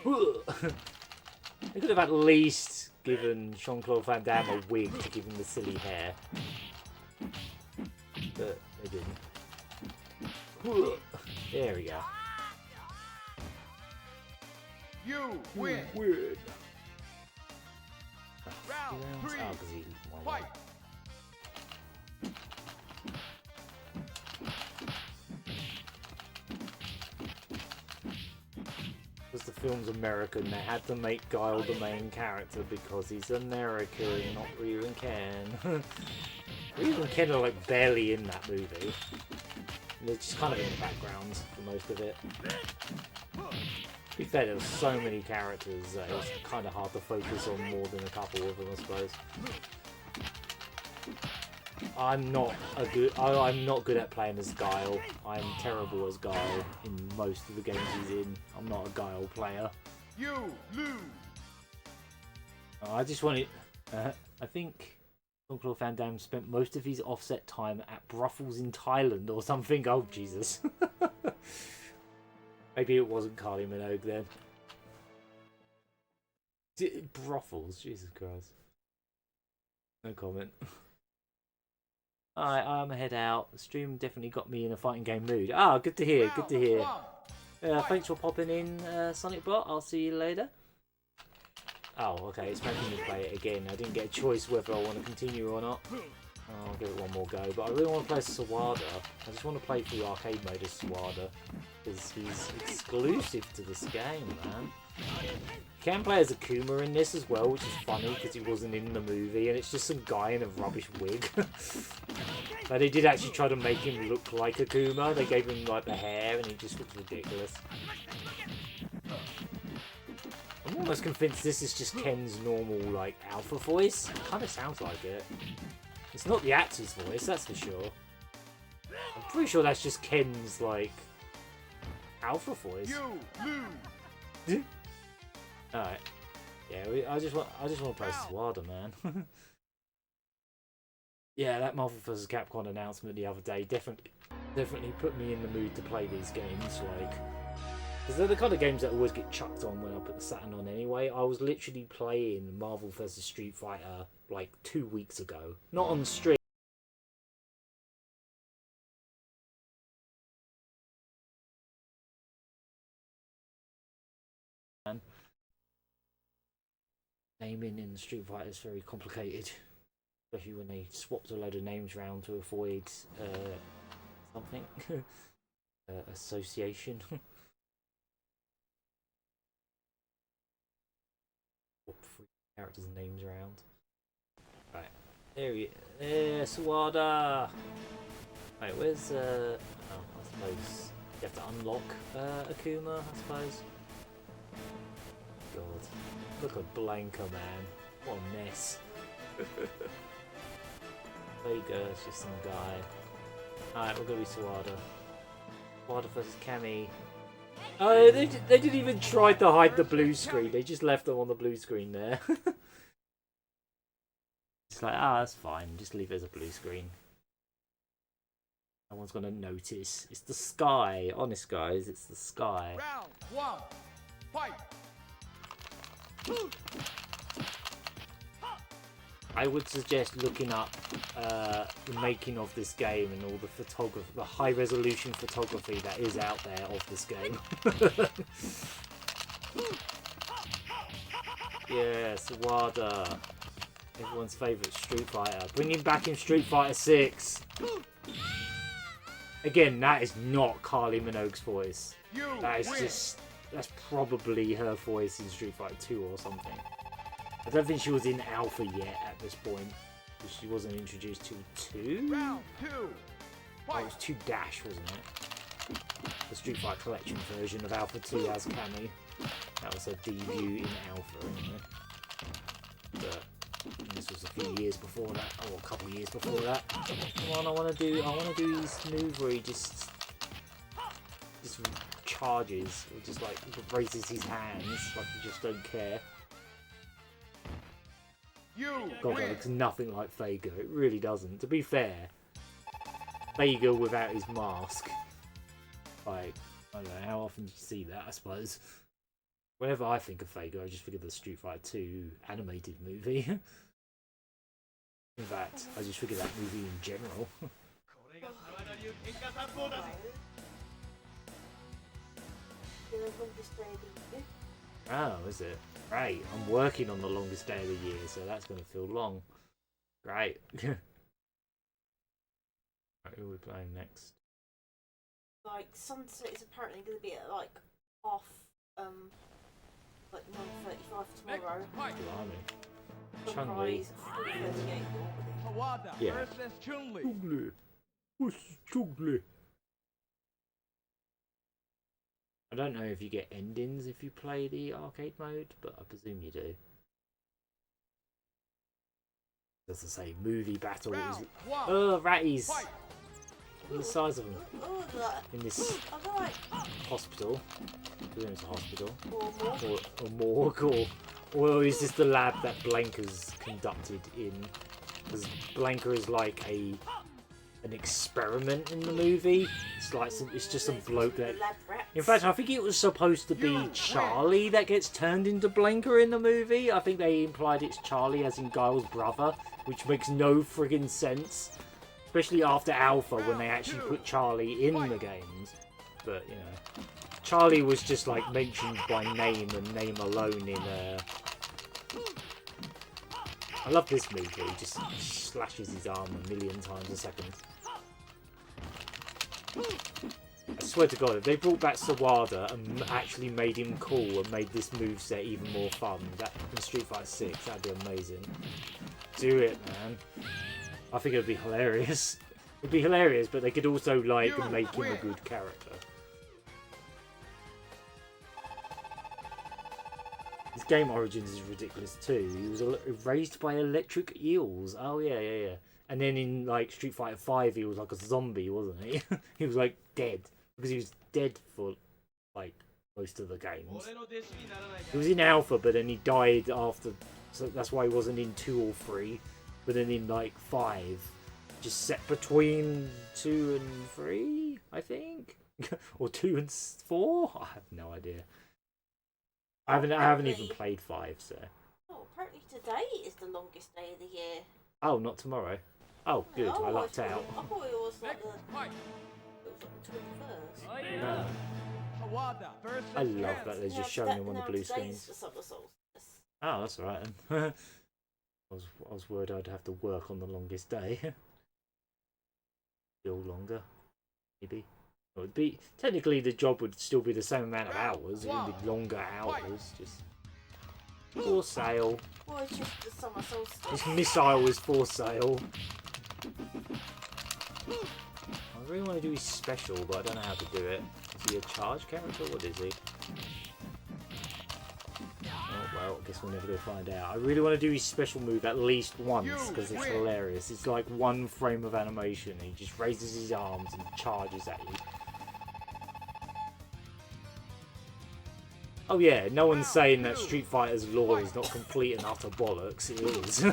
could have at least given Jean-Claude Van Damme a wig to give him the silly hair. But they didn't. There we go. You win. Round 3. Fight. Because the film's American, they had to make Guile the main character because he's American, not Ryu and Ken. Ryu and Ken are like barely in that movie. They're just kind of in the background for most of it. To be fair, there were so many characters that it was kind of hard to focus on more than a couple of them, I suppose. I'm not good at playing as Guile. I'm terrible as Guile in most of the games he's in. I'm not a Guile player. You lose. I just wanted. I think Jean-Claude Van Damme spent most of his offset time at brothels in Thailand or something. Oh Jesus! Maybe it wasn't Kylie Minogue then. Brothels, Jesus Christ. No comment. Alright, I'm gonna head out. The stream definitely got me in a fighting game mood. Ah, good to hear, good to hear. Thanks for popping in, SonicBot. I'll see you later. Oh, okay, it's making me play it again. I didn't get a choice whether I want to continue or not. I'll give it one more go. But I really want to play Sawada. I just want to play through arcade mode as Sawada. Because he's exclusive to this game, man. You can play as Akuma in this as well, which is funny because he wasn't in the movie. And it's just some guy in a rubbish wig. But they did actually try to make him look like Akuma. They gave him like the hair and he just looks ridiculous. I'm almost convinced this is just Ken's normal, like, alpha voice. It kind of sounds like it. It's not the actor's voice, that's for sure. I'm pretty sure that's just Ken's, like, alpha voice. Alright. Yeah, I just want to play Sawada, man. Yeah, that Marvel vs. Capcom announcement the other day definitely put me in the mood to play these games, like... Because they're the kind of games that always get chucked on when I put the Saturn on anyway. I was literally playing Marvel vs. Street Fighter like 2 weeks ago. Not on stream. Naming in Street Fighter is very complicated. Especially when they swapped a load of names around to avoid something. Association. Three characters' names around. Right, there he is. Sawada! Wait, where's oh, I suppose you have to unlock Akuma, I suppose. God, look at Blanca, man. What a mess. Sega, it's just some guy. Alright, we're gonna be Sawada. Sawada versus Cammy. Oh, they didn't even try to hide the blue screen. They just left them on the blue screen there. It's like, that's fine. Just leave it as a blue screen. No one's gonna notice. It's the sky. Honest, guys, it's the sky. Round one, fight. I would suggest looking up the making of this game and all the high resolution photography that is out there of this game. Yeah, Sawada, everyone's favourite Street Fighter. Bring him back in Street Fighter 6. Again, that is not Kylie Minogue's voice. That's probably her voice in Street Fighter 2 or something. I don't think she was in Alpha yet at this point. She wasn't introduced till 2? Round two, Oh, it was 2 Dash, wasn't it? The Street Fighter Collection version of Alpha 2 as Cammy. That was her debut in Alpha, anyway. But this was a few years before that, or a couple of years before that. Come on, I want to do his move where he just charges, or just like raises his hands, like he just don't care. God, that looks nothing like Fago. It really doesn't. To be fair, Fago without his mask. Like, I don't know, how often do you see that, I suppose? Whenever I think of Fago, I just think of the Street Fighter 2 animated movie. In fact, I just think of that movie in general. Oh, is it? Great, I'm working on the longest day of the year, so that's going to feel long. Great. Right, who are we playing next? Like, Sunset is apparently going to be at, like, half, like 9:35 tomorrow. Blimey. Chun-Li. Sawada Yeah. versus Chun-Li. Chun-Li. What's Chun-Li? don't know if you get endings if you play the arcade mode, but I presume you do. As I say, movie battles. Oh, ratties! Look at the size of them. In this hospital. I presume it's a hospital. Or morgue. Or is this the lab that Blanca's conducted in? Because Blanca is like an experiment in the movie. It's like it's just some bloke that. In fact, I think it was supposed to be Charlie that gets turned into Blanca in the movie. I think they implied it's Charlie, as in Guile's brother, which makes no friggin' sense, especially after Alpha when they actually put Charlie in the games. But you know, Charlie was just like mentioned by name and name alone in. I love this movie. He just slashes his arm a million times a second. I swear to God, if they brought back Sawada and actually made him cool and made this moveset even more fun, that in Street Fighter 6, that'd be amazing. Do it, man. I think it'd be hilarious. It'd be hilarious, but they could also like make him a good character. His game origins is ridiculous too. He was raised by electric eels. Oh yeah. And then in like Street Fighter 5, he was like a zombie, wasn't he? He was like dead because he was dead for like most of the games. He was in Alpha, but then he died after, so that's why he wasn't in 2 or 3. But then in like 5, just set between 2 and 3, I think, or 2 and 4. I have no idea. I haven't even played 5, so. Oh, apparently today is the longest day of the year. Oh, not tomorrow. Oh, good. I lucked out. I thought it was like the 21st. No. I love that they're just showing him on the blue screens. Oh, that's alright then. I was worried I'd have to work on the longest day. Still longer, maybe. It would be technically the job would still be the same amount of hours. It would be longer hours. Just for sale. Well, it's just the summer solstice. This missile is for sale. I really want to do his special, but I don't know how to do it. Is he a charge character? What is he? Oh well, I guess we'll never go find out. I really want to do his special move at least once because it's hilarious. It's like 1 frame of animation. He just raises his arms and charges at you. Oh yeah, no one's saying that Street Fighter's lore is not complete and utter bollocks. It is.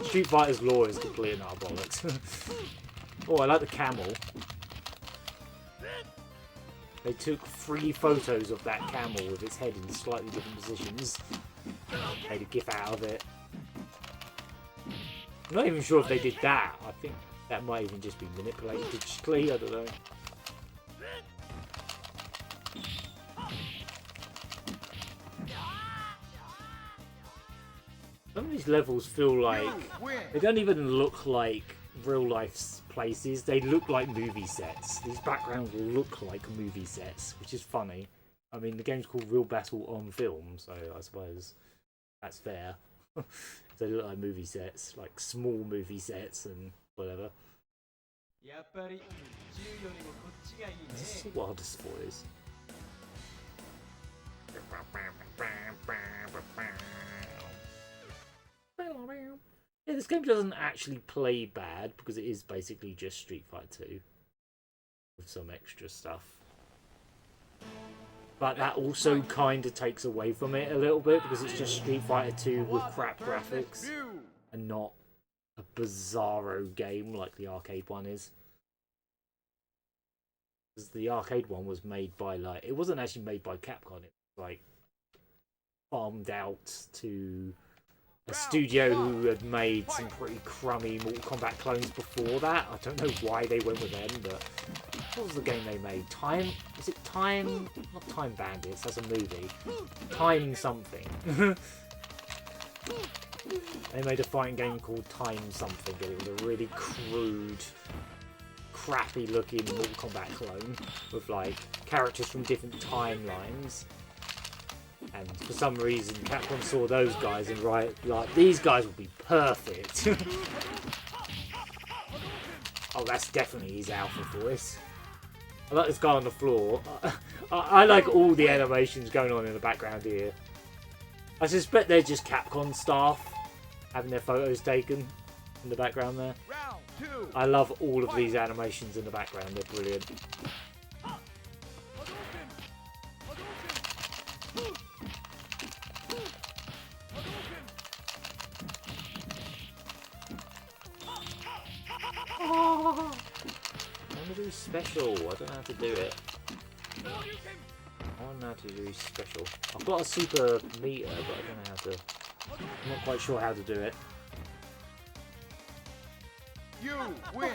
Street Fighter's lore is complete and utter bollocks. Oh, I like the camel. They took 3 photos of that camel with its head in slightly different positions. Made a gif out of it. I'm not even sure if they did that. I think that might even just be manipulated digitally. I don't know. Some of these levels feel like they don't even look like real life places. They look like movie sets. These backgrounds look like movie sets, which is funny. I mean, the game's called Real Battle on Film, so I suppose that's fair. They look like movie sets, like small movie sets and whatever. This is what this voice. Yeah, this game doesn't actually play bad because it is basically just Street Fighter 2 with some extra stuff. But that also kind of takes away from it a little bit because it's just Street Fighter 2 with crap graphics and not a bizarro game like the arcade one is. Because the arcade one was made by like, it wasn't actually made by Capcom, it was like farmed out to a studio who had made some pretty crummy Mortal Kombat clones before that. I don't know why they went with them, but what was the game they made? Is it Time? Not Time Bandits, that's a movie. Time something. They made a fighting game called Time something, and it was a really crude, crappy looking Mortal Kombat clone with like characters from different timelines. And for some reason, Capcom saw those guys and like, these guys will be perfect. Oh, that's definitely his alpha voice. I like this guy on the floor. I like all the animations going on in the background here. I suspect they're just Capcom staff having their photos taken in the background there. Round 2. I love all of these animations in the background. They're brilliant. Oh, I want to do special. I don't know how to do it. I don't know how to do special. I've got a super meter, but I don't know how to. I'm not quite sure how to do it. You win.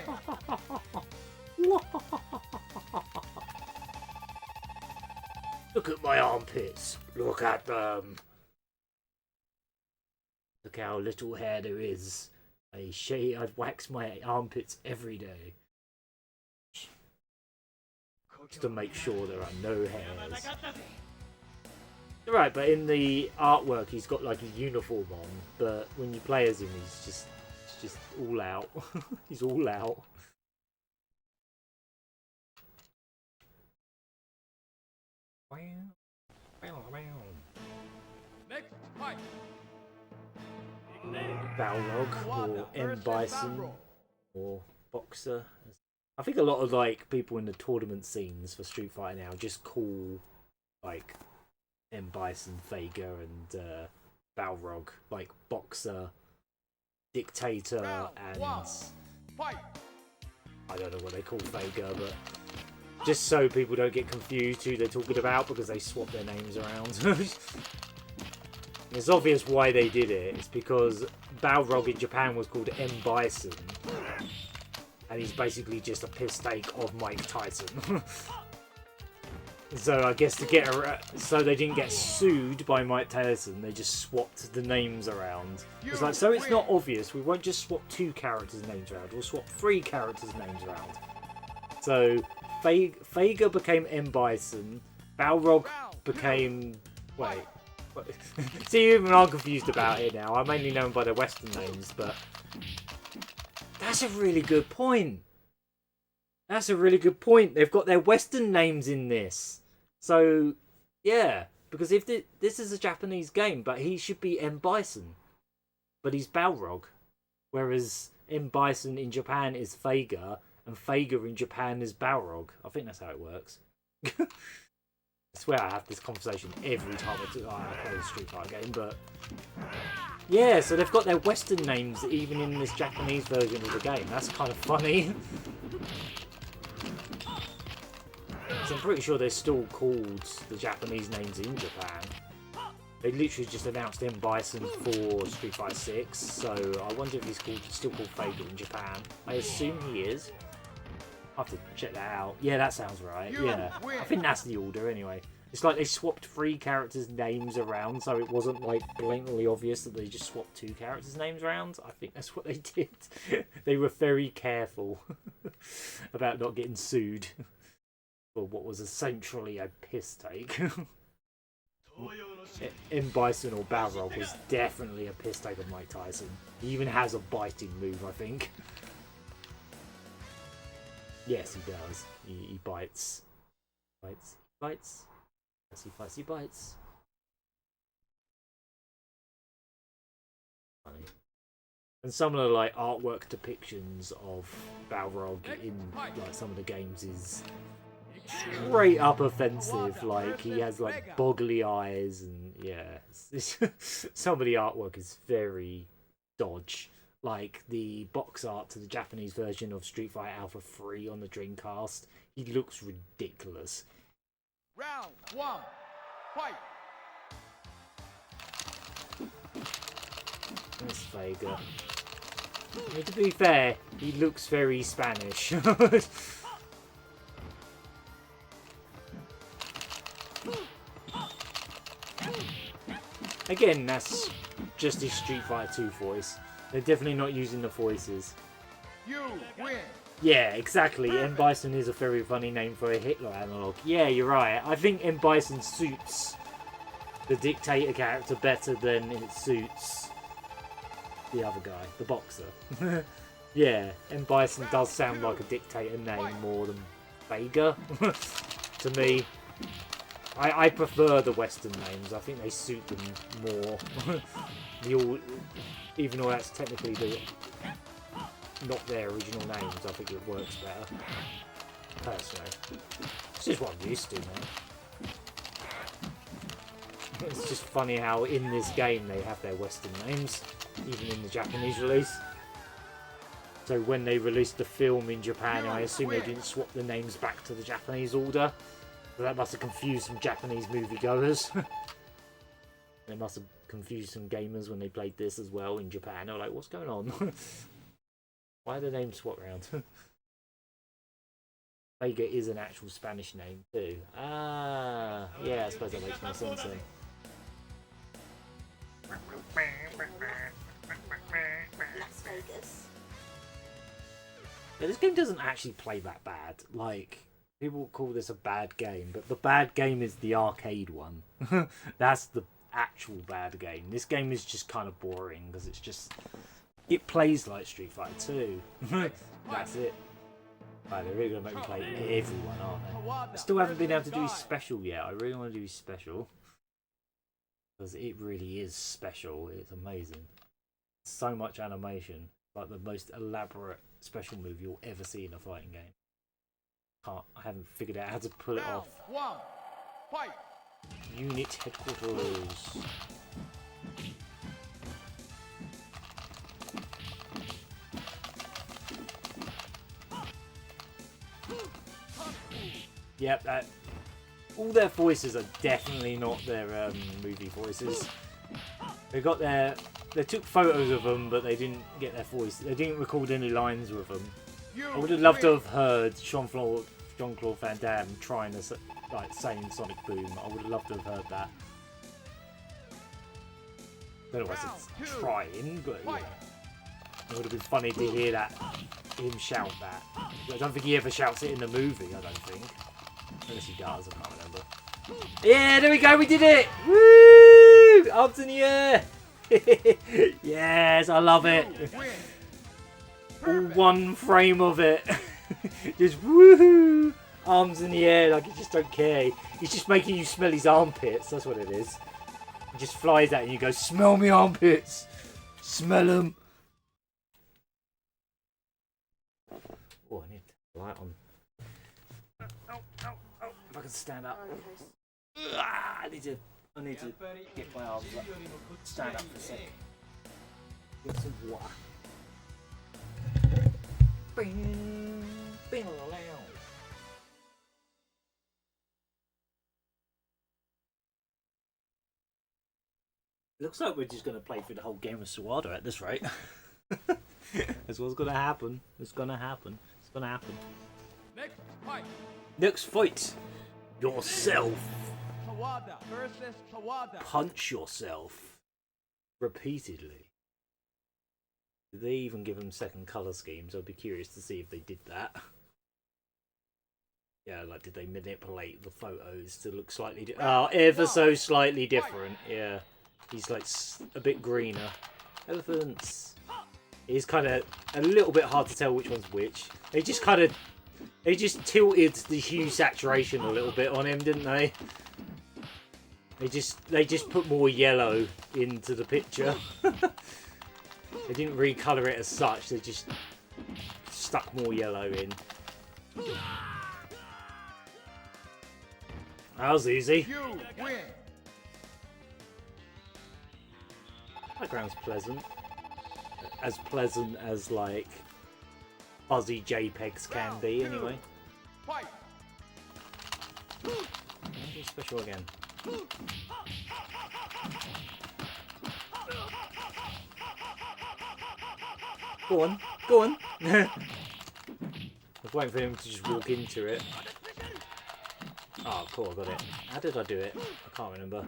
Look at my armpits. Look at them. Look how little hair there is. I'd wax my armpits every day. Just to make sure there are no hairs. Right, but in the artwork he's got like a uniform on, but when you play as him he's just all out. He's all out. Next fight. Balrog or M. Bison or Boxer. I think a lot of like people in the tournament scenes for Street Fighter now just call like M. Bison, Vega and Balrog like Boxer, Dictator and Fight. I don't know what they call Vega, but just so people don't get confused who they're talking about because they swap their names around. It's obvious why they did it. It's because Balrog in Japan was called M. Bison. And he's basically just a piss take of Mike Tyson. So I guess so they didn't get sued by Mike Tyson, they just swapped the names around. It's like, so it's not obvious, we won't just swap 2 characters' names around, we'll swap 3 characters' names around. So Vega became M. Bison, Balrog became... Wait. See, even I'm confused about it now. I mainly know them by their Western names, but that's a really good point. That's a really good point. They've got their Western names in this, so yeah. Because if this is a Japanese game, but he should be M. Bison, but he's Balrog, whereas M. Bison in Japan is Vega, and Vega in Japan is Balrog. I think that's how it works. I swear I have this conversation every time I play a Street Fighter game, but yeah, so they've got their Western names even in this Japanese version of the game. That's kind of funny. So I'm pretty sure they're still called the Japanese names in Japan. They literally just announced M. Bison for Street Fighter 6, so I wonder if he's still called Vega in Japan. I assume he is. I'll have to check that out. Yeah, that sounds right. Yeah, I think that's the order anyway. It's like they swapped 3 characters' names around, so it wasn't like blatantly obvious that they just swapped 2 characters' names around. I think that's what they did. They were very careful about not getting sued for what was essentially a piss take. M. Bison or Balrog was definitely a piss take of Mike Tyson. He even has a biting move, I think. Yes, he does. He bites. Bites. Yes, he fights, he bites. Funny. And some of the like artwork depictions of Balrog in like some of the games is straight up offensive. Like he has like boggly eyes and yeah. Some of the artwork is very dodge. Like the box art to the Japanese version of Street Fighter Alpha 3 on the Dreamcast, he looks ridiculous. Round 1. Fight. That's Vega. I mean, to be fair, he looks very Spanish. Again, that's just his Street Fighter 2 voice. They're definitely not using the voices. You win. Yeah, exactly. M. Bison is a very funny name for a Hitler analog. Yeah, you're right. I think M. Bison suits the Dictator character better than it suits the other guy, the Boxer. Yeah, M. Bison does sound like a Dictator name more than Vega to me. I prefer the Western names. I think they suit them more. Even though that's technically not their original names, I think it works better. Personally. It's just what I'm used to, man. It's just funny how in this game they have their Western names, even in the Japanese release. So when they released the film in Japan, I assume they didn't swap the names back to the Japanese order. So that must have confused some Japanese moviegoers. It must have confused some gamers when they played this as well in Japan. They were like, what's going on? Why are the names swapped around? Sega is an actual Spanish name too. Ah, yeah, I suppose that makes more sense then. Las Vegas. Yeah, this game doesn't actually play that bad. Like, people call this a bad game, but the bad game is the arcade one. That's the actual bad game. This game is just kind of boring because it's just... It plays like Street Fighter 2. That's it. Right, they're really going to make me play everyone, aren't they? I still haven't been able to do his special yet. I really want to do his special. Because it really is special. It's amazing. So much animation. Like the most elaborate special move you'll ever see in a fighting game. I haven't figured out how to pull it off. Round 1, fight! Unit headquarters. Yep, all their voices are definitely not their movie voices. They took photos of them, but they didn't get their voice. They didn't record any lines with them. I would have loved to have heard Jean-Claude Van Damme trying to saying Sonic Boom. I would have loved to have heard that. I don't know why it's trying, but yeah. It would have been funny to hear him shout that. I don't think he ever shouts it in the movie, I don't think. Unless he does, I can't remember. Yeah, there we go, we did it! Woo! Arms in the air! Yes, I love it. All one frame of it. Just woohoo! Arms in the air like he just don't care. He's just making you smell his armpits, that's what it is. He just flies at you and you go, smell me armpits! Smell them! Oh, I need the light on. Oh, if I can stand up. I need to get my arms up. Stand up for a second. Get some water. Bing, bing, looks like we're just going to play through the whole game with Suwada at this rate. That's what's going to happen. It's going to happen. It's going to happen. Next fight! Next fight! Yourself! Tawada versus Tawada. Punch yourself. Repeatedly. Did they even give him second colour schemes? I'd be curious to see if they did that. Yeah, like did they manipulate the photos to look slightly ever so slightly different. Yeah. He's like a bit greener. Elephants. It's kind of a little bit hard to tell which one's which. They just tilted the hue saturation a little bit on him, didn't they? They just put more yellow into the picture. They didn't recolour it as such. They just stuck more yellow in. That was easy. You win. Background's pleasant. As pleasant as like fuzzy JPEGs can be, anyway. Fight. Nothing special again. Go on, go on. I was waiting for him to just walk into it. Oh, cool, I got it. How did I do it? I can't remember.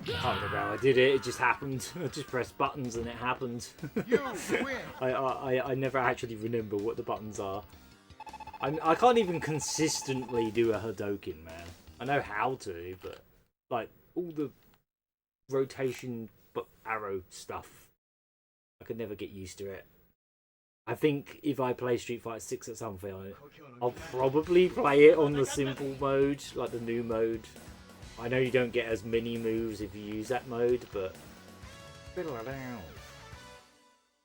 I can't remember how I did it. It just happened. I just pressed buttons and it happened. You win. I never actually remember what the buttons are. I can't even consistently do a Hadouken, man. I know how to, but like all the rotation but arrow stuff, I could never get used to it. I think if I play Street Fighter 6 at some point, I'll probably play it on the simple mode, like the new mode. I know you don't get as many moves if you use that mode, but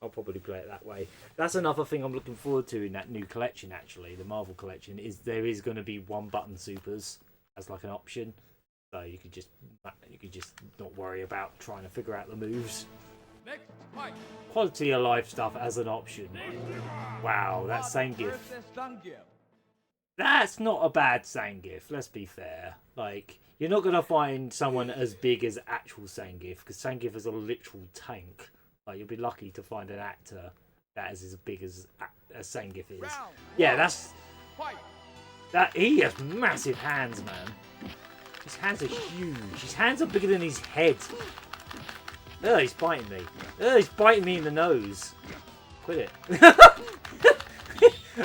I'll probably play it that way. That's another thing I'm looking forward to in that new collection, actually, the Marvel collection, is there is going to be one button supers as like an option. So you could just not worry about trying to figure out the moves. Next fight. Quality of life stuff as an option. Wow, that Zangief. Versus Zangief. That's not a bad Zangief, let's be fair. Like, you're not going to find someone as big as actual Zangief, because Zangief is a literal tank. Like, you'll be lucky to find an actor that is as big as Zangief is. Yeah, that's... He has massive hands, man. His hands are huge. His hands are bigger than his head. Oh, he's biting me. Oh, he's biting me in the nose. Quit it.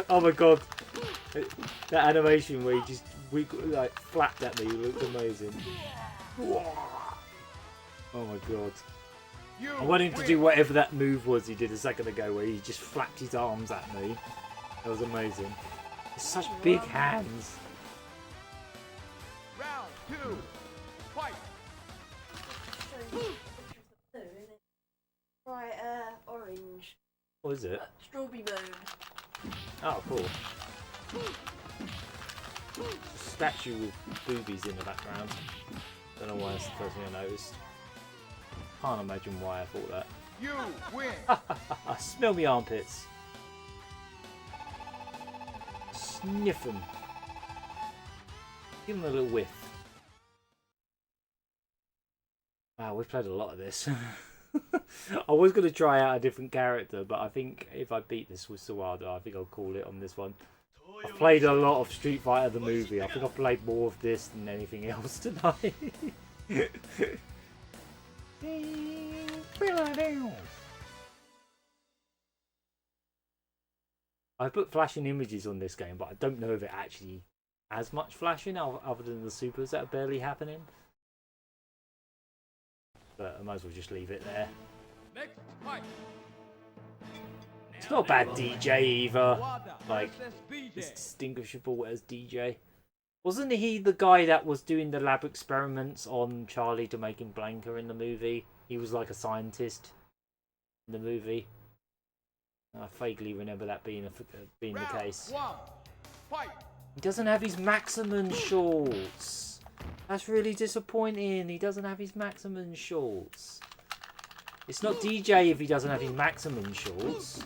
Oh my god. That animation where he just like flapped at me looked amazing. Oh my god. I want him to do whatever that move was he did a second ago where he just flapped his arms at me. That was amazing. He's such big hands. Round 2. Fight. Right, orange. What is it? Strawberry moon. Oh, cool. Statue with boobies in the background. Don't know why that's the first thing I noticed. Can't imagine why I thought that. You win. Smell me armpits. Sniff them. Give them a little whiff. Wow, we've played a lot of this. I was going to try out a different character, but I think if I beat this with Sawada, I think I'll call it on this one. I've played a lot of Street Fighter the movie. I think I've played more of this than anything else tonight. I put flashing images on this game, but I don't know if it actually has much flashing other than the supers that are barely happening. But I might as well just leave it there. Next fight. It's not a bad DJ either. Like, it's distinguishable as DJ. Wasn't he the guy that was doing the lab experiments on Charlie to make him Blanca in the movie? He was like a scientist in the movie. I vaguely remember that being the case. He doesn't have his maximum shorts. That's really disappointing. He doesn't have his maximum shorts. It's not DJ if he doesn't have his maximum shorts.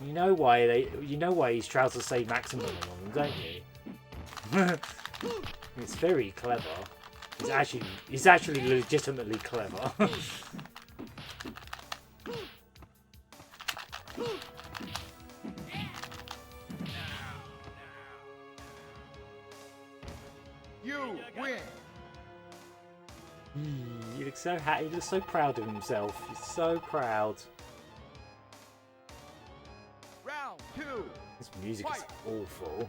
You know why his trousers say maximum on them, don't you? It's very clever. It's actually legitimately clever. You win. He looks so happy. He looks so proud of himself. He's so proud. Round 2. This music is awful.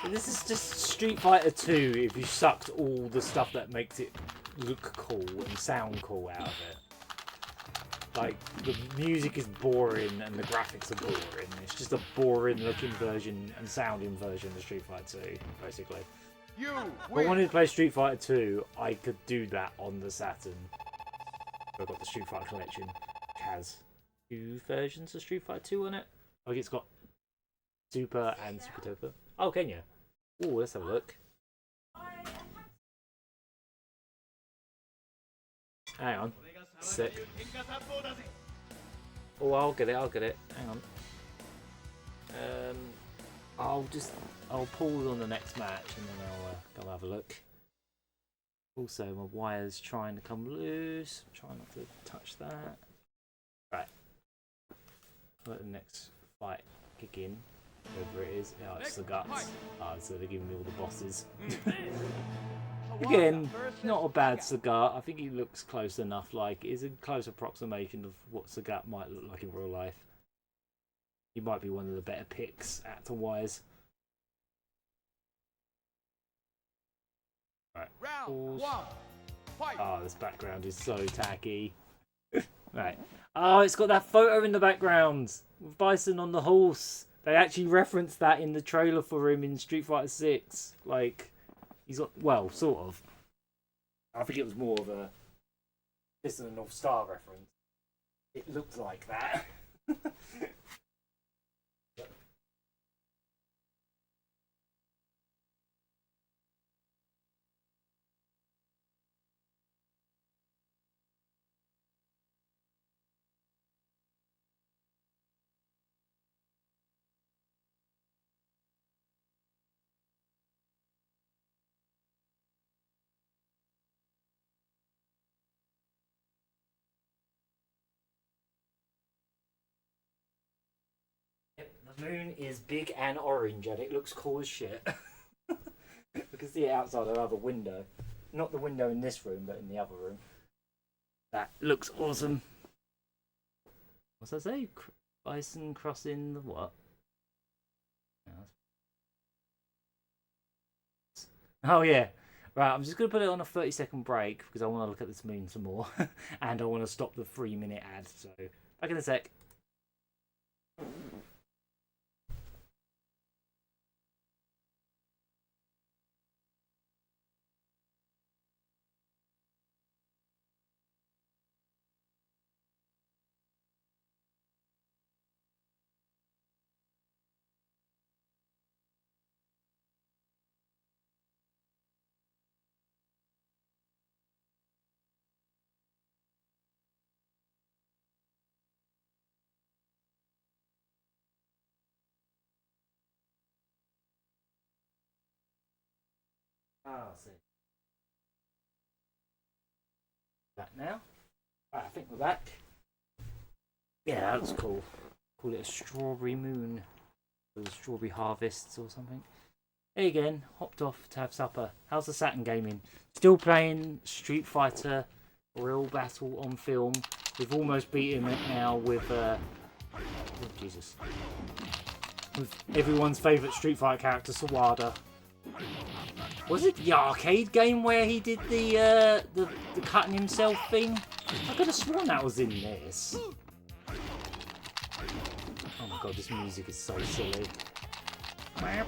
This is just Street Fighter 2 if you sucked all the stuff that makes it look cool and sound cool out of it. Like, the music is boring and the graphics are boring. It's just a boring looking version and sounding version of Street Fighter 2, basically. You If I wanted to play Street Fighter 2, I could do that on the Saturn. I've got the Street Fighter collection, which has 2 versions of Street Fighter 2 on it. I think it's got Super and Super Topa. Oh, can you? Oh, let's have a look. Hang on. Sick. Oh, I'll get it. Hang on. I'll pause on the next match and then I'll go have a look. Also, my wire's trying to come loose. Try not to touch that. Right. Let the next fight kick in. Whoever it is. Oh, it's the guts. Oh, so they're giving me all the bosses. Again, not a bad Sagat. I think he looks close enough. Like, is a close approximation of what Sagat might look like in real life. He might be one of the better picks actor-wise. Right. Round 1. Fight. Oh, this background is so tacky. Right. Oh, it's got that photo in the background with Bison on the horse. They actually referenced that in the trailer for him in Street Fighter 6. Like, he's got, well, sort of. I think it was more of a Fist of the North Star reference. It looked like that. The moon is big and orange and it looks cool as shit. You can see it outside our other window. Not the window in this room, but in the other room. That looks awesome. What's that say? Bison crossing the what? Oh yeah. Right, I'm just going to put it on a 30-second break because I want to look at this moon some more. And I want to stop the 3-minute ad. So, back in a sec. Ah, see. That now. Right, I think we're back. Yeah, that looks cool. Call it a strawberry moon. Or the strawberry harvests or something. Hey again, hopped off to have supper. How's the Saturn gaming? Still playing Street Fighter Real Battle on film. We've almost beaten it now with oh Jesus. With everyone's favourite Street Fighter character, Sawada. Was it the arcade game where he did the cutting himself thing? I could have sworn that was in this. Oh my god, this music is so silly. Yeah,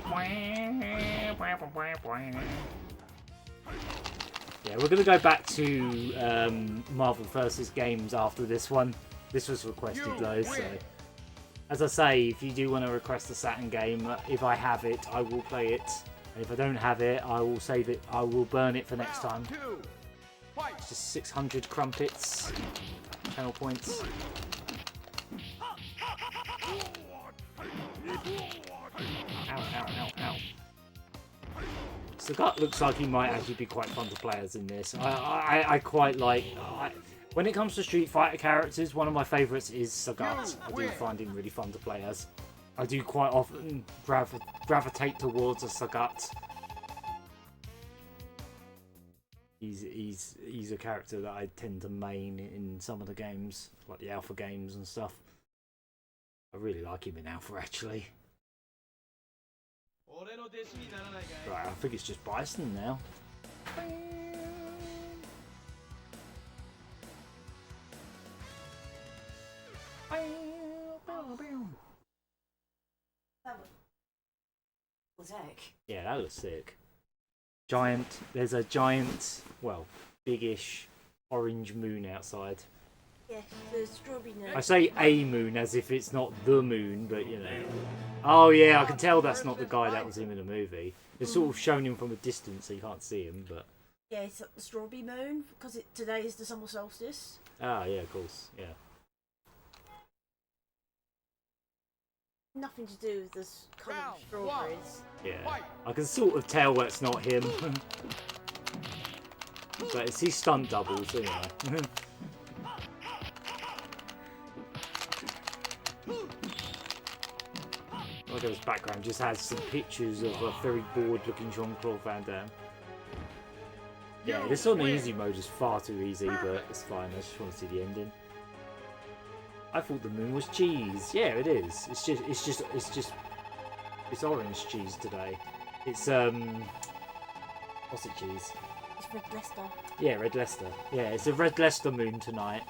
we're gonna go back to Marvel vs. Games after this one. This was requested though, so as I say, if you do want to request a Saturn game, if I have it, I will play it. And if I don't have it, I will save it. I will burn it for next time. It's just 600 crumpets, channel points. Ow, ow, ow, ow. Sagat looks like he might actually be quite fun to play as in this. I quite like... when it comes to Street Fighter characters, one of my favourites is Sagat. I do find him really fun to play as. I do quite often gravitate towards a Sagat. He's a character that I tend to main in some of the games, like the Alpha games and stuff. I really like him in Alpha actually. Right, I think it's just Bison now. Yeah, that looks sick. Giant, there's a giant, well, biggish orange moon outside. Yeah, the strawberry moon. I say a moon as if it's not the moon, but you know. Oh yeah, I can tell that's not the guy that was him in the movie. It's sort of shown him from a distance so you can't see him, but... Yeah, it's the strawberry moon, because today is the summer solstice. Ah, yeah, of course, yeah. Nothing to do with this colour of strawberries. Yeah, I can sort of tell that's not him. But it's his stunt doubles, anyway. Look at his background, just has some pictures of a very bored looking Jean-Claude Van Damme. Yeah, this on the easy mode is far too easy, but it's fine, I just want to see the ending. I thought the moon was cheese. Yeah, it is. It's orange cheese today. It's what's it cheese? It's Red Leicester. Yeah, Red Leicester. Yeah, it's a Red Leicester moon tonight.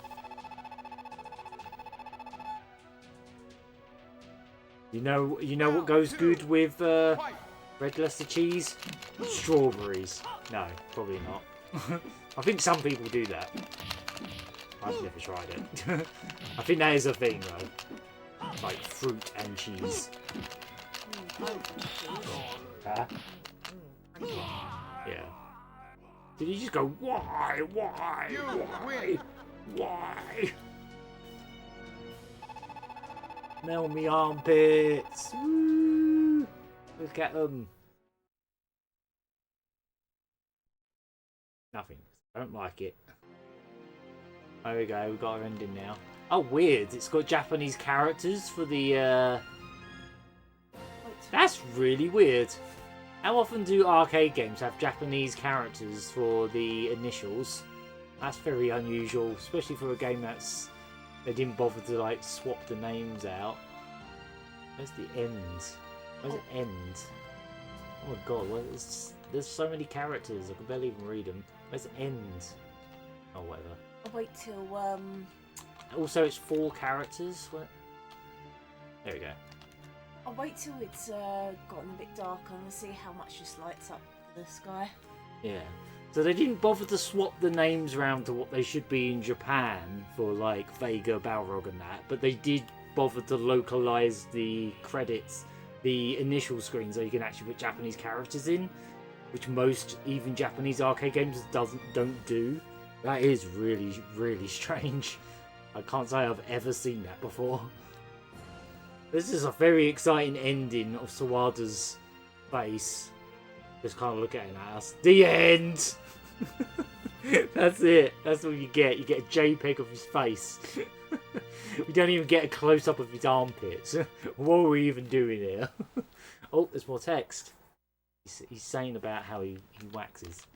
You know what goes good with Red Leicester cheese? Strawberries. No, probably not. I think some people do that. I've never tried it. I think that is a thing though. Like fruit and cheese. Huh? Yeah. Did he just go, why? Why? Smell me armpits. Woo! Look at them. Nothing. I don't like it. There we go. We've got our ending now. Oh, weird. It's got Japanese characters for the... That's really weird. How often do arcade games have Japanese characters for the initials? That's very unusual, especially for a game that's... They didn't bother to like swap the names out. Where's the end? Where's it end? Oh my god, there's so many characters, I can barely even read them. Where's the end? Oh, whatever. I'll wait till, Also, it's 4 characters. What? There we go. I'll wait till it's gotten a bit darker and see how much this lights up the sky. Yeah. So they didn't bother to swap the names around to what they should be in Japan for like Vega, Balrog and that, but they did bother to localize the credits, the initial screen, so you can actually put Japanese characters in, which most even Japanese arcade games don't do. That is really, really strange. I can't say I've ever seen that before. This is a very exciting ending of Sawada's face. Just kind of looking at us. The end! That's it. That's all you get. You get a JPEG of his face. We don't even get a close-up of his armpits. What are we even doing here? Oh, there's more text. He's saying about how he waxes.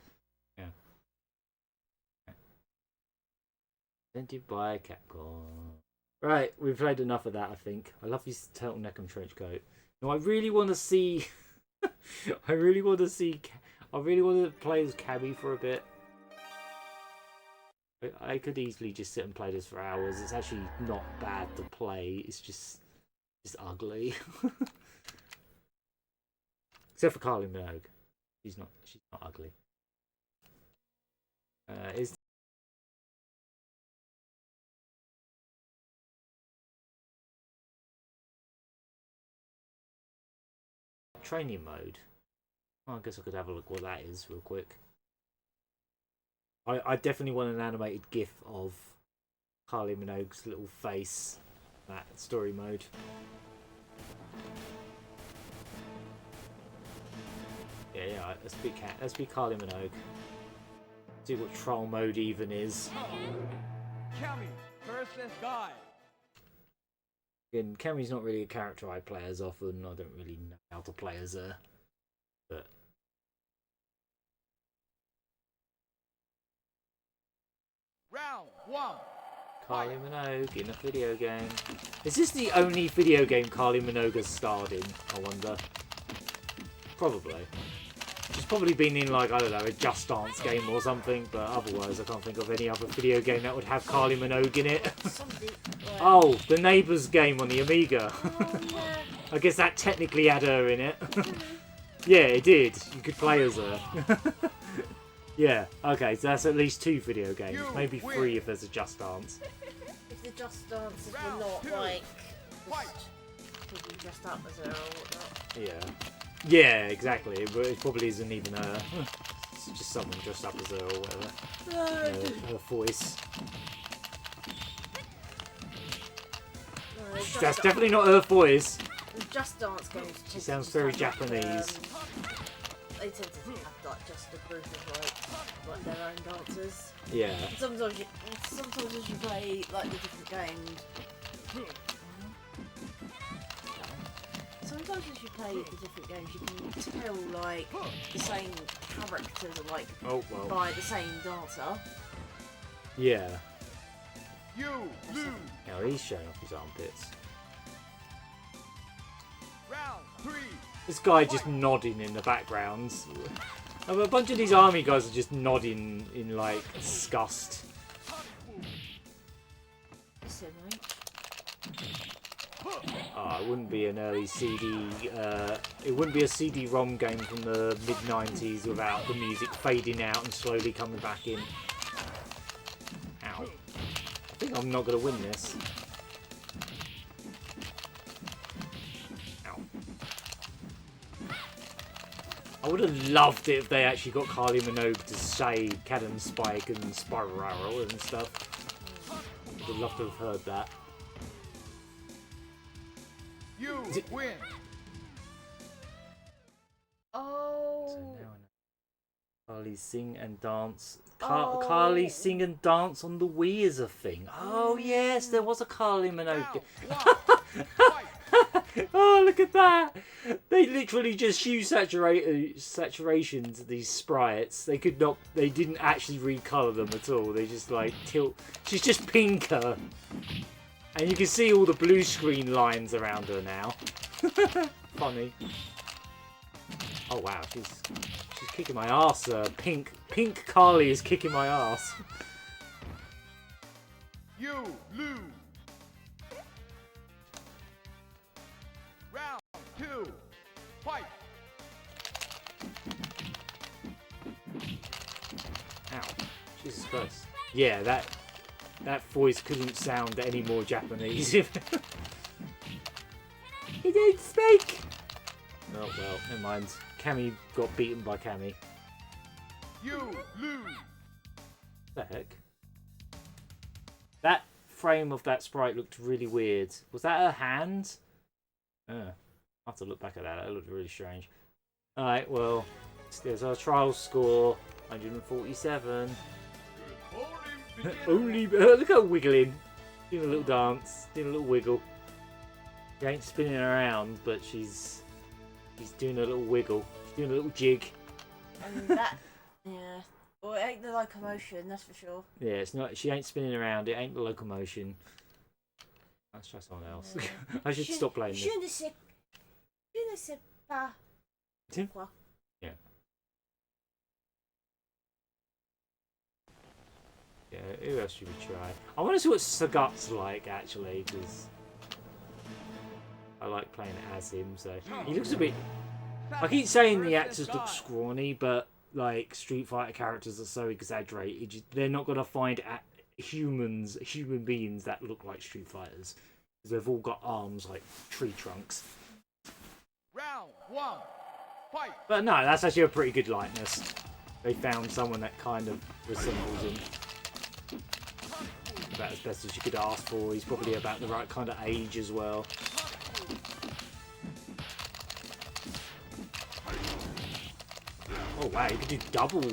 Yeah. Presented by Capcom. Right, we've played enough of that, I think. I love his turtleneck and trench coat. Now, I really want to see... I really want to play as Cabby for a bit. I could easily just sit and play this for hours. It's actually not bad to play. It's just ugly. Except for Kylie Minogue. She's not ugly. Is training mode? Well, I guess I could have a look what that is real quick. I definitely want an animated GIF of Kylie Minogue's little face. That story mode. Yeah, let's be Kylie Minogue. See what troll mode even is. Cammy, first guy. Again, Cammy's not really a character I play as often. I don't really know how to play as her. But Round 1. Kylie Minogue in a video game. Is this the only video game Kylie Minogue has starred in? I wonder. Probably. She's probably been in, like, I don't know, a Just Dance game or something, but otherwise I can't think of any other video game that would have Kylie Minogue in it. Oh, the Neighbours game on the Amiga. I guess that technically had her in it. Yeah, it did. You could play as her. Yeah, okay, so that's at least 2 video games. Maybe 3 if there's a Just Dance. If the Just Dances were not, like, just people dressed up as her or whatnot. Yeah. Yeah, exactly. It probably isn't even her. It's just someone dressed up as her or whatever. Her voice. That's definitely not her voice. The Just Dance games. She sounds very Japanese. They tend to have like just a group of like their own dancers. Yeah. Sometimes as you play like the different games. Sometimes as you play the different games, you can tell like the same characters are like by the same dancer. Yeah. You lose. Now he's showing off his armpits. Round 3. This guy just nodding in the background. A bunch of these army guys are just nodding in like disgust. Listen, mate. Oh, it wouldn't be an early CD. It wouldn't be a CD-ROM game from the mid-90s without the music fading out and slowly coming back in. Ow! I think I'm not gonna win this. Ow! I would have loved it if they actually got Kylie Minogue to say Cannon Spike and Spiral and stuff. Would love to have heard that. You win. Oh. So now I know. Carly sing and dance. Carly sing and dance on the Wii is a thing. Oh yes, there was a Carly Minogue. Oh, look at that! They literally just use saturations. These sprites. They didn't actually recolor them at all. They just like tilt. She's just pinker. And you can see all the blue screen lines around her now. Funny. Oh wow, she's kicking my ass. Pink Carly is kicking my ass. You lose. Round 2. Fight. Ow! Jesus Christ. Yeah, that voice couldn't sound any more Japanese. He didn't speak! Oh well, never mind. Cammy got beaten by Cammy. You lose. What the heck? That frame of that sprite looked really weird. Was that her hand? I'll have to look back at that. That looked really strange. Alright, well, there's our trial score. 147. Only look at her wiggling, doing a little dance, doing a little wiggle. She ain't spinning around, but she's doing a little wiggle. She's doing a little jig. And that, yeah. Well, it ain't the locomotion, that's for sure. Yeah, it's not. She ain't spinning around. It ain't the locomotion. Let's try someone else. Yeah. I should stop playing this. Je ne sais pas. Tim? Quoi? Yeah. Yeah, who else should we try? I want to see what Sagat's like, actually, because I like playing as him, so... He looks a bit... I keep saying the actors look scrawny, but, like, Street Fighter characters are so exaggerated. They're not going to find human beings that look like Street Fighters. Because they've all got arms like tree trunks. Round 1. Fight. But no, that's actually a pretty good likeness. They found someone that kind of resembles him. About as best as you could ask for. He's probably about the right kind of age as well. Oh wow, you could do double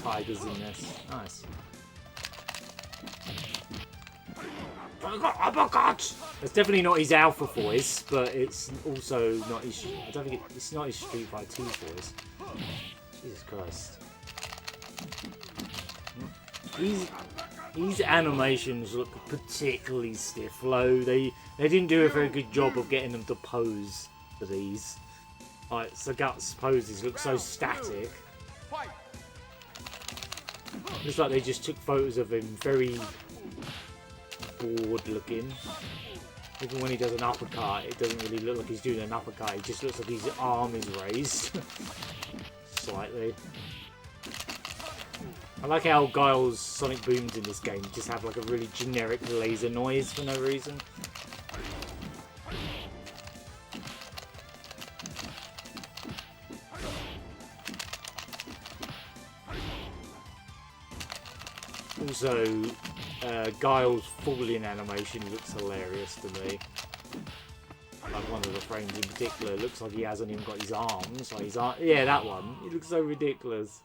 tigers in this. Nice. Uppercut! That's definitely not his alpha voice, but it's also not his. I don't think it's not his Street Fighter 2 voice. Jesus Christ. These animations look particularly stiff. They didn't do a very good job of getting them to pose for these. Like Sagat's poses look so static. Looks like they just took photos of him very bored looking. Even when he does an uppercut, it doesn't really look like he's doing an uppercut. It just looks like his arm is raised slightly. I like how Guile's sonic booms in this game just have like a really generic laser noise for no reason. Also, Guile's falling animation looks hilarious to me. Like one of the frames in particular, it looks like he hasn't even got his arms. Like yeah, that one. It looks so ridiculous.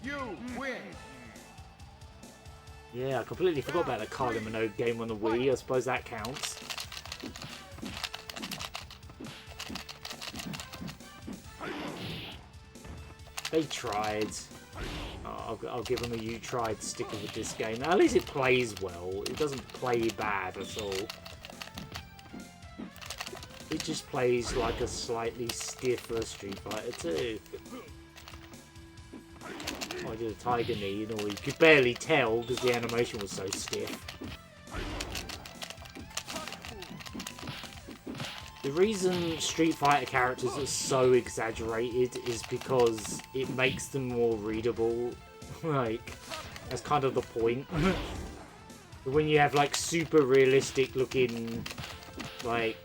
You win. Yeah, I completely forgot about the Kylie Minogue game on the Wii. I suppose that counts. They tried. Oh, I'll give them a "you tried" sticker with this game. Now, at least it plays well. It doesn't play bad at all. it just plays like a slightly stiffer Street Fighter 2. I did a tiger knee, you know, you could barely tell because the animation was so stiff. The reason Street Fighter characters are so exaggerated is because it makes them more readable. Like, that's kind of the point. When you have like super realistic looking, like,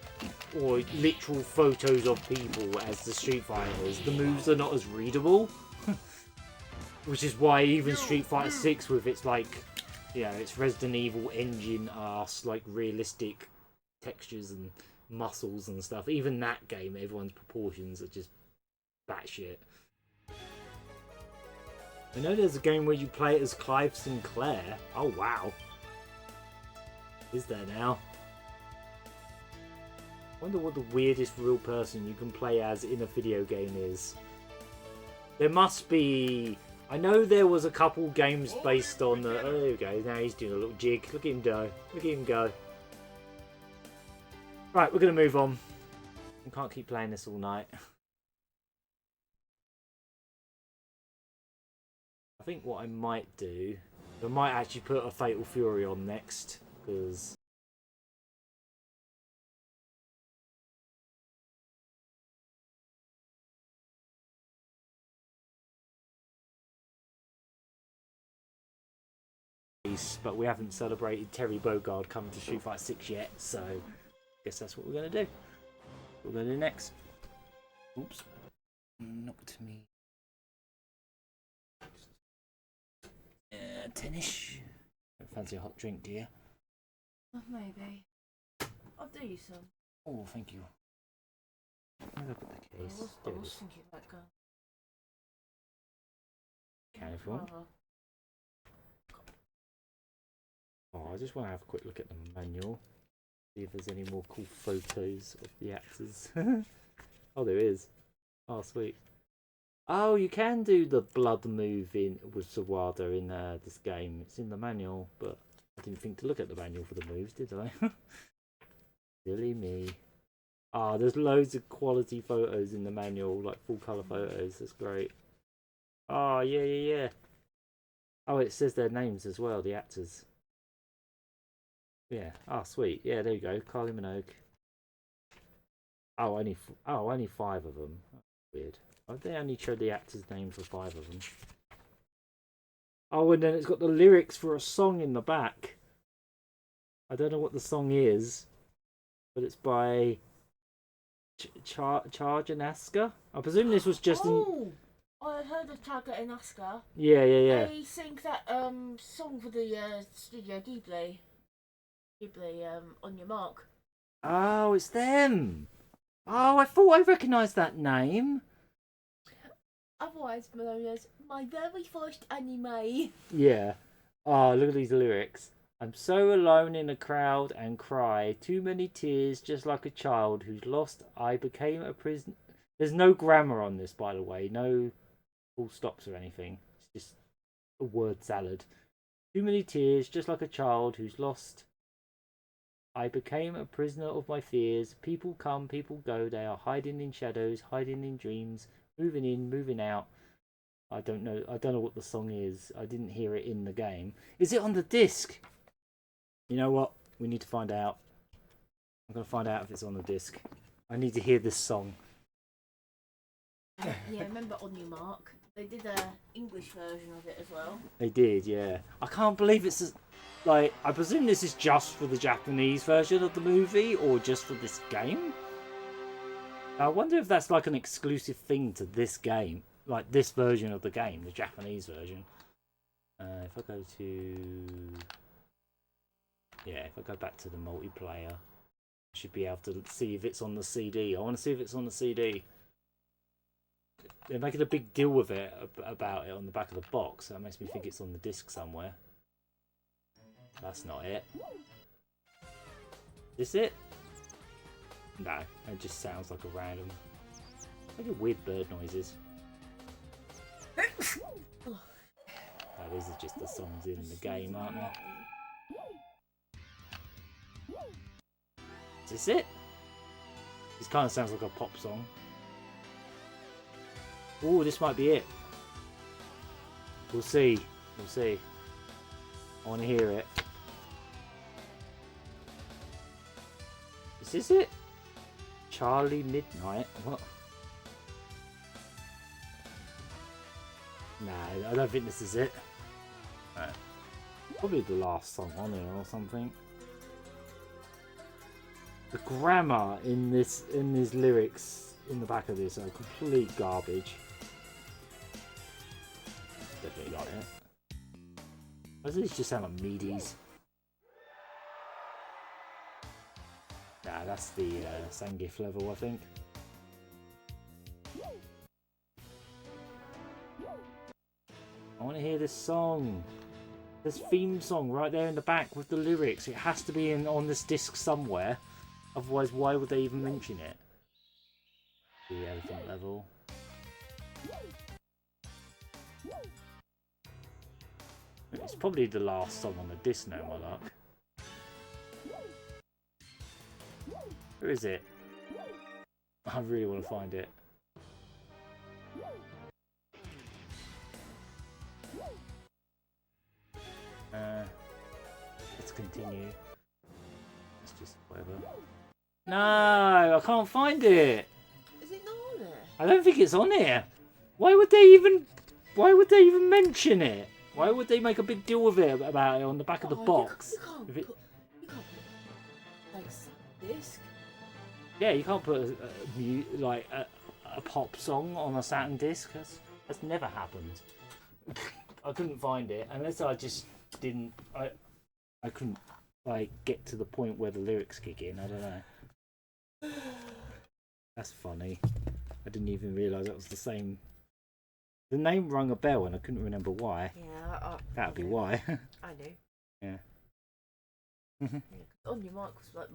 or literal photos of people as the Street Fighters, the moves are not as readable. Which is why even Street Fighter 6 with its like, you know, its Resident Evil engine ass, like realistic textures and muscles and stuff. Even that game, everyone's proportions are just batshit. I know there's a game where you play it as Clive Sinclair. Oh wow. Is there now? Wonder what the weirdest real person you can play as in a video game is. There must be... I know there was a couple games based on the... Oh, there we go. Now he's doing a little jig. Look at him go. Look at him go. Right, we're going to move on. We can't keep playing this all night. I think what I might do... I might actually put a Fatal Fury on next. Because... But we haven't celebrated Terry Bogard coming to Street Fighter 6 yet, so I guess that's what we're going to do. What we're going to do next. Oops. Knocked me. Tennis. Don't fancy a hot drink, do you? Maybe. I'll do you some. Oh, thank you. Where did I put the case? I was thinking about going. Can everyone? Oh, I just want to have a quick look at the manual. See if there's any more cool photos of the actors. Oh, there is. Oh, sweet. Oh, you can do the blood move in with Sawada in this game. It's in the manual, but I didn't think to look at the manual for the moves, did I? Silly me. Ah, there's loads of quality photos in the manual, like full colour photos. That's great. Oh, yeah. Oh, it says their names as well, the actors. Yeah. Oh, sweet. Yeah, there you go. Kylie Minogue. Oh, only 5 of them. That's weird. Why they only showed the actors' names for 5 of them? Oh, and then it's got the lyrics for a song in the back. I don't know what the song is, but it's by Charjanaska. I presume this was just. I heard of Chaga and Asuka. Yeah. They sing that song for the Studio Ghibli. On Your Mark. Oh, it's them. Oh, I thought I recognised that name. Otherwise known as my very first anime. Yeah. Oh, look at these lyrics. I'm so alone in a crowd and cry. Too many tears, just like a child who's lost. I became a prisoner. There's no grammar on this, by the way. No full stops or anything. It's just a word salad. Too many tears, just like a child who's lost. I became a prisoner of my fears. People come, people go. They are hiding in shadows, hiding in dreams, moving in, moving out. I don't know what the song is. I didn't hear it in the game. Is it on the disc? You know what? We need to find out. I'm going to find out if it's on the disc. I need to hear this song. Yeah, remember On Your Mark? They did a English version of it as well. They did, yeah. I can't believe it's... Like, I presume this is just for the Japanese version of the movie, or just for this game? I wonder if that's like an exclusive thing to this game. Like, this version of the game, the Japanese version. If I go to... Yeah, if I go back to the multiplayer, I should be able to see if it's on the CD. I want to see if it's on the CD. They're making a big deal with it, about it on the back of the box. That makes me think it's on the disc somewhere. That's not it. Is it? No, it just sounds like a random... Look at weird bird noises. Oh, these are just the songs in the game, aren't they? Is this it? This kind of sounds like a pop song. Oh, this might be it. We'll see. We'll see. I want to hear it. Is this it? Charlie Midnight? What? Nah, I don't think this is it. Right. Probably the last song on here or something. The grammar in these lyrics in the back of this are complete garbage. Definitely not it. Why does these just sound like meaties? Nah, that's the Sangif level, I think. I want to hear this song. This theme song right there in the back with the lyrics. It has to be on this disc somewhere. Otherwise, why would they even mention it? The elephant level. It's probably the last song on the disc now, my luck. Where is it? I really want to find it. Let's continue. Let's just whatever. No, I can't find it. Is it not on there? I don't think it's on here. Why would they even mention it? Why would they make a big deal of it about it on the back of the box? You can't put like disc. Yeah, you can't put a pop song on a Saturn disc. That's never happened. I couldn't find it unless I just didn't. I couldn't like get to the point where the lyrics kick in. I don't know. That's funny. I didn't even realise that was the same. The name rung a bell and I couldn't remember why. Yeah, that'd be why. I knew. Yeah. On Your Mark was like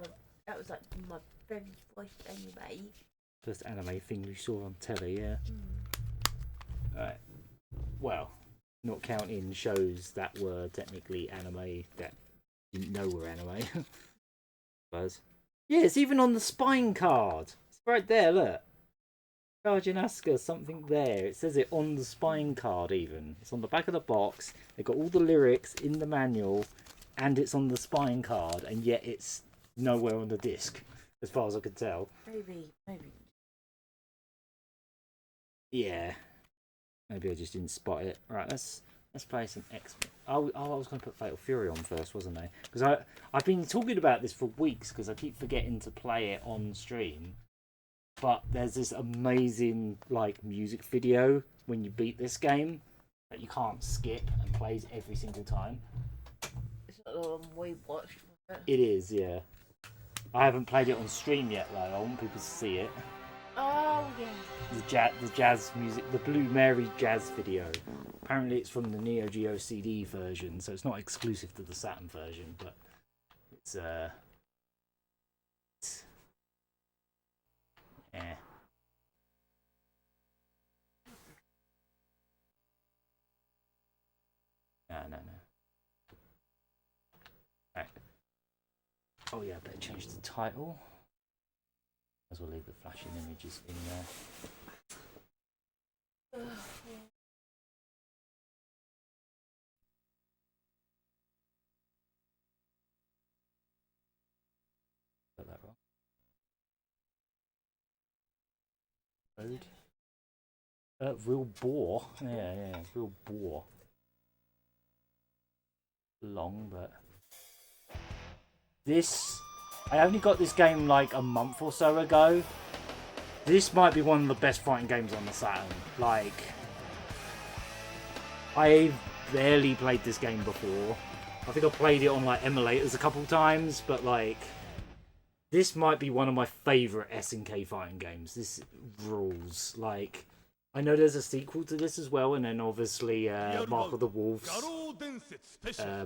that was like my very first anime. First anime thing we saw on telly, yeah. Alright. Well, not counting shows that were technically anime that didn't know were anime. Buzz. Yeah, it's even on the spine card. It's right there, look. Charging Asuka, something there. It says it on the spine card even. It's on the back of the box. They've got all the lyrics in the manual and it's on the spine card and yet it's nowhere on the disc, as far as I could tell. Maybe. Yeah. Maybe I just didn't spot it. Right, let's play some X-Men. Oh, I was going to put Fatal Fury on first, wasn't I? Because I've been talking about this for weeks because I keep forgetting to play it on stream. But there's this amazing like music video when you beat this game that you can't skip and plays every single time. It's not the one we watched. It is, yeah. I haven't played it on stream yet though. I want people to see it. Oh yeah. The jazz music, the Blue Mary jazz video. Apparently it's from the Neo Geo CD version, so it's not exclusive to the Saturn version, but it's yeah. No. Right. Oh yeah, I better change the title. As well leave the flashing images in there. Got that wrong. Code. Real bore. Yeah, real bore. Long, but this. I only got this game like a month or so ago. This might be one of the best fighting games on the Saturn. Like, I barely played this game before. I think I played it on like emulators a couple times, but like, this might be one of my favourite SNK fighting games. This rules. Like, I know there's a sequel to this as well, and then obviously Mark of the Wolves.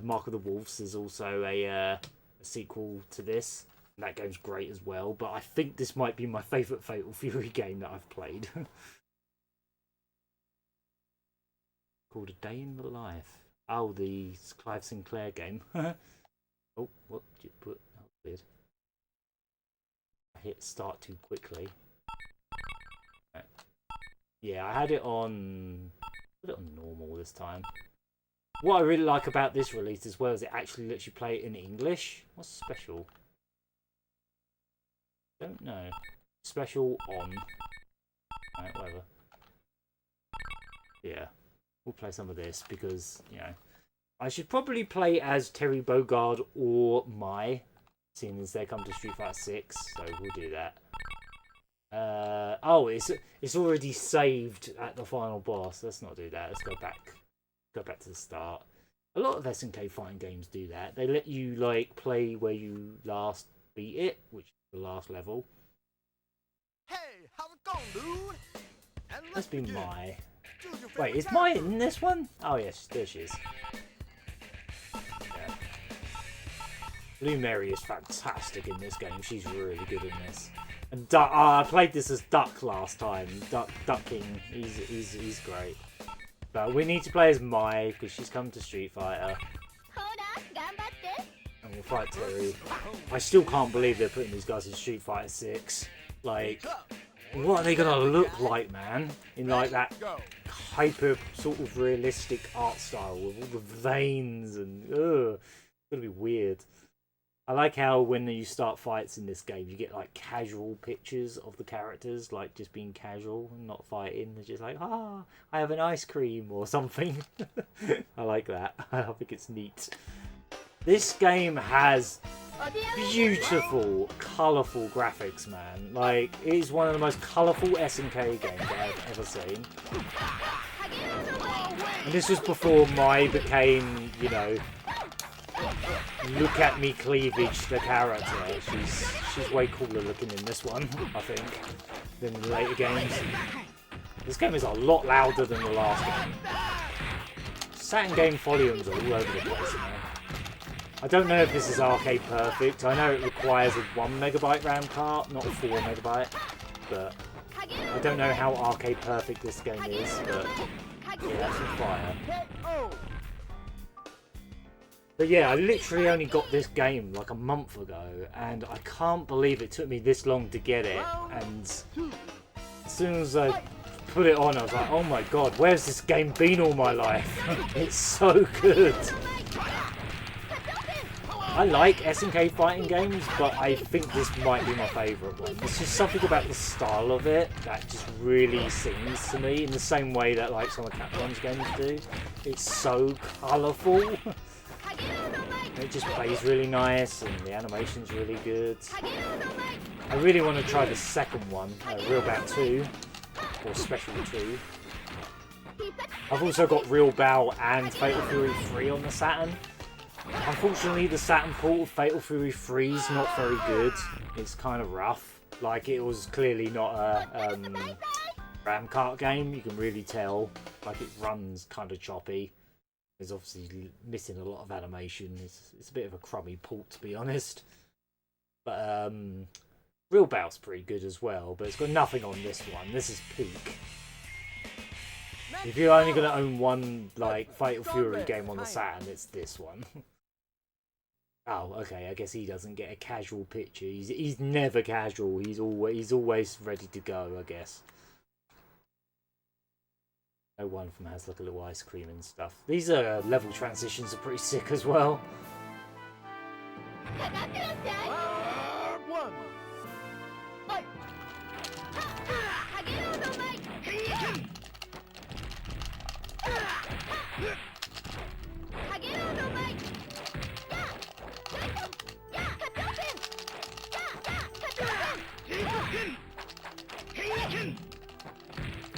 Mark of the Wolves is also a sequel to this. And that game's great as well, but I think this might be my favourite Fatal Fury game that I've played. Called A Day in the Life. Oh, the Clive Sinclair game. Oh, what did you put? That was weird. hit start too quickly. Right. Yeah, I had it on... Put it on normal this time. What I really like about this release as well is it actually lets you play it in English. What's special? Don't know. Special on. Right, whatever. Yeah. We'll play some of this because, you know, I should probably play as Terry Bogard or Mai, seeing as they come to Street Fighter 6, so we'll do that. Oh, it's already saved at the final boss. Let's not do that. Let's go back. Go back to the start. A lot of SNK fighting games do that. They let you like play where you last beat it, which is the last level. Hey, how's it going, dude? And Let's be begin. Mai. Choose your Wait, favorite is Mai character. in this one? Oh yes, there she is. Yeah. Blue Mary is fantastic in this game. She's really good in this. And Duck, I played this as Duck last time. Ducking, he's great. But we need to play as Mai because she's come to Street Fighter. And we'll fight Terry. I still can't believe they're putting these guys in Street Fighter 6. Like, what are they gonna look like, man? In like that Go. hyper sort of realistic art style with all the veins and it's gonna be weird. I like how when you start fights in this game you get like casual pictures of the characters, like just being casual and not fighting. They're just like, I have an ice cream or something. I like that. I think it's neat. This game has beautiful, colourful graphics, man. Like, it is one of the most colourful SNK games I've ever seen. And this was before Mai became, you know, look at me cleavage the character. She's way cooler looking in this one, I think, than the later games. This game is a lot louder than the last game. Saturn game volumes are all over the place, man. I don't know if this is arcade perfect. I know it requires a 1 megabyte RAM card, not a 4 megabyte. But I don't know how arcade perfect this game is, but yeah, that's some fire. But yeah, I literally only got this game like a month ago, and I can't believe it took me this long to get it. And as soon as I put it on, I was like, oh my god, where's this game been all my life? It's so good. I like SNK fighting games, but I think this might be my favourite one. There's just something about the style of it that just really sings to me in the same way that like some of Capcom's games do. It's so colourful. It just plays really nice and the animation's really good. I really want to try the second one, Real Bout 2, or Special 2. I've also got Real Bout and Fatal Fury 3 on the Saturn. Unfortunately, the Saturn port of Fatal Fury 3 is not very good. It's kind of rough. Like, it was clearly not a RAM kart game, you can really tell. Like, it runs kind of choppy. There's obviously missing a lot of animation. It's a bit of a crummy port, to be honest. But Real Bout's pretty good as well, but it's got nothing on this one. This is peak. If you're only going to own one like Fatal Fury game on the Saturn, it's this one. Oh, okay. I guess he doesn't get a casual picture. He's never casual. He's always ready to go, I guess. No one of them has like a little ice cream and stuff. These level transitions are pretty sick as well. One. Fight.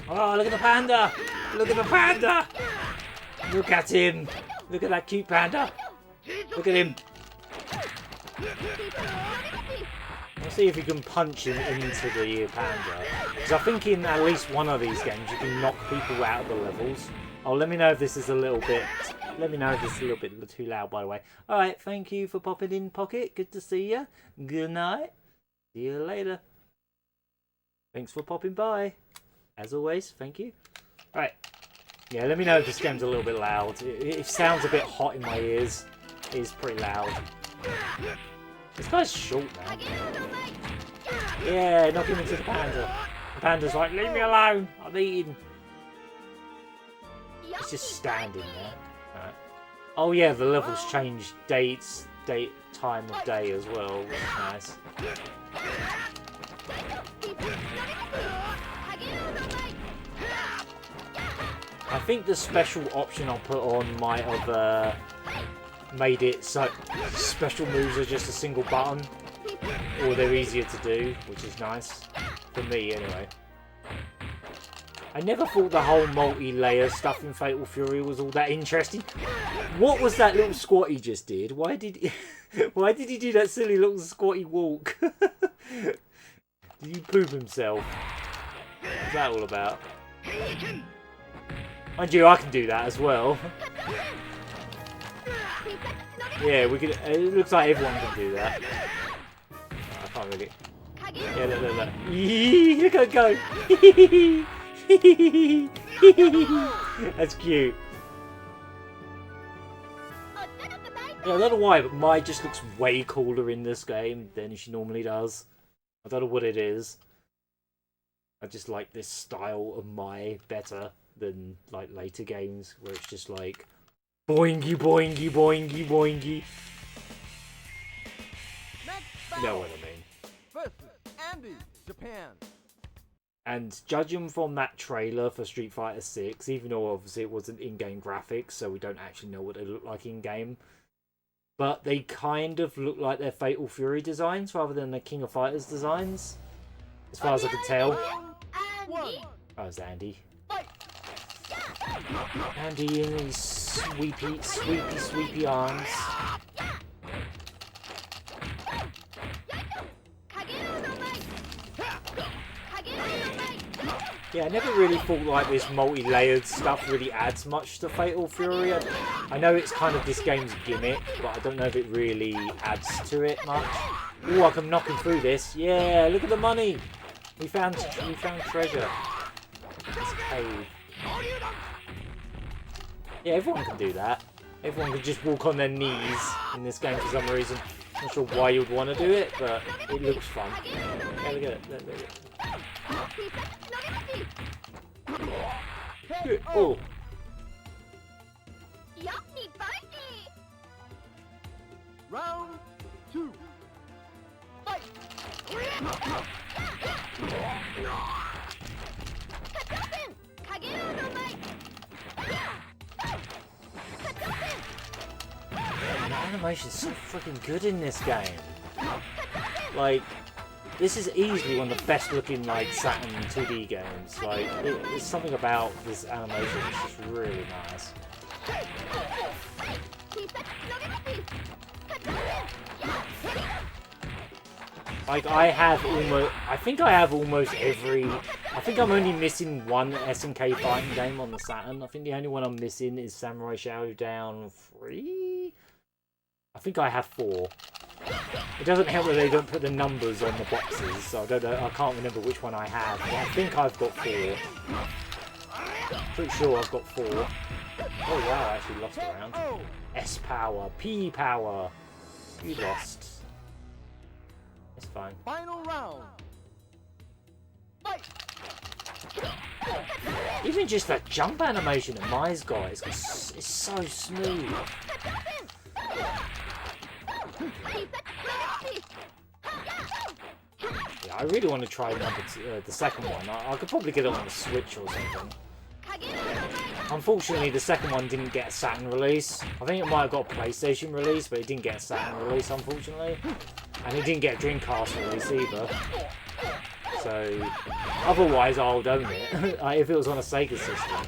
Oh, look at the panda! Look at the panda! Look at him! Look at that cute panda! Look at him! Let's see if you can punch him into the panda. Because I think in at least one of these games you can knock people out of the levels. Oh, let me know if this is a little bit... Let me know if this is a little bit too loud, by the way. Alright, thank you for popping in, Pocket. Good to see you. Good night. See you later. Thanks for popping by. As always, thank you. Alright. Yeah, let me know if this game's a little bit loud. It sounds a bit hot in my ears. It is pretty loud. This guy's short, man. Yeah, knock him into the panda. The panda's like, leave me alone. I'm eating. It's just standing there. Right. Oh yeah, the levels change time of day as well, which is nice. I think the special option I'll put on might have made it so special moves are just a single button, or they're easier to do, which is nice. For me, anyway. I never thought the whole multi-layer stuff in Fatal Fury was all that interesting. What was that little squat he just did? Why did he do that silly little squatty walk? Did he poop himself? What's that all about? Mind you, I can do that as well. Yeah, we can. It looks like everyone can do that. I can't really. Yeah, look. Look at it go. That's cute. Yeah, I don't know why, but Mai just looks way cooler in this game than she normally does. I don't know what it is. I just like this style of Mai better than like later games where it's just like boingy boingy boingy boingy. You know what I mean. Versus Andy, Japan. And judging from that trailer for Street Fighter 6, even though obviously it wasn't in-game graphics, so we don't actually know what they look like in-game, but they kind of look like their Fatal Fury designs rather than the King of Fighters designs, as far as I can tell. Oh, it's Andy. Andy in his sweepy arms. Yeah, I never really thought like this multi-layered stuff really adds much to Fatal Fury. I know it's kind of this game's gimmick, but I don't know if it really adds to it much. Ooh, I can knock him through this. Yeah, look at the money. We found treasure. This cave. Yeah, everyone can do that. Everyone can just walk on their knees in this game for some reason. Not sure why you would want to do it, but it looks fun. Yeah, look at it. Look at it. Oh. Round 2. Fight! Man, the animation's so freaking good in this game. Like, this is easily one of the best looking like Saturn 2D games. Like, there's something about this animation that's just really nice. Like, I think I have almost every... I think I'm only missing one SNK fighting game on the Saturn. I think the only one I'm missing is Samurai Shodown 3? I think I have 4. It doesn't help that they don't put the numbers on the boxes, so I don't know. I can't remember which one I have, but I think I've got 4. Pretty sure I've got 4. Oh wow, I actually lost a round. S power, P power. You lost. It's fine. Final round. Fight! Even just that jump animation that Mai's got is so smooth. Yeah, I really want to try the second one. I could probably get it on the Switch or something. Unfortunately, the second one didn't get a Saturn release. I think it might have got a PlayStation release, but it didn't get a Saturn release, unfortunately. And it didn't get a Dreamcast release either. So, otherwise I would own it. If it was on a Sega system.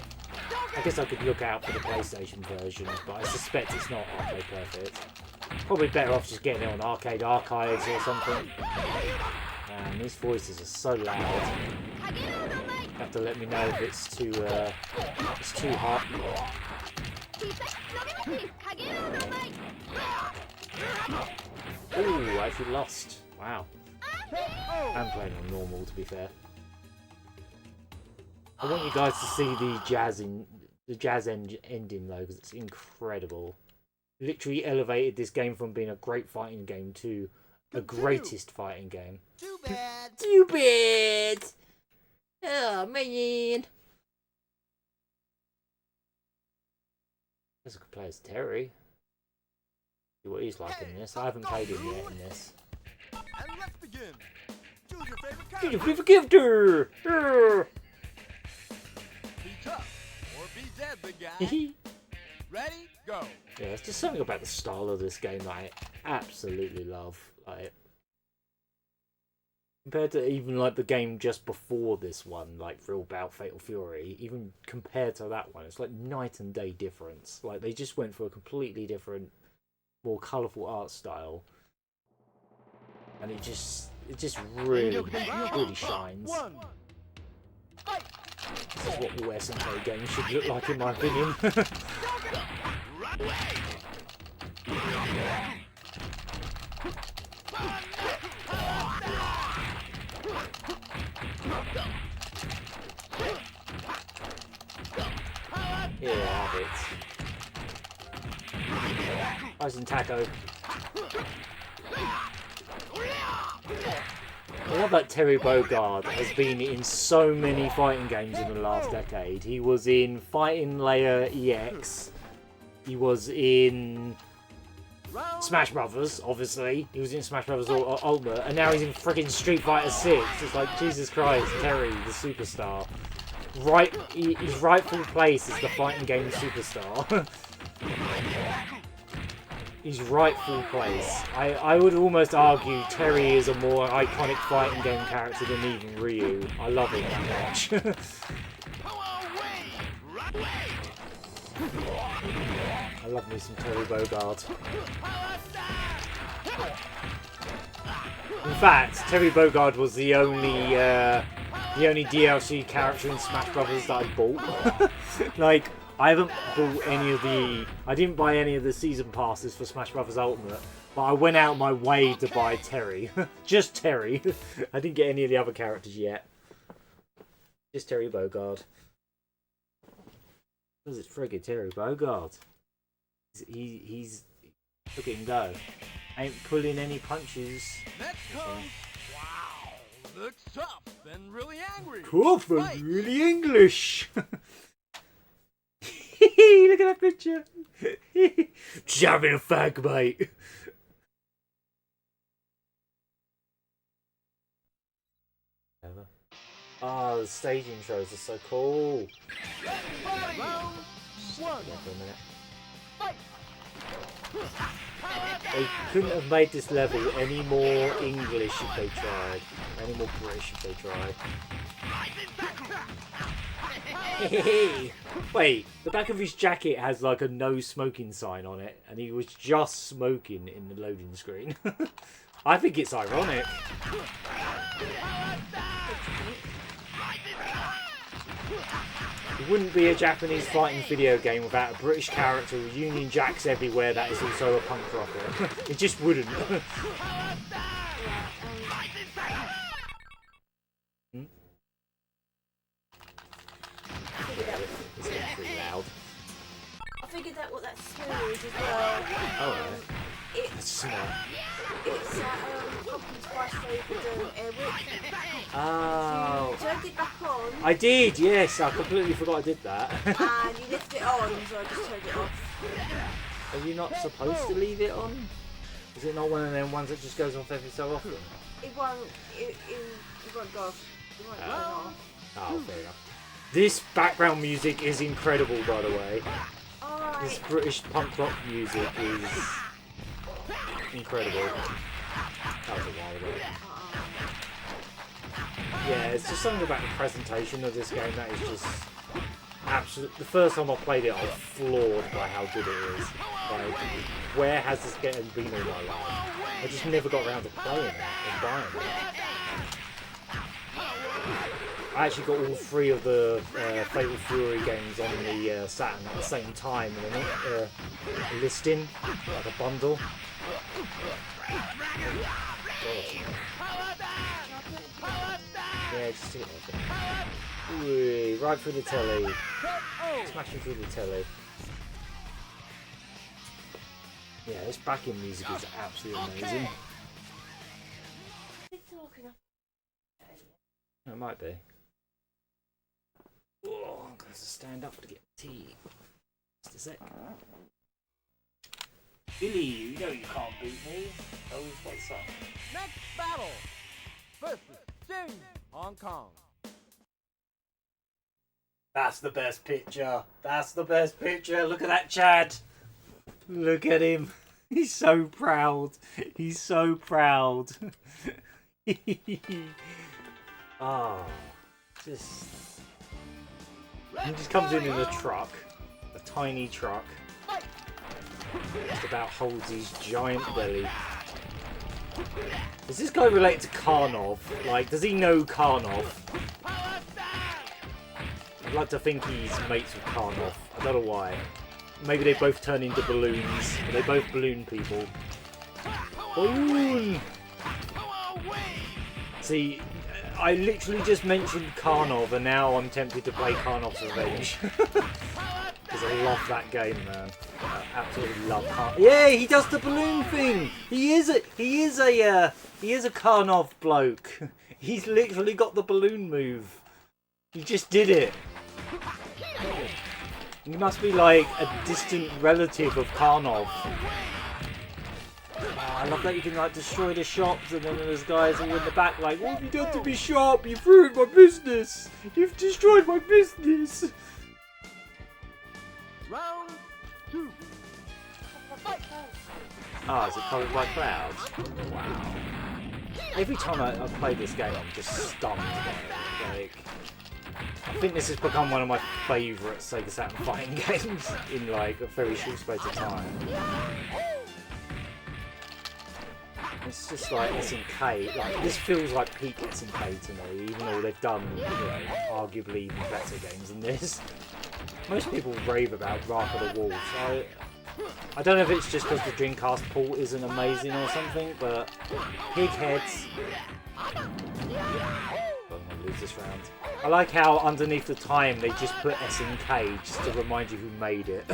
I guess I could look out for the PlayStation version, but I suspect it's not arcade perfect. Probably better off just getting it on Arcade Archives or something. Man, these voices are so loud. You have to let me know if it's too hot. Ooh, I actually lost. Wow. I'm playing on normal, to be fair. I want you guys to see the jazz ending though, because it's incredible. Literally elevated this game from being a great fighting game to a greatest fighting game. Too bad. Too bad. Oh man. Guess I could play as Terry. See what he's like in this. I haven't played him yet in this. And let's begin. Choose your favorite Choose your character. favorite character. Be tough or be dead, big guy. Yeah, Ready? Go. it's just something about the style of this game that I absolutely love. Like, compared to even like the game just before this one, like Real Bout Fatal Fury, even compared to that one, it's like night and day difference. Like they just went for a completely different, more colourful art style, and it just really shines. This is what all SNK games should look like, in my opinion. Yeah, have it. Rising Taco. I love that Terry Bogard has been in so many fighting games in the last decade. He was in Fighting Layer EX. He was in Smash Brothers, obviously. He was in Smash Brothers Ultimate, and now he's in freaking Street Fighter 6. It's like, Jesus Christ, Terry, the superstar. His rightful place is the fighting game superstar. His rightful place. I would almost argue Terry is a more iconic fighting game character than even Ryu. I love him that much. I love me some Terry Bogard. In fact, Terry Bogard was the only DLC character in Smash Brothers that I bought. Like, I haven't bought any of the... I didn't buy any of the season passes for Smash Brothers Ultimate, but I went out my way to buy Terry. Just Terry. I didn't get any of the other characters yet. Just Terry Bogard. Because it's friggin' Terry Bogard. He's... Look at him go. Ain't pulling any punches. Next comes. Wow. Looks tough and really angry. Tough and really English. Look at that picture. Just having a fag, mate. Oh, the stage intros are so cool. Round one. Yeah, for a minute. They couldn't have made this level any more English if they tried. Any more British if they tried. Wait, the back of his jacket has like a no smoking sign on it, and he was just smoking in the loading screen. I think it's ironic. It wouldn't be a Japanese fighting video game without a British character with Union Jacks everywhere that is also a punk rocker. It just wouldn't. It's getting pretty loud. I figured out what that smell is as well. Oh, yeah. It's Smell. pumpkin spice flavoured airwick. Oh. You turned it back on I did, yes. I completely forgot I did that. and you left it on, so I just turned it off. Are you not supposed to leave it on? Is it not one of them ones that just goes off every so often? It won't go off. It won't go off. Oh, fair enough. This background music is incredible, by the way. Alright. This British punk rock music is incredible. That was a while ago. Yeah, it's just something about the presentation of this game that is just absolute. The first time I played it, I was floored by how good it is. Like, where has this game been all my life? I just never got around to playing it and buying it. I actually got all three of the Fatal Fury games on the Saturn at the same time in a listing, like a bundle. Yeah, just stick it there. Ooh, right through the telly. Smashing through the telly. Yeah, this backing music is absolutely amazing. talking. It might be. Oh, I'm going to stand up to get tea. Just a sec. Billy, you know you can't beat me. Oh, what's up? Next battle versus Sing Hong Kong. That's the best picture. That's the best picture. Look at that Chad. Look at him. He's so proud. He's so proud. Ah, just he just comes in a truck, a tiny truck. Just about holds his giant belly. Is this guy related to Karnov? Like, does he know Karnov? I'd like to think he's mates with Karnov. I don't know why. Maybe they both turn into balloons. They're both balloon people. Balloon! See, I literally just mentioned Karnov and now I'm tempted to play Karnov's Revenge. Because I love that game, man. I absolutely love Karnov. Yeah, he does the balloon thing! He is a Karnov bloke. He's literally got the balloon move. He just did it. He must be like a distant relative of Karnov. I love that you can like destroy the shops and then there's guys all in the back like, what have you done to be sharp? You've ruined my business! You've destroyed my business! Round 2. Ah, is it covered by clouds? Wow. Every time I play this game I'm just stunned by it. Like, I think this has become one of my favourite Sega Saturn fighting games in like a very short space of time. It's just like SNK, like this feels like peak SNK to me, even though they've done, you know, arguably even better games than this. Most people rave about Wrath of the Wolves. I don't know if it's just because the Dreamcast port isn't amazing or something, but pig heads. I'm gonna lose this round. I like how underneath the time they just put SNK just to remind you who made it.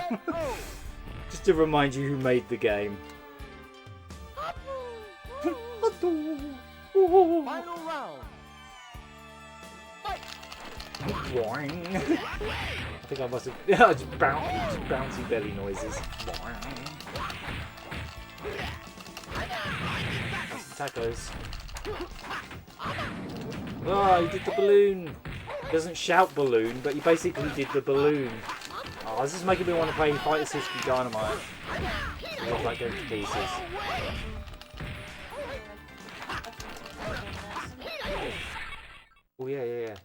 Just to remind you who made the game. Final round. Fight. Boing. I think I must have. Yeah, just bouncy belly noises. Boing. Tacos. Oh, he did the balloon. He doesn't shout balloon, but he basically did the balloon. Oh, this is making me want to play Fighters History Dynamite. I love that game to pieces. Oh yeah.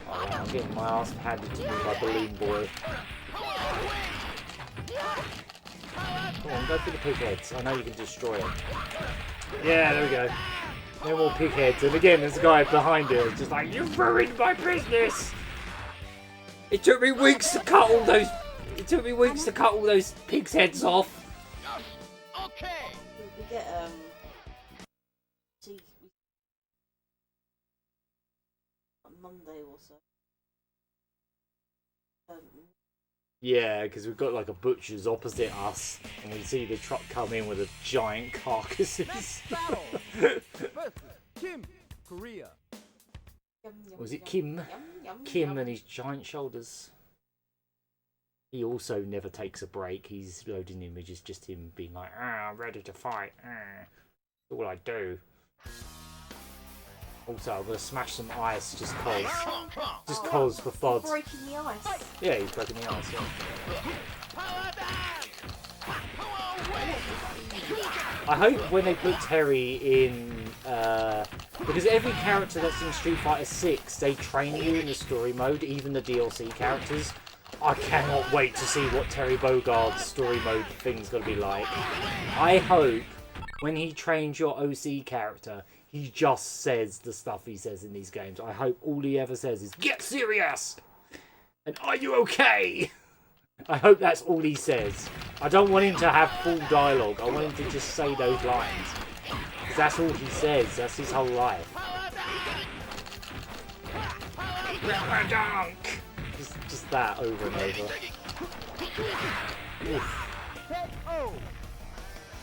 Oh, wow, I'm getting my ass handed to me by Balloon Boy. Come on, go for the pig heads. I know you can destroy it. Yeah, there we go. No more pig heads. And again, there's a guy behind it. Just like, you've ruined my business. It took me weeks to cut all those. It took me weeks to cut all those pigs' heads off. Okay. We get see on Monday or so. Yeah, because we've got like a butcher's opposite us, and we see the truck come in with a giant carcasses. Battle versus Kim Korea. Was it Kim? Kim and his giant shoulders. He also never takes a break. He's loading images, just him being like, I'm ready to fight. That's all I do. Also, I'm gonna smash some ice just cause. Just cause for FOD. Breaking the ice. Yeah, he's breaking the ice, yeah. I hope when they put Terry in, because every character that's in Street Fighter 6, they train you in the story mode, even the DLC characters. I cannot wait to see what Terry Bogard's story mode thing's gonna be like. I hope when he trains your OC character, he just says the stuff he says in these games. I hope all he ever says is, get serious! And are you okay? I hope that's all he says. I don't want him to have full dialogue. I want him to just say those lines. Because that's all he says. That's his whole life. Just that over and over. Oof.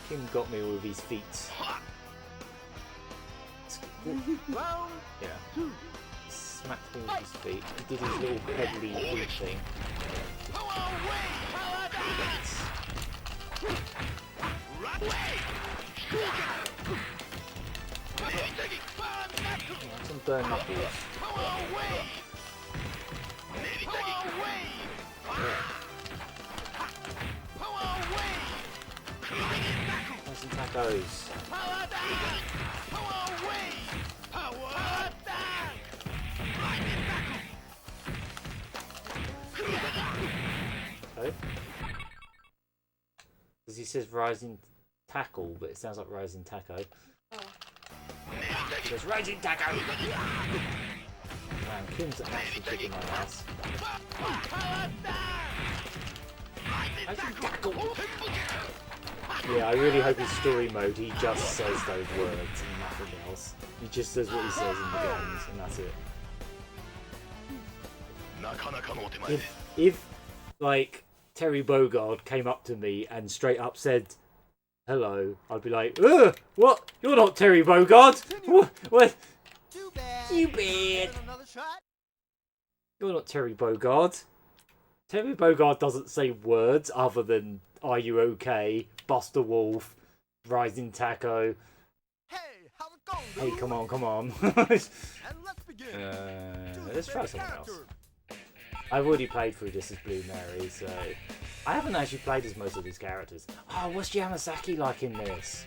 Kim got me with his feet. Round Yeah. 2. Smacked him with his feet. He did his little pedally boot thing. Some burn knuckles. Nice and tacos. Okay. Because he says rising tackle, but it sounds like rising taco. He goes, rising taco! Man, Kim's actually kicking my ass. Rising tackle! Yeah, I really hope in story mode he just says those words and nothing else. He just says what he says in the games, and that's it. If like, Terry Bogard came up to me and straight up said, hello, I'd be like, ugh, what? You're not Terry Bogard! What? Too bad. You bad! Another shot. You're not Terry Bogard. Terry Bogard doesn't say words other than, are you okay? Buster Wolf, Rising Taco. Hey, how's it going, Hey, come on, come on. And let's begin. Let's try something else. I've already played through this as Blue Mary, so I haven't actually played as most of these characters. Oh, what's Yamazaki like in this?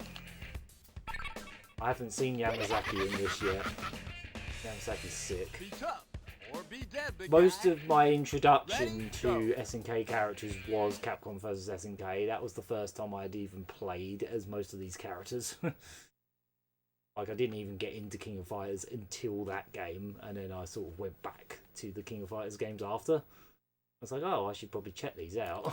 I haven't seen Yamazaki in this yet. Yamazaki's sick. Be tough or be dead, big Most guy. of my introduction to SNK characters was Capcom vs SNK. That was the first time I'd even played as most of these characters. Like, I didn't even get into King of Fighters until that game, and then I sort of went back to the King of Fighters games after. I was like, oh, I should probably check these out.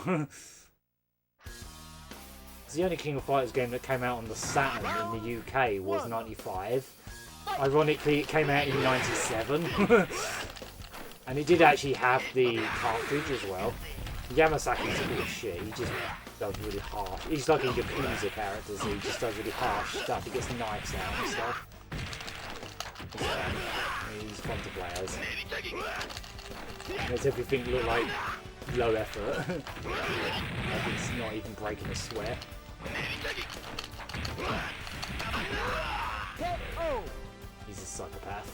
It's the only King of Fighters game that came out on the Saturn in the UK was 95. Ironically, it came out in 97. And it did actually have the cartridge as well. Yamasaki's a bit of shit. He just does really harsh. He's like a Yakuza character, so he just does really harsh stuff. He gets knives out and stuff. He's fun to play as. Makes everything look like low effort. Like it's not even breaking a sweat. He's a psychopath.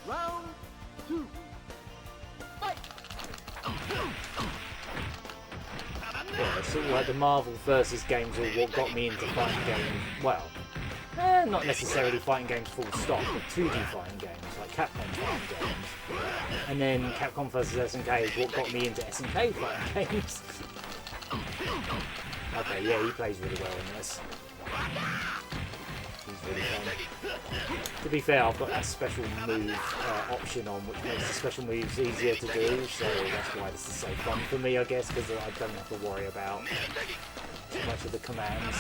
Round 2. Fight. Yeah, it's sort of like the Marvel versus games are what got me into fighting games. Well, not necessarily fighting games full stop, but 2D fighting games, like Capcom fighting games. And then Capcom vs SNK is what got me into SNK fighting games. Okay, yeah, he plays really well in this. He's really fun. To be fair, I've got that special move option on, which makes the special moves easier to do, so that's why this is so fun for me, I guess, because I don't have to worry about too much of the commands.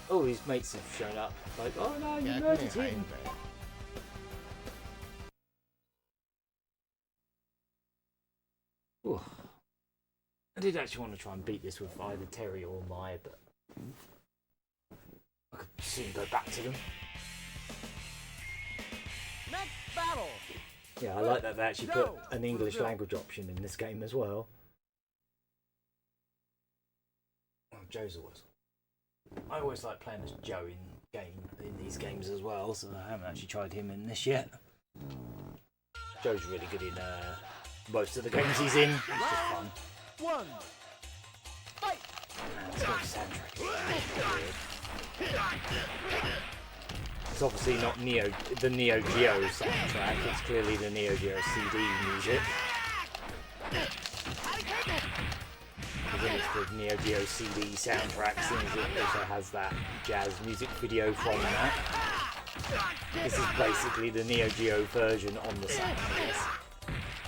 Oh, his mates have shown up. Like, oh no, you murdered him. Ooh. I did actually want to try and beat this with either Terry or Mai, but I could soon go back to them. Next battle. Yeah, I like that they actually put an English language option in this game as well. Oh, Joe's always. I always like playing as Joe in these games as well, so I haven't actually tried him in this yet. Joe's really good in most of the games he's in. It's just fun. 1. Fight. Let's go soundtrack. It's obviously not the Neo Geo soundtrack, it's clearly the Neo Geo CD music. Because it's the Neo Geo CD soundtrack, since it also has that jazz music video from that. This is basically the Neo Geo version on the soundtrack.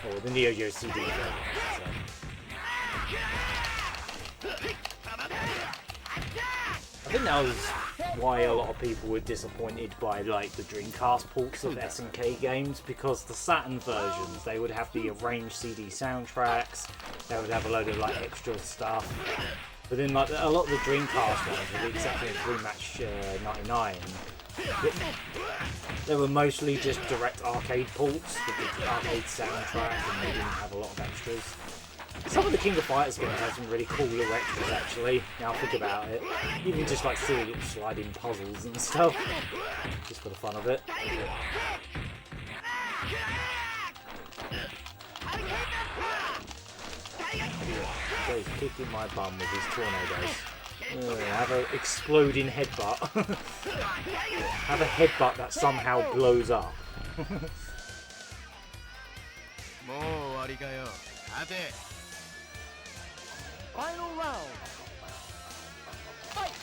Or the Neo Geo CD version. So. I think that was why a lot of people were disappointed by like the Dreamcast ports of SNK games, because the Saturn versions, they would have the arranged CD soundtracks, they would have a load of like extra stuff. But then like a lot of the Dreamcast ones, with the exception of Rematch 99, they were mostly just direct arcade ports with the arcade soundtrack, and they didn't have a lot of extras. Some of the King of Fighters games have some really cool little extras actually, now I think about it. Even just like silly little sliding puzzles and stuff, just for the fun of it. So he's kicking my bum with his tornadoes. Have an exploding headbutt. Have a headbutt that somehow blows up. Final round. Fight!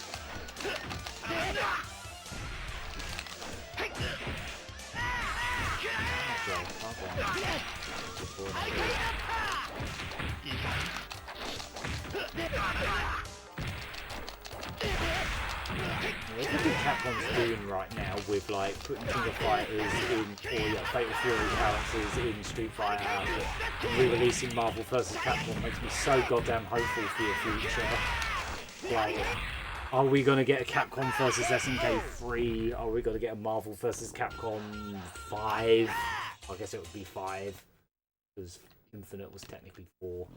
Look at what Capcom's doing right now with like putting King of Fighters in, or Fatal Fury characters in Street Fighter, and re-releasing Marvel vs. Capcom makes me so goddamn hopeful for your future. Like, are we gonna get a Capcom vs SNK 3? Are we gonna get a Marvel vs. Capcom 5? I guess it would be 5, because Infinite was technically 4.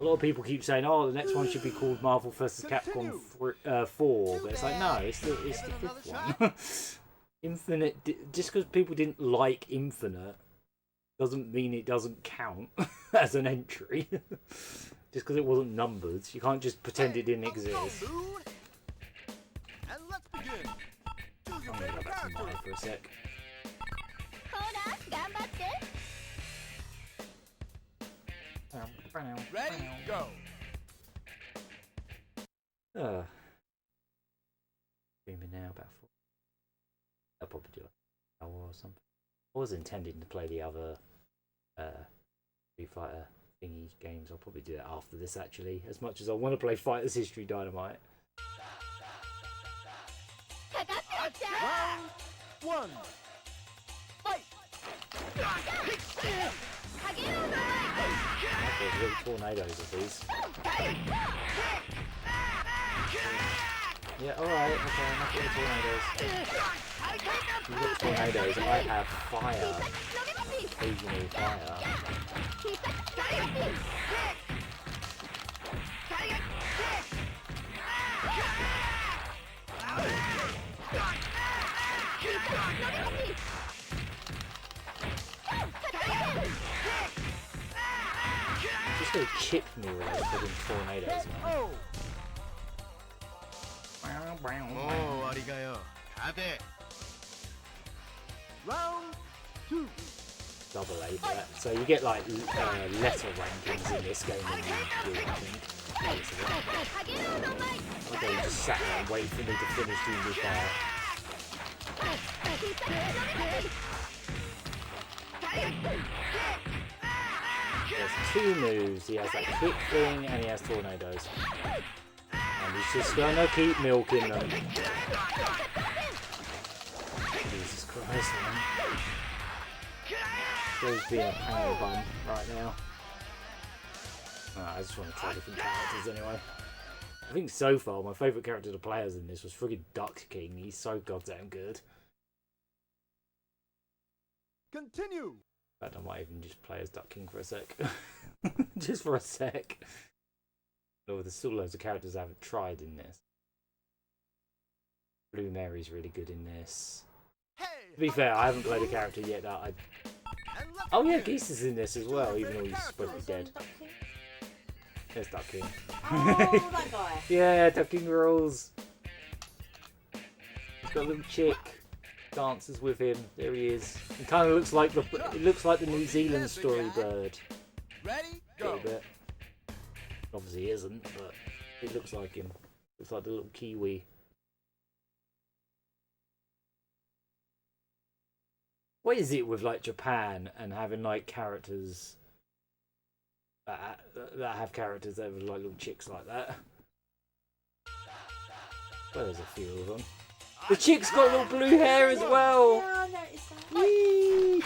A lot of people keep saying, "Oh, the next one should be called Marvel vs. Capcom 4," but it's like, no, it's the 5th one. Infinite, just because people didn't like Infinite doesn't mean it doesn't count as an entry. Just because it wasn't numbered, you can't just pretend it didn't exist. And let's begin. Choose your I'm gonna go favorite back to mine character. for a sec. Ready, go. Streaming now about 4. I'll probably do an hour or something. I was intending to play the other Street Fighter thingy games. I'll probably do it after this actually, as much as I want to play Fighters History Dynamite. Round 1. Fight! There's little tornadoes of these. Yeah, alright, okay, enough of the tornadoes. You've got tornadoes, I have fire. Occasional fire. Just gonna chip me with those fucking tornadoes, man. Round 2. Double A for that. So you get like letter rankings in this game than you do, I think. Okay, you just sat there and wait for me to finish doing your fire. There's 2 moves. He has that kick thing and he has tornadoes. And he's just gonna keep milking them. Jesus Christ, man. He's being a pain in the bum right now. I just want to try different characters anyway. I think so far my favourite character to play as in this was friggin' Duck King. He's so goddamn good. Continue. In fact, I might even just play as Duck King for a sec. Just for a sec. Oh, there's still loads of characters I haven't tried in this. Blue Mary's really good in this. Hey, To be fair, I haven't played a character yet that I... and let's Oh yeah, begin. Geese is in this as well, even though he's supposed to be dead. There's Duck King. Oh, that guy. Yeah, Duck King rules. He's got a little chick. Dances with him. There he is. He kind of looks like the... It looks like the New Zealand Storybird. Ready, A little go. bit. Obviously he isn't, but it looks like him. Looks like the little Kiwi. What is it with like Japan and having like characters that have characters that have like little chicks like that? Well, there's a few of them. The chick's got little blue hair as well. Yeah, I noticed that. Whee!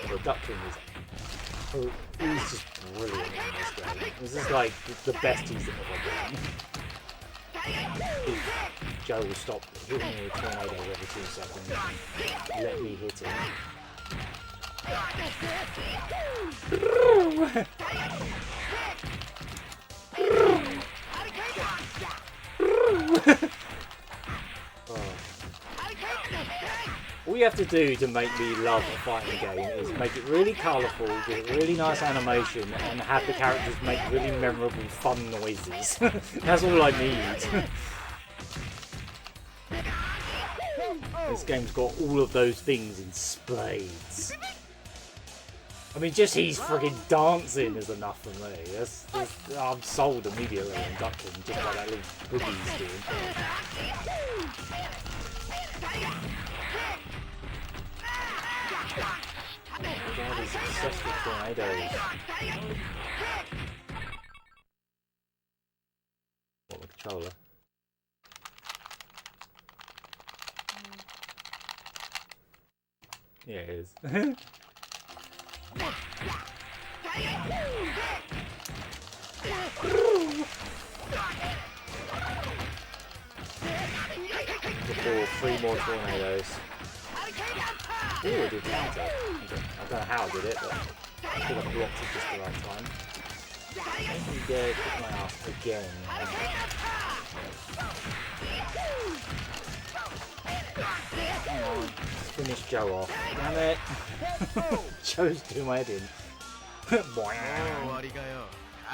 The Duckling is... Oh, he's just brilliant in this game. This is like the best he's ever been. Joe will stop hitting me with tornadoes every 2 seconds. Let me hit him. All you have to do to make me love a fighting game is make it really colourful, give it really nice animation, and have the characters make really memorable, fun noises. That's all I need. This game's got all of those things in spades. I mean, just he's friggin' dancing is enough for me. I'm sold immediately on Duckling just by that little boogie he's doing. God, he's obsessed with tornadoes. What, the controller? Yeah, it is. Before 3 more tornadoes. Ooh, I did counter. I don't know how I did it, but I think I blocked it just the right time. Let me kick my ass again. Come on, finish Joe off. Damn it! Joe's doing my head in.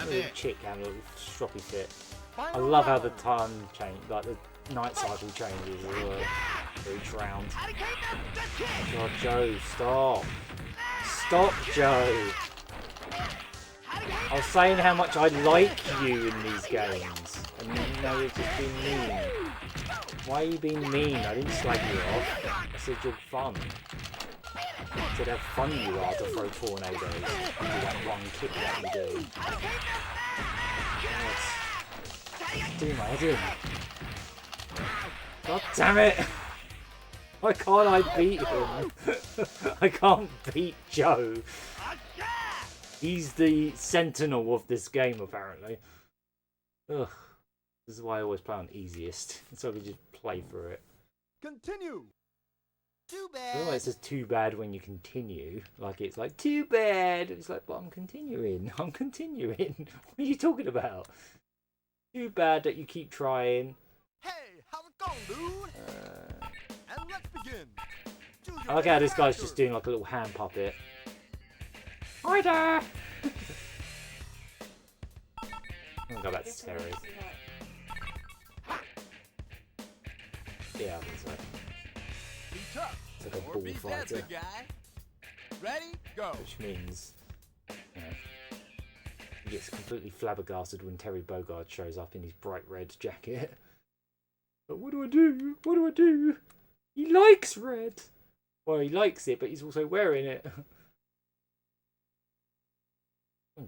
Little chick having a little stroppy fit. I love how the time change, like the night cycle changes as well. For each round. God, Joe, stop! Stop, Joe! I was saying how much I like you in these games, and now you're just being mean. Why are you being mean? I didn't slag you off. I said you're fun. I said how fun you are to throw tornadoes and do that one kick that you do. Yes. Do my head in. God damn it! Why can't I beat him? I can't beat Joe. He's the sentinel of this game, apparently. Ugh. This is why I always play on easiest. So I can just play through it. Continue. Too I bad. feel like it says too bad when you continue. Like it's like, too bad. It's like, but I'm continuing. I'm continuing. What are you talking about? Too bad that you keep trying. Hey, how's it going, dude? And let's begin. I like how this guy's just doing like a little hand puppet. Hi there! I'll go back to Terry. Yeah, I think so. Be tough. It's like a or ball be fast, fighter. big guy. Ready? Go. Which means, you know, he gets completely flabbergasted when Terry Bogard shows up in his bright red jacket. But what do I do? What do I do? He likes red! Well, he likes it, but he's also wearing it.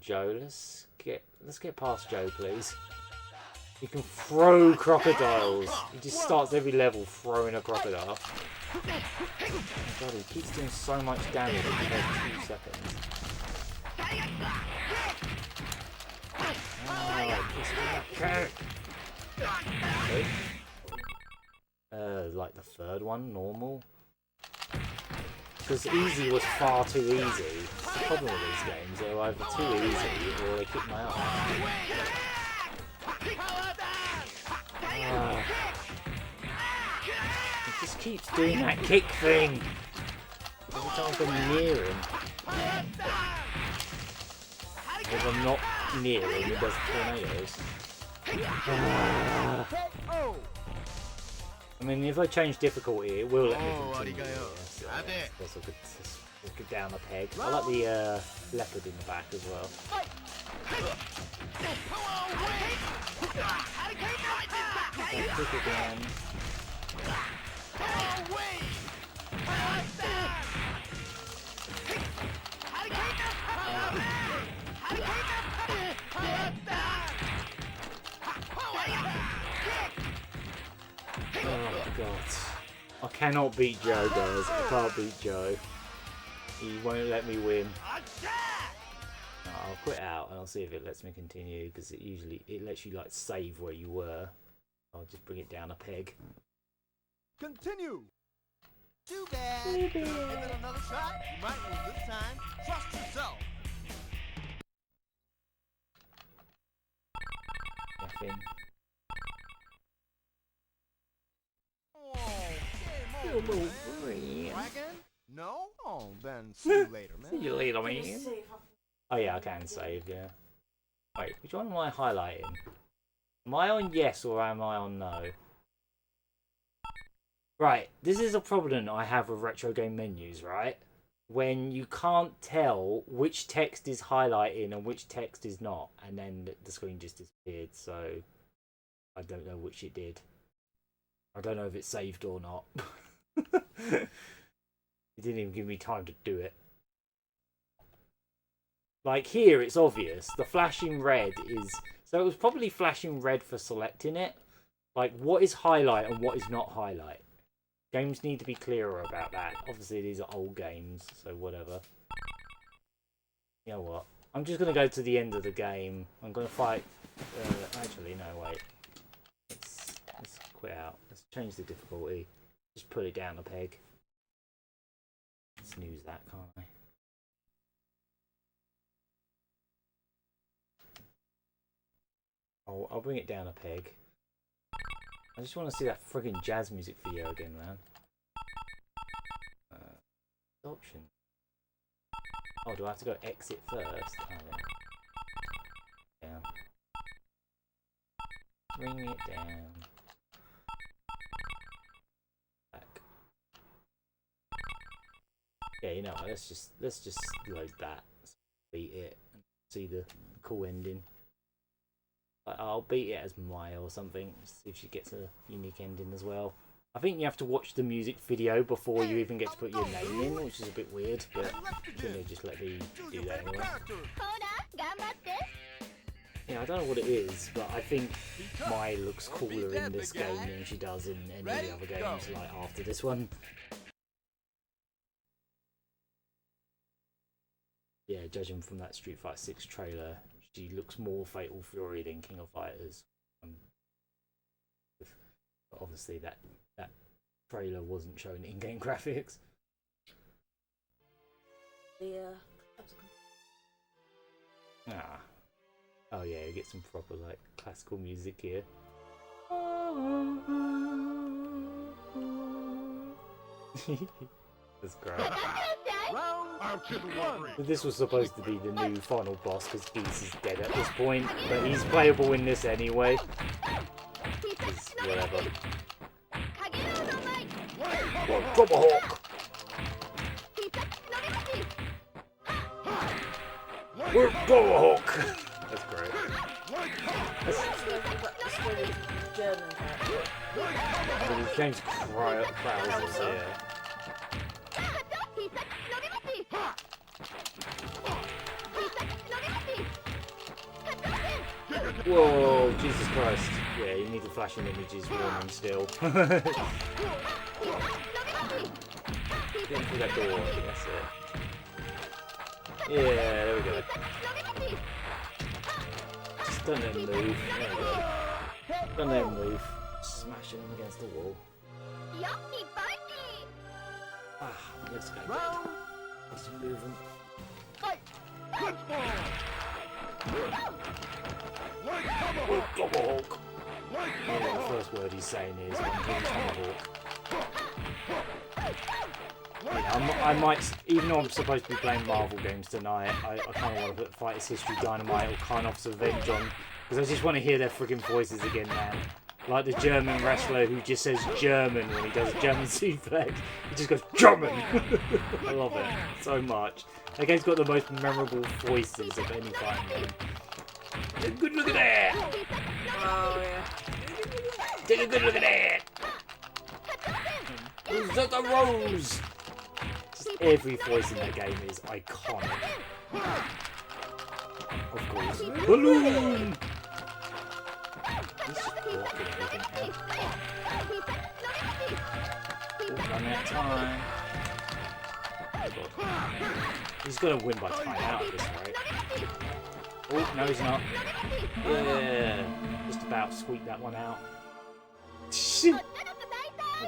Joe, let's get past Joe, please. He can throw crocodiles. He just starts every level throwing a crocodile. Oh God, he keeps doing so much damage in 2 seconds. Oh, like the third one, normal. Because easy was far too easy. That's the problem with these games. They're either too easy or they kick my ass. He just keeps doing that kick thing. Every time I go near him. If I'm not near him, he does tornadoes. I mean, if I change difficulty, it will let me continue. So let's look it down a peg. I like the leopard in the back as well. Kick again. cannot beat Joe, guys. I can't beat Joe. He won't let me win. I'll quit out and I'll see if it lets me continue, because it lets you like save where you were. I'll just bring it down a peg. Continue. Too bad. Give it another shot. You might win this time. Trust yourself. Nothing. Oh, game over. Dragon? No? Oh, then see you later, man. See you later, man. Oh yeah, I can save, yeah. Wait, which one am I highlighting? Am I on yes or am I on no? Right, this is a problem I have with retro game menus, right? When you can't tell which text is highlighting and which text is not, and then the screen just disappeared, so I don't know which it did. I don't know if it saved or not. It didn't even give me time to do it. Like here, it's obvious. The flashing red is... So it was probably flashing red for selecting it. Like, what is highlight and what is not highlight? Games need to be clearer about that. Obviously, these are old games, so whatever. You know what? I'm just going to go to the end of the game. I'm going to fight... actually, no, wait. Let's quit out. Let's change the difficulty. Just put it down a peg. Snooze that, can't I? I'll bring it down a peg. I just want to see that friggin' jazz music video again, man. Option. Oh, do I have to go exit first? Oh, yeah. Down. Bring it down. Back. Yeah, you know what? Let's just load that. Let's beat it and see the cool ending. I'll beat it as Maya or something, see if she gets a unique ending as well. I think you have to watch the music video before you even get to put your name in, which is a bit weird, but I think they just let me do that anyway. Yeah, I don't know what it is, but I think Maya looks cooler in this game than she does in any of the other games, like after this one. Yeah, judging from that Street Fighter 6 trailer, she looks more Fatal Fury than King of Fighters. But obviously that trailer wasn't showing in-game graphics. Oh yeah, you get some proper like classical music here. That's great. But this was supposed to be the new final boss because Geese is dead at this point, but he's playable in this anyway. Whatever. Well, Tomahawk! We're Tomahawk! That's great. His name's Krauser, yeah. Whoa, Jesus Christ. Yeah, you need the flashing images warning still. Get through that door, that's it. Yeah, there we go. Just don't let him move. There we go. Don't let him move. Smashing him against the wall. Ah, let's go. Let's move him. Tomahawk! Yeah, the first word he's saying is Tomahawk. Yeah, I might, even though I'm supposed to be playing Marvel games tonight, I kind of want to put Fighters History Dynamite or Karnoff's Revenge on, because I just want to hear their freaking voices again, man. Like the German wrestler who just says German when he does a German suplex. He just goes, German! I love it so much. That game's got the most memorable voices of any fighting game. Take a good look at that! Oh, yeah. Take a good look at that! Who's that the rose? Just every voice in that game is iconic. Of course. Balloon! He's just blocking everything. Run out of time. He's going to win by timeout at this rate. Oh, no he's not. Yeah. Just about squeaked that one out. I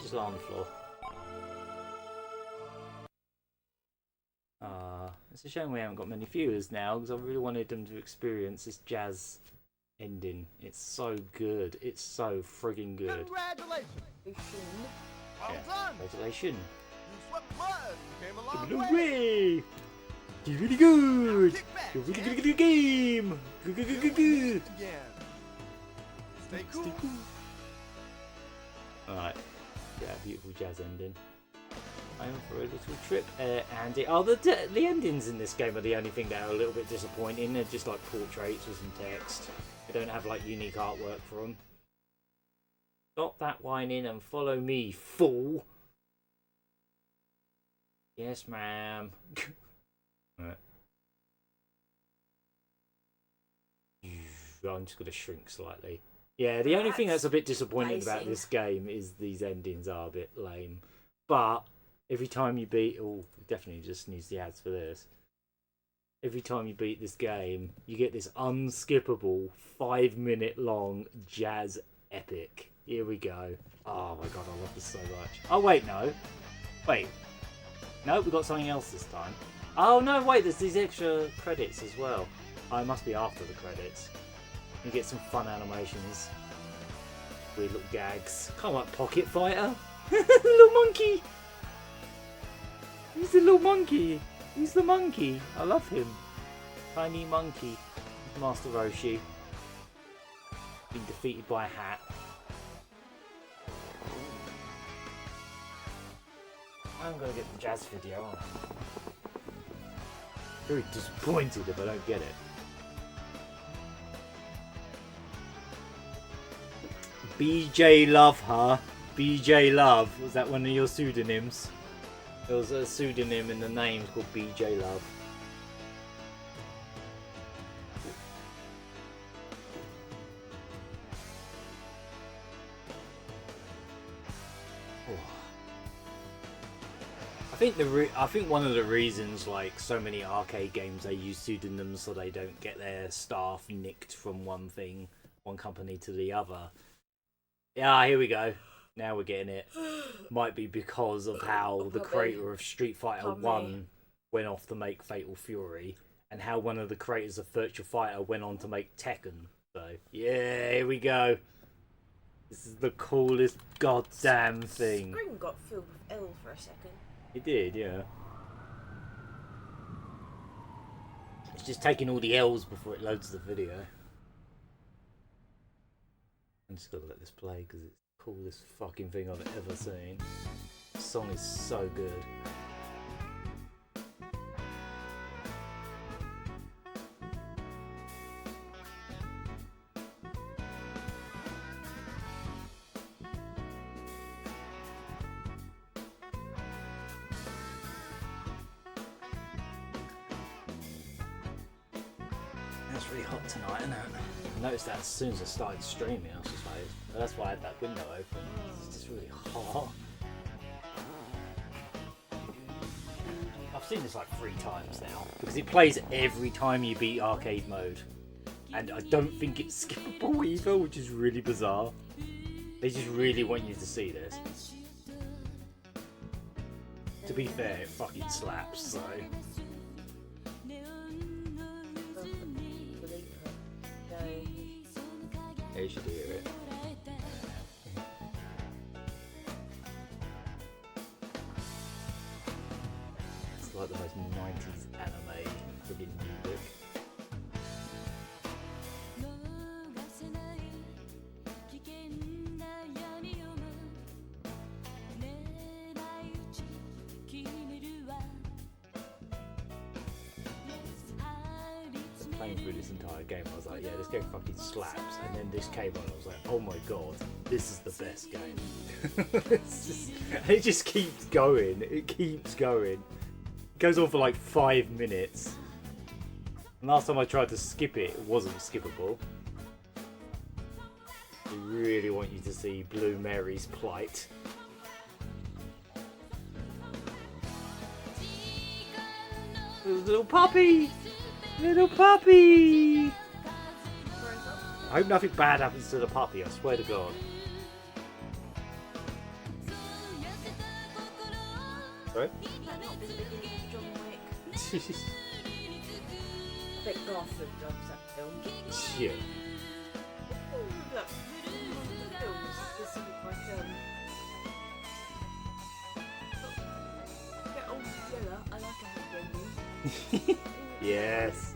just lie on the floor. It's a shame we haven't got many viewers now because I really wanted them to experience this jazz ending. It's so good. It's so friggin' good. Congratulations! Well Yeah. done! Congratulations. You swept mud. Came a long No way. way! You're really good! Kick back, You're really man. good at the game! Good, good, good, good, good! Again. Stay cool. Alright. Yeah, beautiful jazz ending. I'm for a little trip. Andy. Oh, the endings in this game are the only thing that are a little bit disappointing. They're just like portraits with some text. They don't have like unique artwork for them. Stop that whining and follow me, fool! Yes, ma'am. Right. I'm just going to shrink slightly. Yeah, the only thing that's a bit disappointing about amazing. this game is these endings are a bit lame. But every time you beat... Oh, definitely just needs the ads for this. Every time you beat this game, you get this unskippable 5-minute long jazz epic. Here we go. Oh my god, I love this so much. Oh wait, no. Wait. No, we got something else this time. Oh no, wait, there's these extra credits as well. Oh, it must be after the credits. You get some fun animations. Weird little gags. Kind of like Pocket Fighter. Little monkey. He's the little monkey. He's the monkey. I love him. Tiny monkey. Master Roshi. Being defeated by a hat. I'm gonna get the jazz video on. Very disappointed if I don't get it. BJ Love, huh? BJ Love. Was that one of your pseudonyms? There was a pseudonym in the name called BJ Love. I think one of the reasons like so many arcade games they use pseudonyms so they don't get their staff nicked from one company to the other. Yeah, here we go. Now we're getting it. Might be because of how the creator of Street Fighter 1 went off to make Fatal Fury, and how one of the creators of Virtua Fighter went on to make Tekken. So, yeah, here we go. This is the coolest goddamn thing. The screen got filled with L for a second. It did, yeah. It's just taking all the L's before it loads the video. I'm just gonna let this play because it's the coolest fucking thing I've ever seen. The song is so good. It's really hot tonight, isn't it? I noticed that as soon as I started streaming, I was just like, that's why I had that window open. It's just really hot. I've seen this like 3 times now because it plays every time you beat arcade mode, and I don't think it's skippable either, which is really bizarre. They just really want you to see this. To be fair, it fucking slaps, so. Yeah, you should hear it. It's like the most 90s anime friggin' music. Playing through this entire game, I was like, yeah, this game fucking slaps. And then this came on, I was like, oh my god, this is the best game. It just keeps going. It keeps going. It goes on for like 5 minutes. And last time I tried to skip it, it wasn't skippable. They really want you to see Blue Mary's plight. Little puppy! Little puppy! I hope nothing bad happens to the puppy, I swear to God. Sorry? That not be the beginning of John Wick. I bet Garfield loves that film. Yeah. Look, the films, there's something like get old Villa. I like a happy ending. Yes.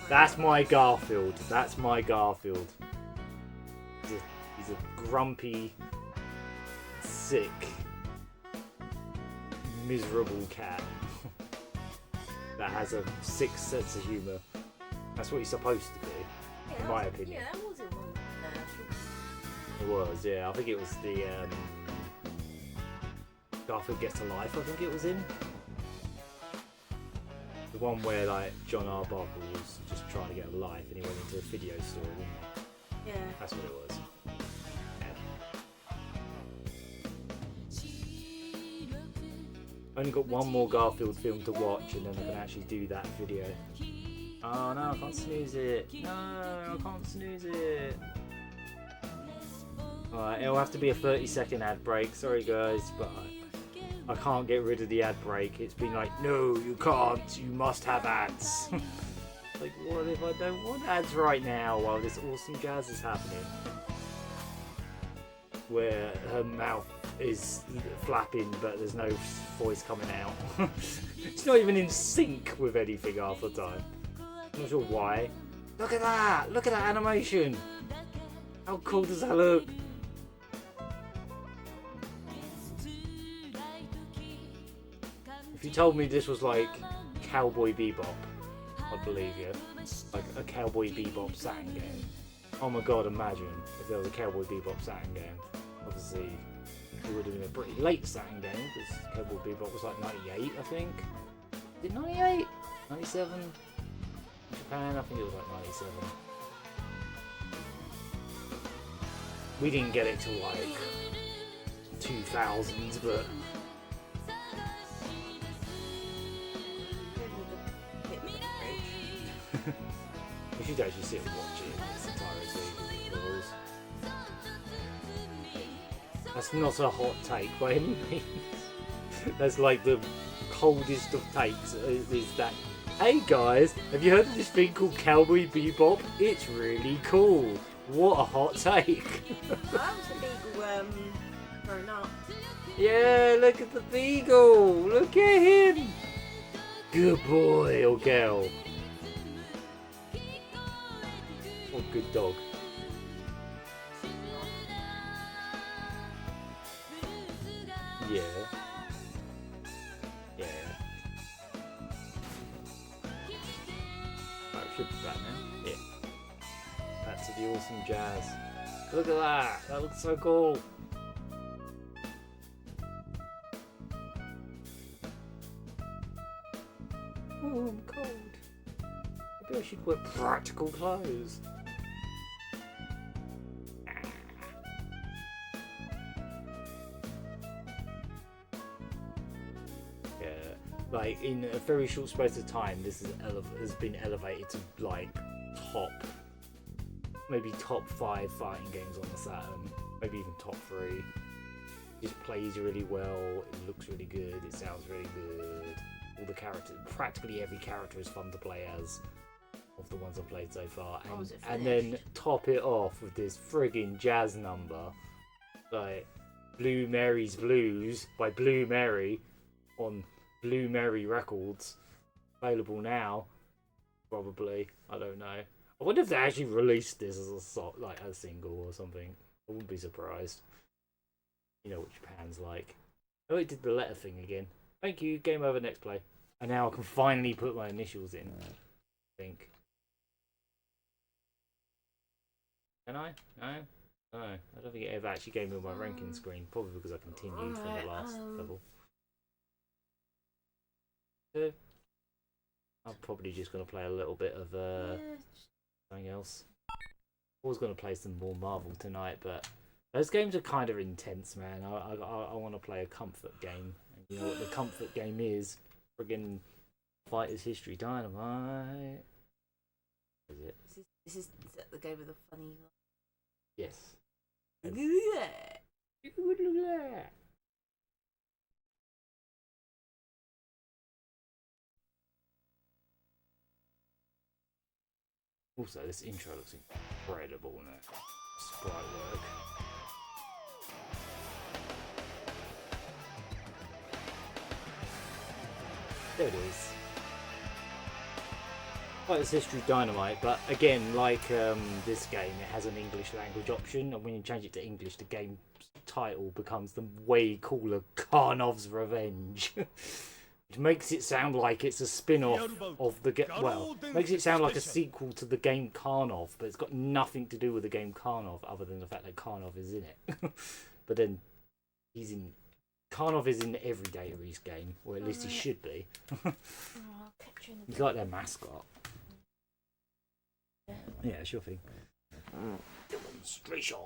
That's my Garfield. That's my Garfield. He's a grumpy, sick, miserable cat that has a sick sense of humour. That's what he's supposed to be, in my opinion. Yeah, that was in one It was, yeah. I think it was the Garfield Gets to Life. I think it was in. The one where like John Arbuckle was just trying to get a life and he went into a video store. Yeah. That's what it was. Yeah. Only got one more Garfield film to watch and then I can actually do that video. Oh no, I can't snooze it. No, I can't snooze it. Alright, it'll have to be a 30-second ad break. Sorry guys, but I can't get rid of the ad break. It's been like, no, you can't. You must have ads. Like, what if I don't want ads right now while this awesome jazz is happening? Where her mouth is flapping, but there's no voice coming out. It's not even in sync with anything half the time. I'm not sure why. Look at that! Look at that animation! How cool does that look? If you told me this was like Cowboy Bebop, I'd believe you. Like a Cowboy Bebop Saturn game. Oh my god, imagine if there was a Cowboy Bebop Saturn game. Obviously, it would have been a pretty late Saturn game because Cowboy Bebop was like 98, I think. Is it 98? 97? In Japan, I think it was like 97. We didn't get it till like 2000s, but we should actually sit and watch it in its entirety. Because that's not a hot take by any means. That's like the coldest of takes. Is that? Hey guys, have you heard of this thing called Cowboy Bebop? It's really cool. What a hot take. That was a beagle grown up. Yeah, look at the beagle. Look at him. Good boy or girl. Or good dog. Yeah. Yeah. Oh, it should be that now. Yeah. That's the awesome jazz. Look at that. That looks so cool. Oh, I'm cold. Maybe I should wear practical clothes. Yeah, like in a very short space of time, this has been elevated to like maybe top 5 fighting games on the Saturn, maybe even top 3. It just plays really well. It looks really good. It sounds really good. All the characters, practically every character is fun to play as of the ones I've played so far, and then top it off with this friggin' jazz number like Blue Mary's Blues by Blue Mary on Blue Mary Records, available now probably. I don't know. I wonder if they actually released this as a single or something. I wouldn't be surprised. You know what Japan's like. Oh, it did the letter thing again. Thank you. Game over. Next play. And now I can finally put my initials in. I think. Can I? No? No. I don't think it ever actually gave me my ranking screen. Probably because I continued from the last level. So, I'm probably just going to play a little bit of something else. I was going to play some more Marvel tonight, but those games are kind of intense, man. I want to play a comfort game. And you know what the comfort game is? Friggin' Fighters History Dynamite. Is it? This is the game with the funny. Yes. Also, this intro looks incredible now. Sprite work. There it is. Fighters History Dynamite, but again, like this game, it has an English language option, and when you change it to English, the game's title becomes the way cooler Karnov's Revenge. Which makes it sound like it's a spin-off of the game. Well, makes it sound like a sequel to the game Karnov, but it's got nothing to do with the game Karnov other than the fact that Karnov is in it. But then Karnov is in every Data East game, or at least he should be. He's like their mascot. Yeah, sure thing. Demonstration.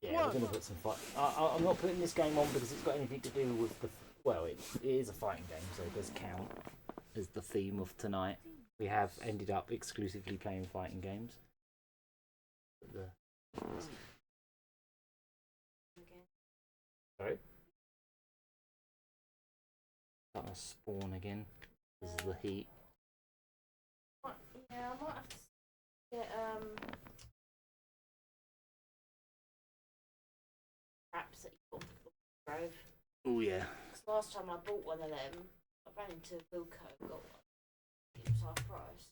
Yeah, we're going to put some fight. I'm not putting this game on because it's got anything to do with the. Well, it is a fighting game, so it does count as the theme of tonight. We have ended up exclusively playing fighting games. Sorry? Starting to spawn again because of the heat. Yeah, I might have to get wraps that you got on the Grove. Oh yeah. Because last time I bought one of them, I ran into Wilco, got one. It was half price.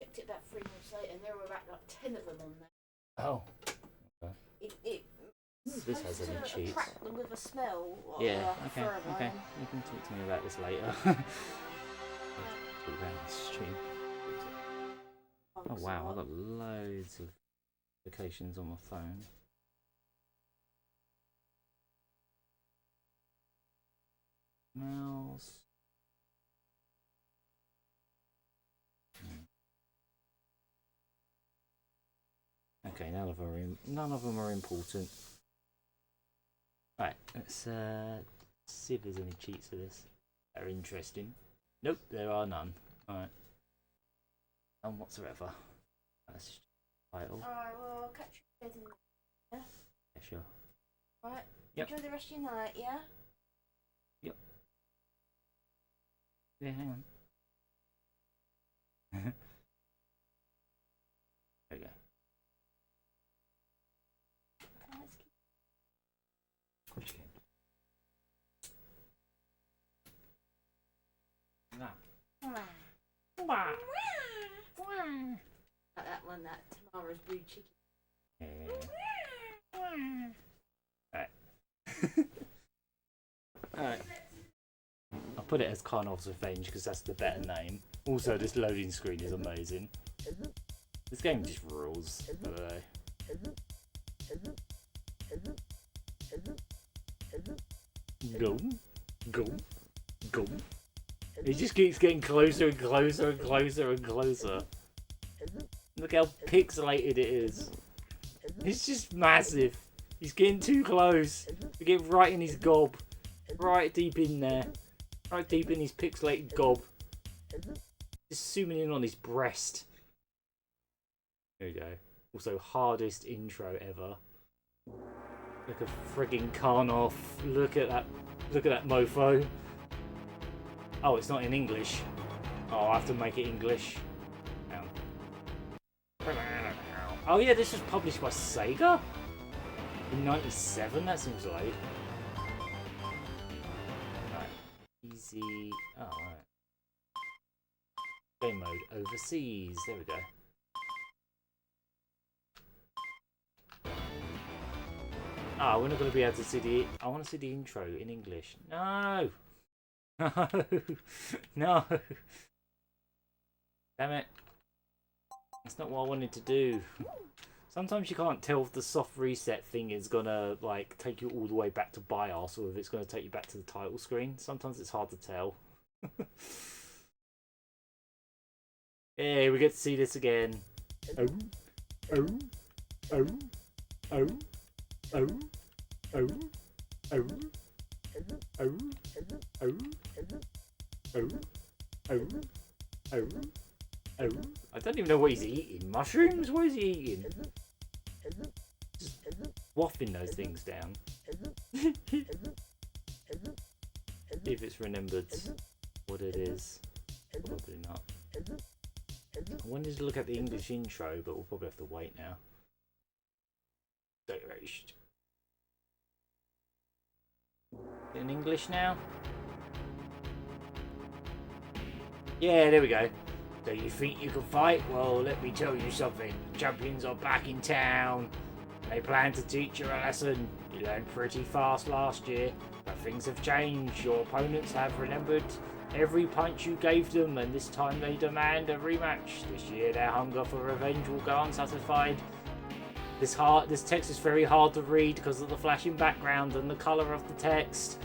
Checked it about 3 months later, and there were about like 10 of them on there. Oh. Okay. This has any cheats. Attract them with a smell. Or Yeah. Okay. pheromone. Okay. You can talk to me about this later. Talk about the stream. Oh wow, I've got loads of notifications on my phone. Mouse. Okay, none of them are important. Right, let's see if there's any cheats for this that are interesting. Nope, there are none. Alright. None whatsoever. That's just the title. Alright, well, I'll catch you later. Yeah? Yeah, sure. Alright, Yep. enjoy the rest of your night, yeah? Yep. Yeah, hang on. There we go. Of course you can. Nah. Like that one, that Tamara's brewed chicken. Yeah. Alright. Alright. I'll put it as Karnov's Revenge because that's the better name. Also, this loading screen is amazing. This game just rules, by the way. Go. Go. Go. It just keeps getting closer and closer and closer and closer. Look how pixelated it is. It's just massive. He's getting too close. We get right in his gob. Right deep in there. Right deep in his pixelated gob. Just zooming in on his breast. There we go. Also, hardest intro ever. Look at frigging Karnov. Look at that. Look at that mofo. Oh, it's not in English. Oh, I have to make it English. Oh yeah, this was published by Sega? In 97? That seems late. Right. Easy. Oh, right. Game mode overseas. There we go. Ah, we're not going to be able to see the... I want to see the intro in English. No! No! No! Damn it. That's not what I wanted to do. Sometimes you can't tell if the soft reset thing is gonna like take you all the way back to BIOS or if it's gonna take you back to the title screen. Sometimes it's hard to tell. Hey, we get to see this again. Oh, oh, oh, oh, oh, oh, oh, Oh. Oh. Oh. Oh. Oh. Oh. I don't even know what he's eating. Mushrooms? What is he eating? Just waffing those things down. See if it's remembered what it is. Probably not. I wanted to look at the English intro, but we'll probably have to wait now. In English now? Yeah, there we go. So you think you can fight? Well, let me tell you something. The champions are back in town. They plan to teach you a lesson. You learned pretty fast last year, but things have changed. Your opponents have remembered every punch you gave them, and this time they demand a rematch. This year their hunger for revenge will go unsatisfied. This text is very hard to read because of the flashing background and the colour of the text.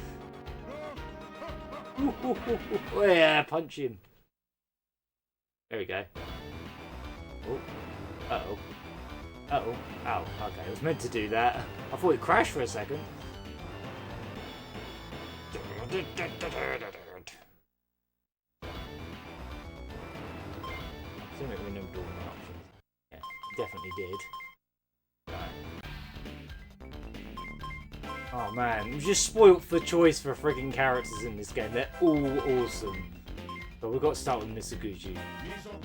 Yeah, punch him. There we go. Oh. Uh-oh. Uh-oh. Oh, okay. I was meant to do that. I thought it crashed for a second. I think it remembered all my options. Yeah, definitely did. Right. Oh man, I'm just spoilt for choice for friggin' characters in this game. They're all awesome. But we've got to start with Misaguchi.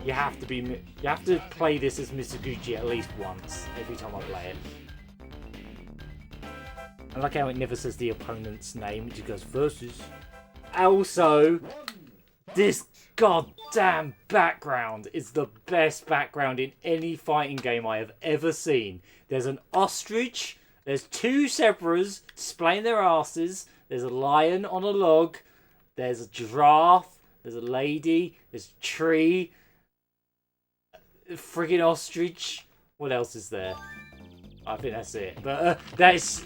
You have to play this as Misaguchi at least once every time I play it. I like how it never says the opponent's name, it just goes versus. Also, this goddamn background is the best background in any fighting game I have ever seen. There's an ostrich, there's two zebras displaying their asses, there's a lion on a log, there's a giraffe, there's a lady, there's a tree, a friggin' ostrich. What else is there? I think that's it. But that's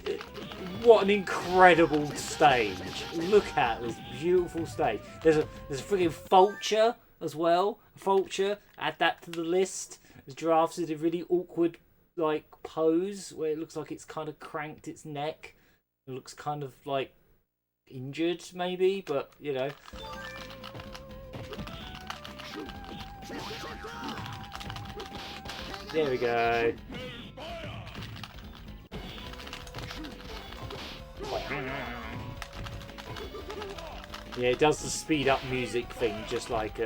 what an incredible stage. Look at this beautiful stage. There's a friggin' vulture as well. A vulture. Add that to the list. The giraffe's in a really awkward like pose where it looks like it's kind of cranked its neck. It looks kind of like injured maybe, but you know. There we go. Yeah, it does the speed up music thing, just like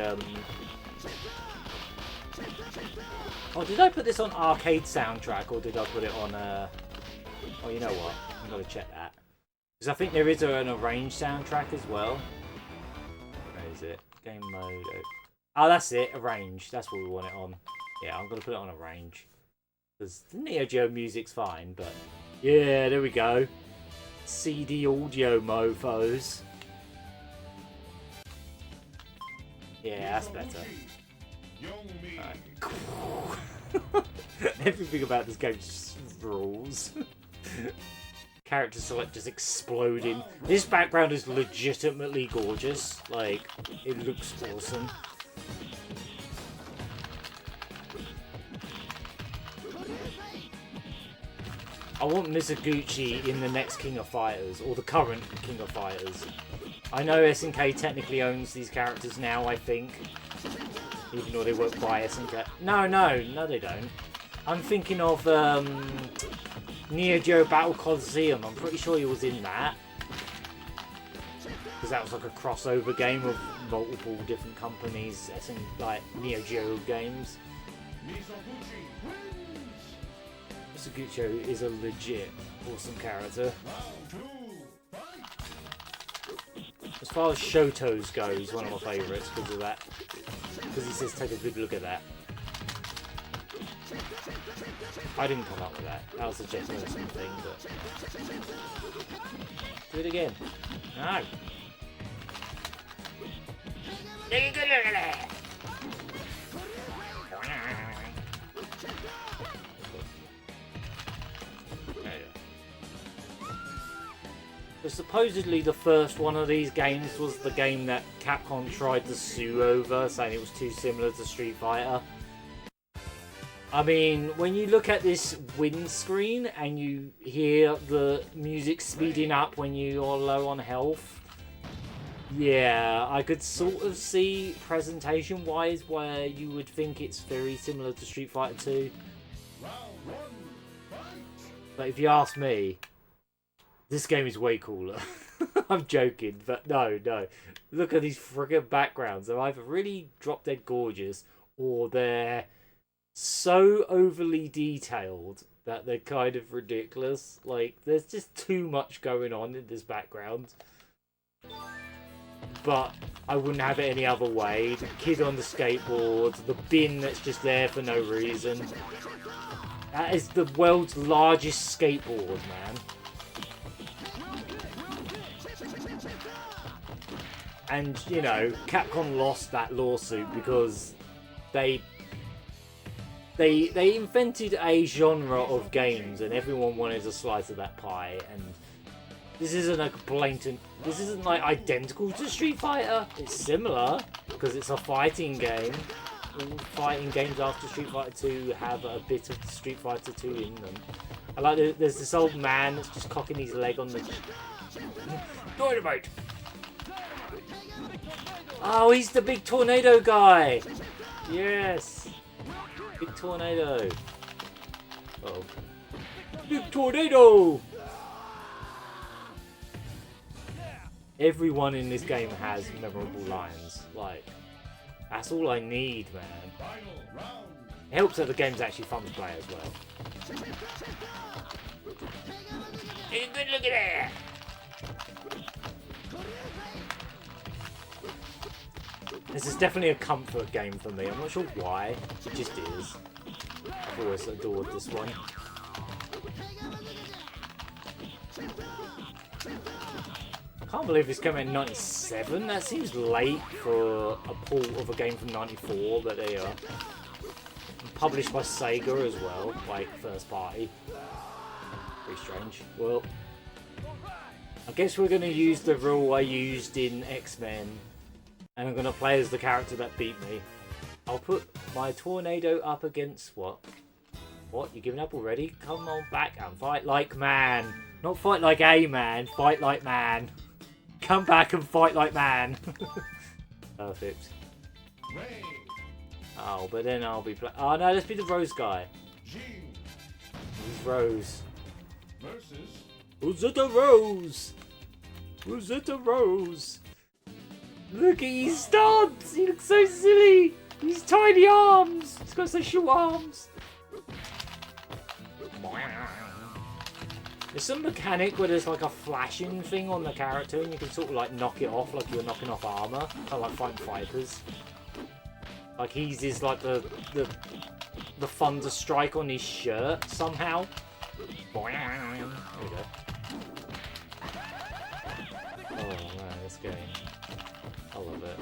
Oh, did I put this on arcade soundtrack or did I put it on Oh, you know what? I'm gonna check that. Because I think there is an arranged soundtrack as well. Where is it? Game mode. Oh, that's it. Arrange. That's what we want it on. Yeah, I'm going to put it on arrange. Because the Neo Geo music's fine, but... Yeah, there we go. CD audio mofos. Yeah, that's better. Right. Everything about this game just rules. Character select just exploding. This background is legitimately gorgeous. Like, it looks awesome. I want Misaguchi in the next King of Fighters, or the current King of Fighters. I know SNK technically owns these characters now, I think. Even though they work by SNK. No, they don't. I'm thinking of Neo Geo Battle Coliseum. I'm pretty sure he was in that. Because that was like a crossover game of multiple different companies, like Neo Geo games. Misaguchi is a legit awesome character. As far as Shoto's go, he's one of my favourites because of that. Because he says, take a good look at that. I didn't come up with that. That was a Jeff Wilson thing, but... Do it again. No! Take a good look at that! So supposedly the first one of these games was the game that Capcom tried to sue over, saying it was too similar to Street Fighter. I mean, when you look at this windscreen and you hear the music speeding up when you are low on health, yeah, I could sort of see presentation-wise where you would think it's very similar to Street Fighter 2. But if you ask me, this game is way cooler. I'm joking, but no. Look at these friggin' backgrounds. They're either really drop-dead gorgeous or they're so overly detailed that they're kind of ridiculous. Like, there's just too much going on in this background. But I wouldn't have it any other way. The kid on the skateboard, the bin that's just there for no reason. That is the world's largest skateboard, man. And, you know, Capcom lost that lawsuit because they invented a genre of games and everyone wanted a slice of that pie, and this isn't a blatant, this isn't like identical to Street Fighter. It's similar because it's a fighting game. All fighting games after Street Fighter 2 have a bit of Street Fighter 2 in them. I like there's this old man that's just cocking his leg on the Dynamite. Oh, he's the big tornado guy. Yes. Big tornado. Uh-oh. Big tornado! Everyone in this game has memorable lines. Like, that's all I need, man. It helps that the game's actually fun to play as well. Hey, good look at that! This is definitely a comfort game for me. I'm not sure why. It just is. I've always adored this one. Can't believe this came out in 97. That seems late for a port of a game from 94, but there you are. Published by Sega as well, like first party. Pretty strange. Well, I guess we're going to use the rule I used in X-Men. And I'm going to play as the character that beat me. I'll put my tornado up against what? What? You giving up already? Come on back and fight like man. Not fight like a man, fight like man. Come back and fight like man. Perfect. Oh, but then I'll be playing. Oh no, let's be the Rose guy. Who's Rose? Rosetta Rose! Rosetta Rose! Look at his stance! He looks so silly! His tiny arms! He's got such short arms! There's some mechanic where there's like a flashing thing on the character and you can sort of like knock it off like you're knocking off armor. Kind of like fighting fighters. Like he's is like the thunder strike on his shirt somehow. There we go. Oh man, this game. I love it.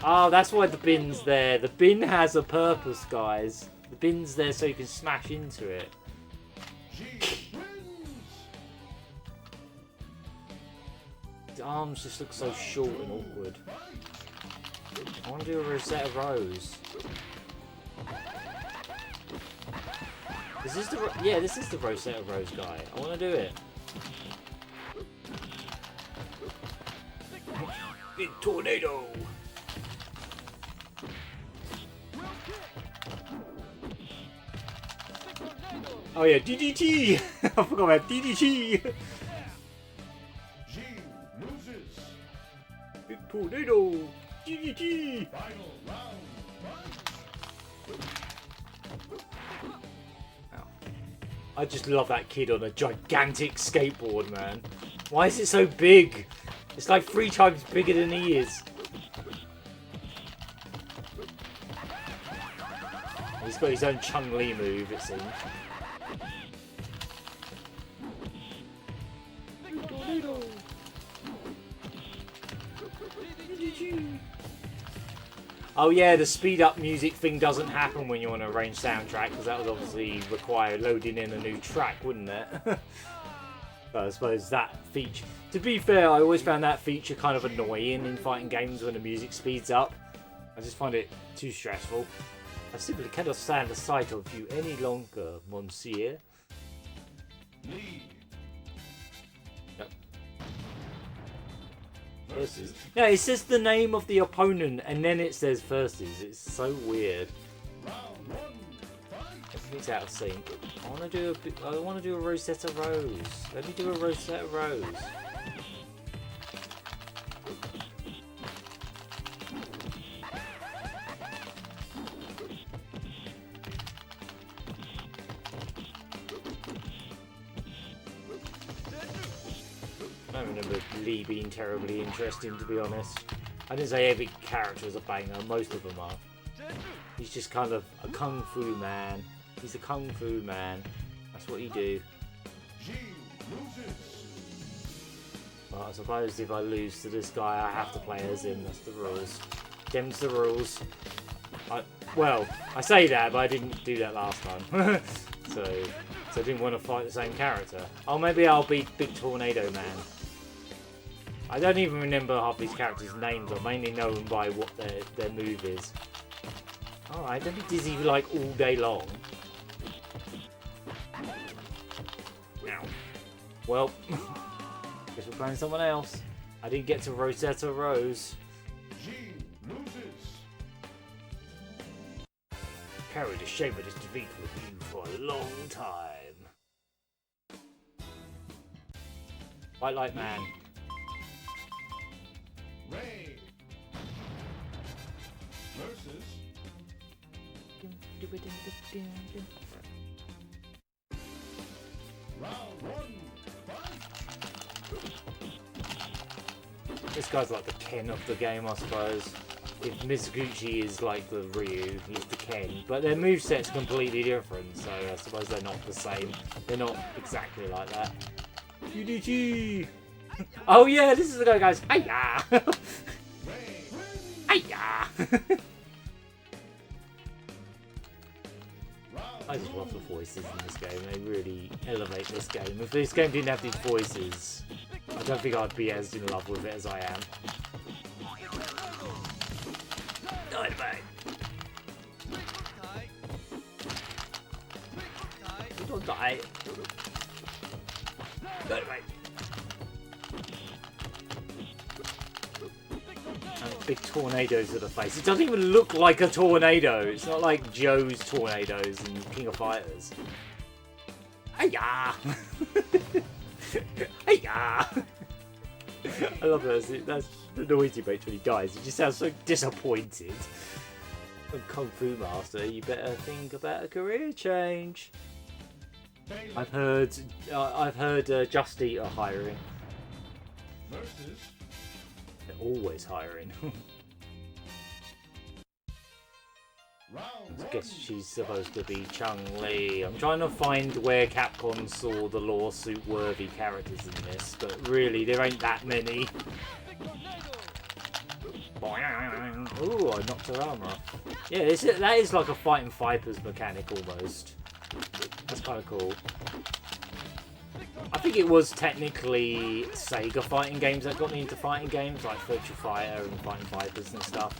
Oh, that's why the bin's there. The bin has a purpose, guys. The bin's there so you can smash into it. His arms just look so short and awkward. I want to do a Rosetta Rose. This is the this is the Rosetta Rose guy. I want to do it. Big tornado. Oh yeah, DDT! I forgot about DDT! Big tornado! DDT! I just love that kid on a gigantic skateboard, man. Why is it so big? It's like 3 times bigger than he is. He's got his own Chung-Li move, it seems. Oh yeah, the speed up music thing doesn't happen when you're on a range soundtrack, because that would obviously require loading in a new track, wouldn't it? But I suppose that feature... To be fair, I always found that feature kind of annoying in fighting games when the music speeds up. I just find it too stressful. I simply cannot stand the sight of you any longer, monsieur. Yep. Versus. No, it says the name of the opponent and then it says versus. It's so weird. Everything's out of sync. I want to do a Rosetta Rose. Let me do a Rosetta Rose. I don't remember Lee being terribly interesting, to be honest. I didn't say every character is a banger, most of them are. He's just kind of a kung fu man. He's a kung fu man. That's what you do. Well, I suppose if I lose to this guy, I have to play as him. That's the rules. Them's the rules. Well, I say that, but I didn't do that last time. so I didn't want to fight the same character. Oh, maybe I'll beat Big Tornado Man. I don't even remember half these characters' names. I mainly know them by what their move is. Alright, don't be dizzy like all day long. Ow. Well, guess we're playing someone else. I didn't get to Rosetta Rose. Carried the shame of this defeat with you for a long time. White Light Man. Ray versus round 1, fight! This guy's like the Ken of the game, I suppose. If Mizuguchi is like the Ryu, he's the Ken. But their moveset's completely different, so I suppose they're not the same. They're not exactly like that. UDG! Oh yeah, this is the guy who goes, hiya! Hiya! I just love the voices in this game. They really elevate this game. If this game didn't have these voices, I don't think I'd be as in love with it as I am. Dynamite! Don't die! Dynamite! And big tornadoes to the face. It doesn't even look like a tornado. It's not like Joe's tornadoes in King of Fighters. Hiya! Hiya! I love that. That's the noise he makes when he dies. He just sounds so disappointed. Kung Fu Master, you better think about a career change. I've heard Just Eat are hiring. Versus They're always hiring. round I guess she's supposed to be Chun-Li. I'm trying to find where Capcom saw the lawsuit-worthy characters in this, but really, there ain't that many. Ooh, I knocked her armor off. Yeah, that is like a Fighting Vipers mechanic almost. That's kind of cool. I think it was technically Sega fighting games that got me into fighting games, like Virtua Fighter and Fighting Vipers and stuff.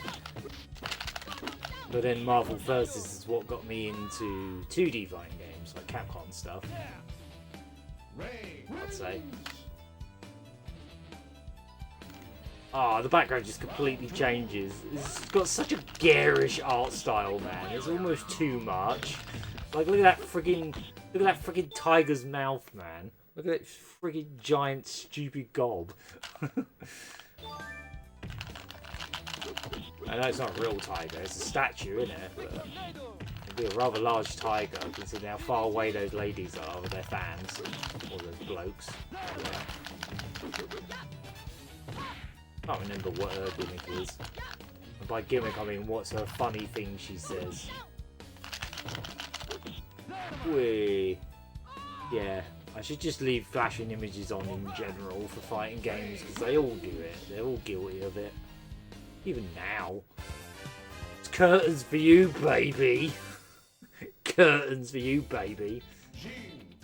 But then Marvel Versus is what got me into 2D fighting games, like Capcom stuff, I'd say. Ah, the background just completely changes. It's got such a garish art style, man. It's almost too much. Like, look at that friggin' tiger's mouth, man. Look at that friggin' giant, stupid gob. I know it's not a real tiger, it's a statue, isn't it? But it'd be a rather large tiger, considering how far away those ladies are with their fans. Or those blokes. Yeah. I can't remember what her gimmick is. And by gimmick, I mean what's her funny thing she says. Whee! Yeah, I should just leave flashing images on in general for fighting games, because they all do it. They're all guilty of it. Even now. It's curtains for you, baby! Curtains for you, baby!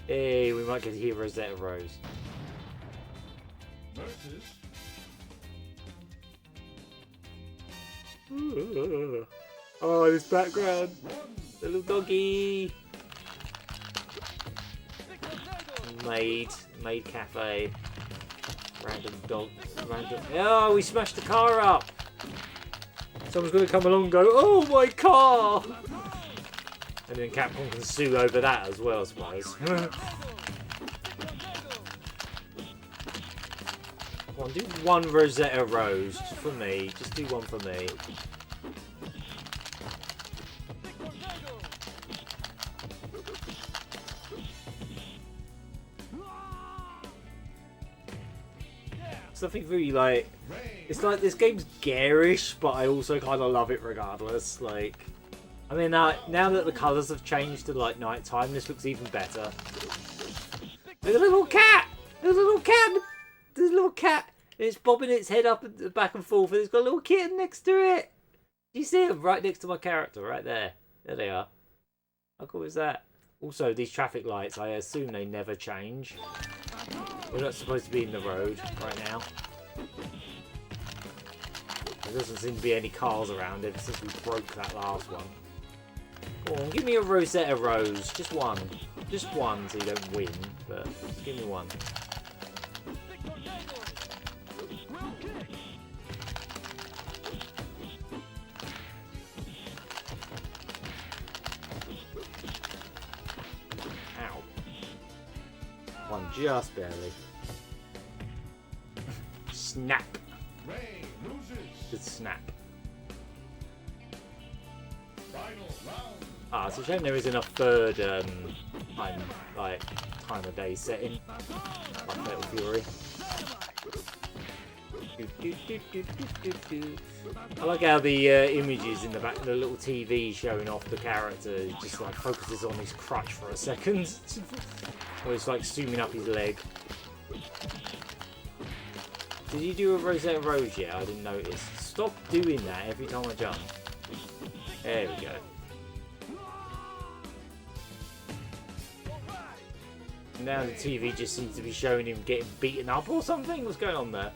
Hey, we might get to hear Rosetta Rose. Oh, this background. The little doggy. Maid cafe. Random dog. Oh, we smashed the car up. Someone's going to come along and go, oh, my car. And then Capcom can sue over that as well, I suppose. Come on, do one Rosetta Rose for me. Just do one for me. Something really like, it's like this game's garish, but I also kind of love it regardless. Like, I mean, now that the colours have changed to like nighttime, this looks even better. There's a little cat. There's a little cat. There's a little cat. It's bobbing its head up and back and forth, and it's got a little kitten next to it. Do you see them right next to my character, right there? There they are. How cool is that? Also, these traffic lights, I assume they never change. We're not supposed to be in the road right now. There doesn't seem to be any cars around ever since we broke that last one. Go on, give me a Rosetta Rose. Just one. Just one so you don't win, but just give me one. Ow. One just barely. Snap. Ray loses. Good snap. Final round. Ah, it's a shame there isn't a third time of day setting. Like Fatal Fury. I like how the images in the back, the little TV showing off the character, just like focuses on his crutch for a second. Or it's like zooming up his leg. Did you do a Rosetta Rose yet? I didn't notice. Stop doing that every time I jump. There we go. Now the TV just seems to be showing him getting beaten up or something. What's going on there?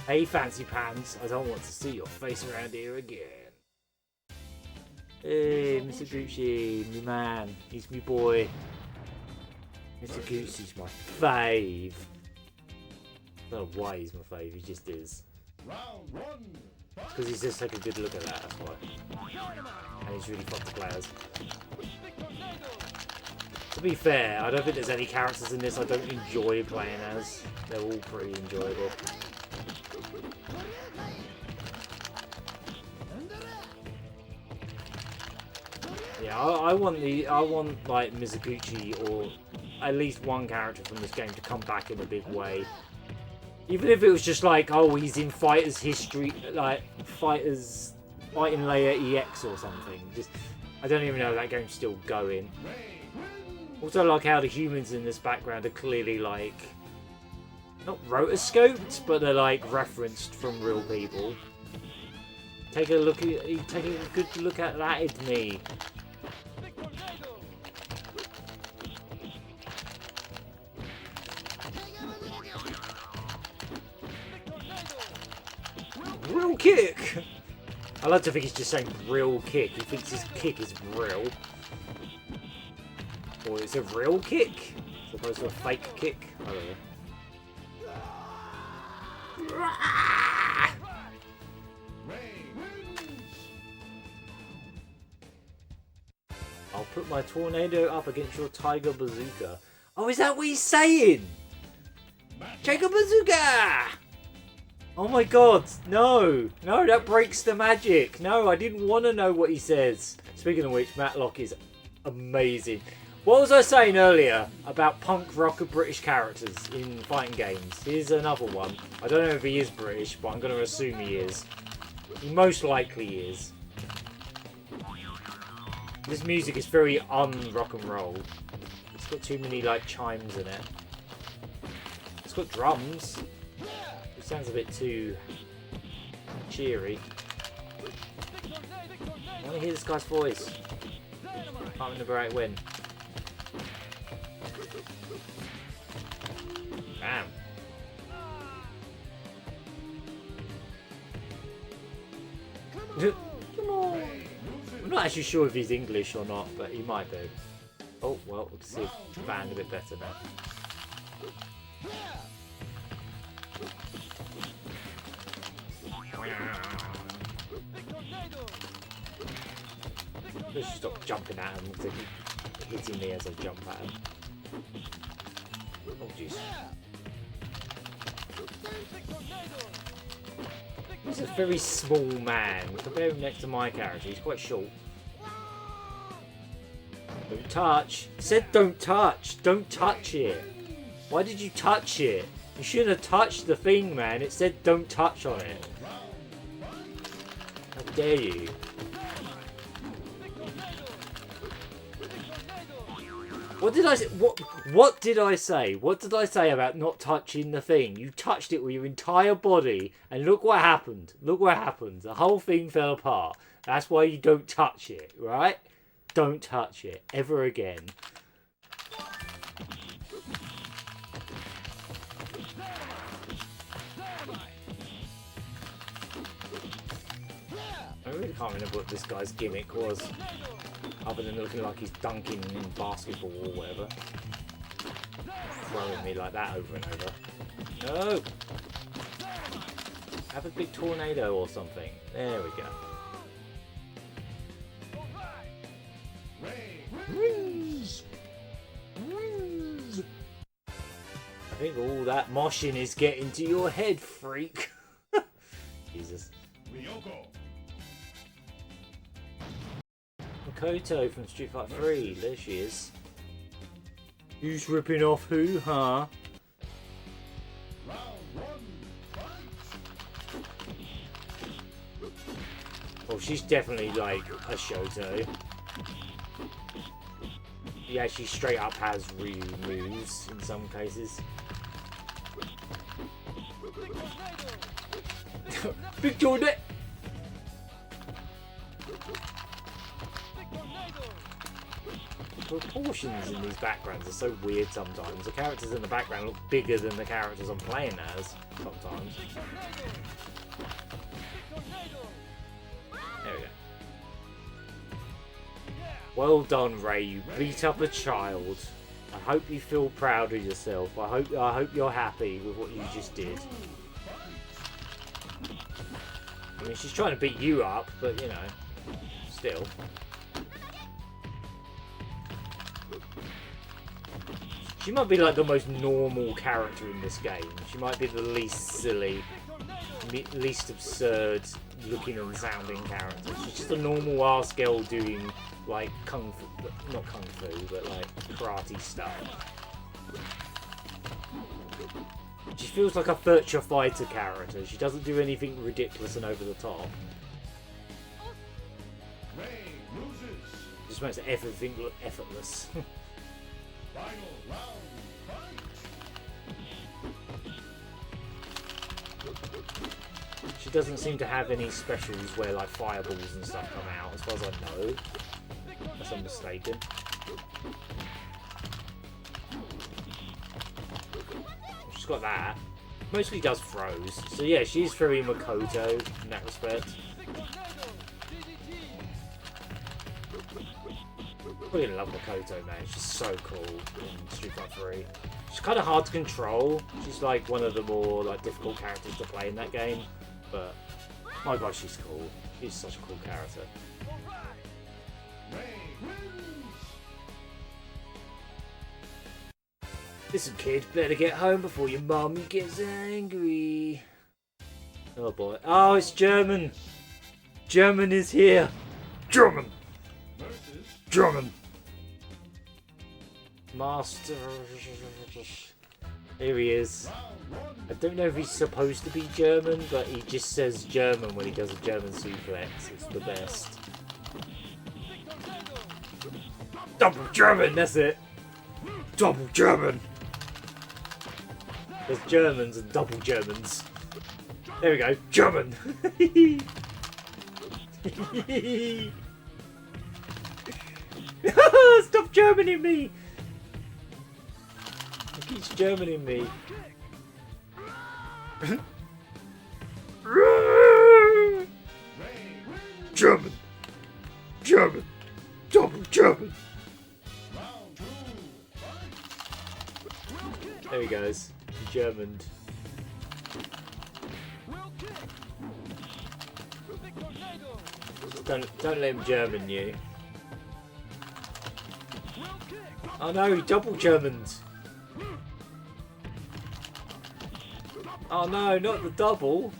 Hey, fancy pants. I don't want to see your face around here again. Hey, Mr. Gucci, me man. He's me boy. Mr. Gucci's my fave. I don't know why he's my fave, he just is. Round one. Because he's just like a good look at that, that's why. And he's really fun to play as. To be fair, I don't think there's any characters in this I don't enjoy playing as. They're all pretty enjoyable. Yeah, I want like Mizuguchi or at least one character from this game to come back in a big way. Even if it was just like, oh, he's in Fighters history, like Fighters Fighting Layer EX or something. Just, I don't even know if that game's still going. Also, like how the humans in this background are clearly like not rotoscoped, but they're like referenced from real people. Take a look at, take a good look at that, it's me. Real kick! I like to think he's just saying real kick. He thinks his kick is real. Or it's a real kick, as opposed to a fake kick. I don't know. I'll put my tornado up against your tiger bazooka. Oh, is that what he's saying? Tiger bazooka! Oh my god, no! No, that breaks the magic. No, I didn't want to know what he says. Speaking of which, Matlock is amazing. What was I saying earlier about punk rocker British characters in fighting games? Here's another one. I don't know if he is British, but I'm going to assume he is. He most likely is. This music is very un-rock and roll. It's got too many like chimes in it. It's got drums. It sounds a bit too cheery. I want to hear this guy's voice. Can't remember right when. Bam. Come on. I'm not actually sure if he's English or not, but he might be. Oh, well, we can see the band a bit better now. I should stop jumping at him because they keep hitting me as I jump at him. Oh, jeez. He's a very small man. Compare him next to my character. He's quite short. Don't touch. Said don't touch. Don't touch it. Why did you touch it? You shouldn't have touched the thing, man. It said don't touch on it. How dare you? What did I say? What did I say? What did I say about not touching the thing? You touched it with your entire body, and look what happened. Look what happened. The whole thing fell apart. That's why you don't touch it, right? Don't touch it ever again. I really can't remember what this guy's gimmick was. Other than looking like he's dunking in basketball or whatever. Throwing me like that over and over. No! Have a big tornado or something. There we go. Wings! Wings! I think all that moshing is getting to your head, freak. Jesus. Ryoko. Makoto from Street Fighter 3. There she is. Who's ripping off who, huh? Round one, fight. Oh, she's definitely like a Shoto. Yeah, she straight up has Ryu moves in some cases. Big tornado! The proportions in these backgrounds are so weird sometimes. The characters in the background look bigger than the characters I'm playing as sometimes. There we go. Well done, Ray. You beat up a child. I hope you feel proud of yourself. I hope you're happy with what you just did. I mean, she's trying to beat you up, but you know, still. She might be like the most normal character in this game. She might be the least silly, least absurd looking and sounding character. She's just a normal ass girl doing like kung fu, not kung fu, but like karate stuff. She feels like a Virtua Fighter character. She doesn't do anything ridiculous and over the top. Ray loses. Just makes everything look effortless. Final round, fight. She doesn't seem to have any specials where like fireballs and stuff come out, as far as I know. Unless I'm mistaken. She's got that. Mostly does throws. So yeah, she's very Makoto in that respect. I really love Makoto, man. She's so cool in Street Fighter 3. She's kind of hard to control. She's like one of the more like difficult characters to play in that game. But my gosh, she's cool. She's such a cool character. Ray wins. Listen, kid, better get home before your mummy gets angry. Oh boy. Oh, it's German. German is here. German. Versus German. Master. Here he is. round one. I don't know if he's supposed to be German, but he just says German when he does a German suplex. It's the best. Double German, that's it. Double German. There's Germans and double Germans. There we go. German. Stop Germaning me. He keeps Germaning me. Ray wins. German. German. Germaned. Don't let him German you. Oh no, he double Germaned. Oh no, not the double.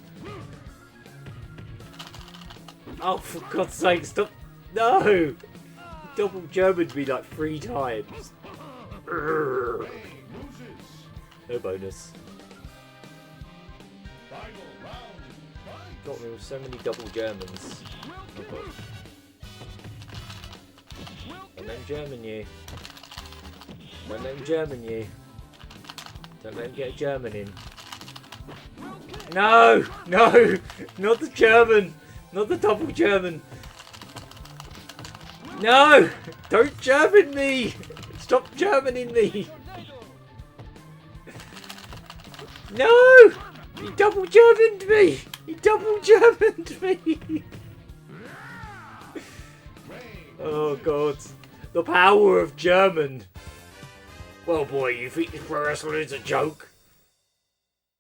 Oh, for God's sake, stop. No! He double Germaned me like 3 times. No bonus. Got me with so many double Germans. Don't let him German you. Don't let him German you. Don't let him get a German in. No! No! Not the German! Not the double German! No! Don't German me! Stop Germaning me! No! He double Germaned me! He double Germaned me! Oh God. The power of German! Well boy, you think this pro wrestling is a joke?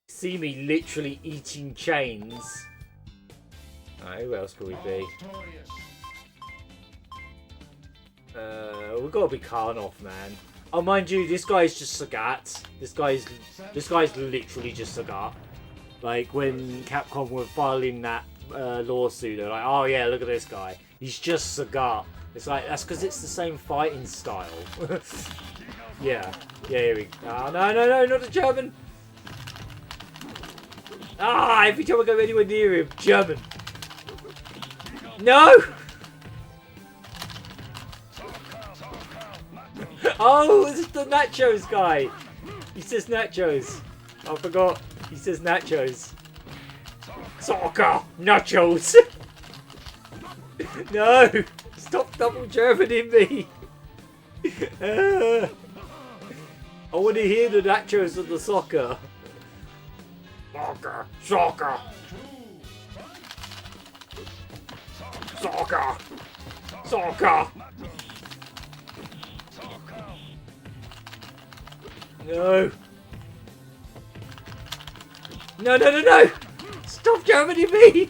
See me literally eating chains. Alright, who else could we be? We've got to be Karnoff, man. Oh, mind you, this guy's just Sagat. This guy's literally just Sagat. Like, when Capcom were filing that lawsuit, they're like, oh yeah, look at this guy. He's just Sagat. It's like, that's because it's the same fighting style. Yeah, here we go. Oh, no, not the German. Ah, every time I go anywhere near him, German. No! Oh, this is the nachos guy. He says nachos. I forgot. He says nachos. Soccer! Nachos! No! Stop double Germaning me! I want to hear the nachos of the soccer. Soccer! Soccer! Soccer! Soccer! No! No! Stop Germaning me!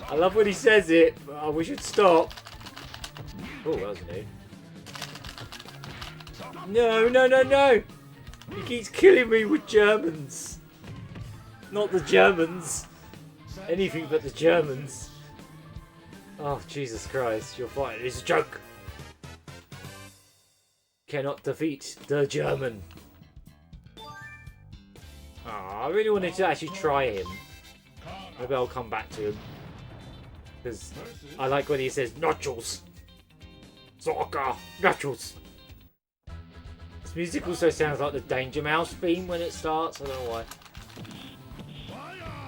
I love when he says it, but we should stop. Oh, that was new. No! He keeps killing me with Germans. Not the Germans. Anything but the Germans. Oh, Jesus Christ. Your fight is a joke. Cannot defeat the German. Oh, I really wanted to actually try him. Maybe I'll come back to him. Because I like when he says nachos. Soccer! Nachos! This music also sounds like the Danger Mouse theme when it starts. I don't know why.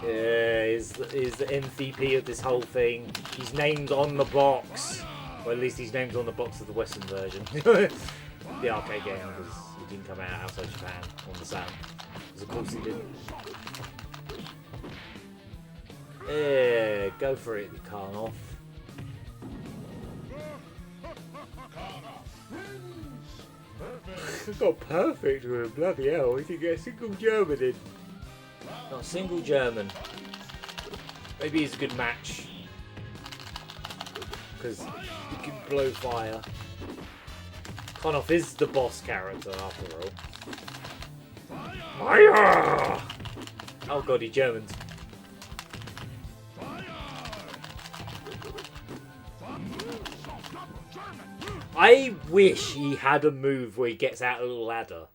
Yeah, he's the MVP of this whole thing. He's named on the box. Well, at least he's named on the box of the Western version. The arcade game, because it didn't come out outside Japan on the Saturn. Because of course it didn't. Yeah, go for it, Karnoff. I got perfect with him, bloody hell. He didn't get a single German in. Not a single German. Maybe he's a good match. Because he can blow fire. Karnoff is the boss character after all. Fire! Oh god, he Germans. I wish he had a move where he gets out a little ladder.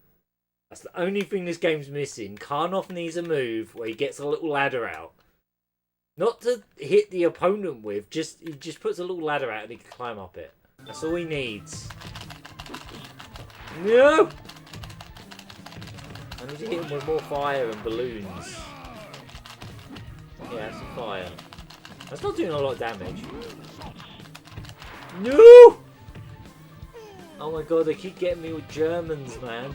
That's the only thing this game's missing. Karnoff needs a move where he gets a little ladder out. Not to hit the opponent with, he just puts a little ladder out and he can climb up it. That's all he needs. No! I need to hit him with more fire and balloons. Yeah, that's a fire. That's not doing a lot of damage. No! Oh my god, they keep getting me with Germans, man.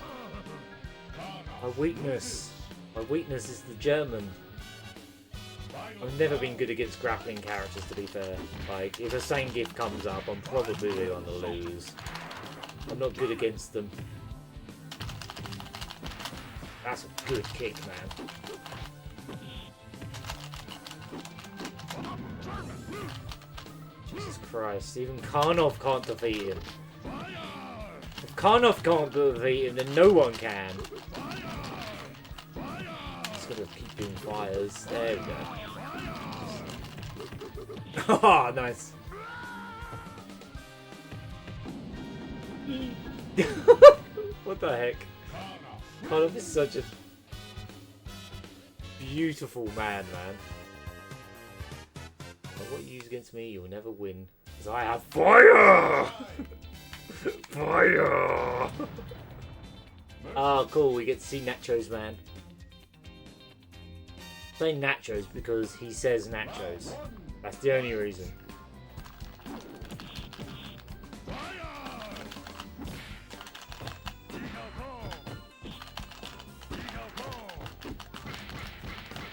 My weakness is the German. I've never been good against grappling characters, to be fair. Like, if a Zangief comes up, I'm probably going to lose. I'm not good against them. That's a good kick, man. Jesus Christ, even Karnov can't defeat him. If Karnov can't defeat him, then no one can. Just gotta keep doing fires. There we go. Oh, nice. What the heck? Karnov is such a beautiful man. But what you use against me, you'll never win. Because I have fire! Fire! Oh, cool, we get to see Nachos, man. I'm saying Nachos because he says Nachos. That's the only reason.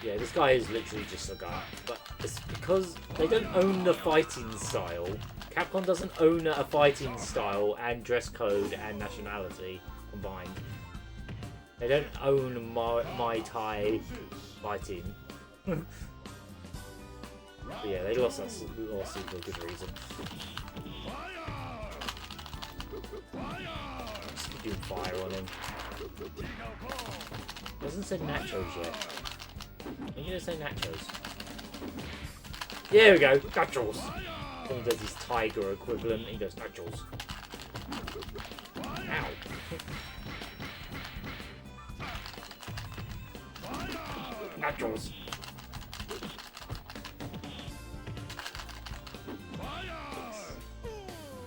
Yeah, this guy is literally just a guy. But it's because they don't own the fighting style. Capcom doesn't own a fighting style and dress code and nationality combined. They don't own Muay Thai fighting. But yeah, they lost that lawsuit for a good reason. Just keep doing fire on him. Doesn't say Nachos yet. I'm gonna say Nachos. There we go, Nachos. Then he does his tiger equivalent. He does Nachos. Ow. Nachos.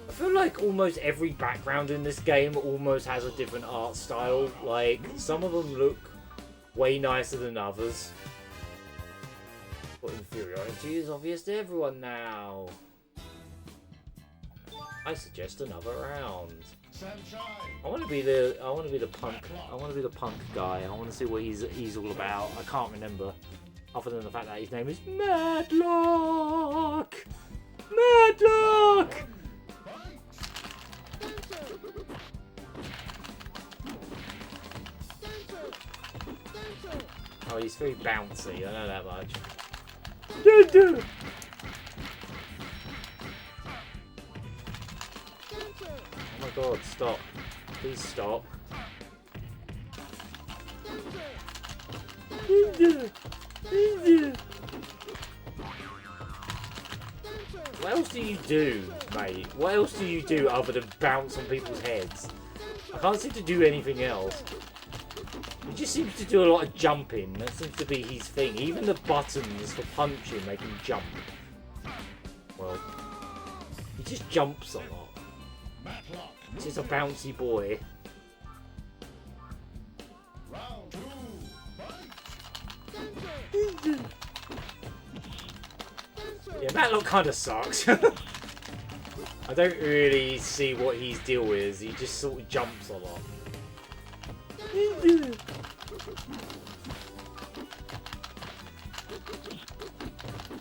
I feel like almost every background in this game almost has a different art style. Like, some of them look way nicer than others. But inferiority is obvious to everyone now. I suggest another round. I want to be the punk guy. I want to see what he's all about. I can't remember, other than the fact that his name is Madlock. Madlock. Oh, he's very bouncy. I know that much. Oh my god, stop. Please stop. What else do you do, mate? What else do you do other than bounce on people's heads? I can't seem to do anything else. He just seems to do a lot of jumping. That seems to be his thing. Even the buttons for punching make him jump. Well, he just jumps a lot. He's just a bouncy boy. Yeah, Matlock kind of sucks. I don't really see what his deal is. He just sort of jumps a lot.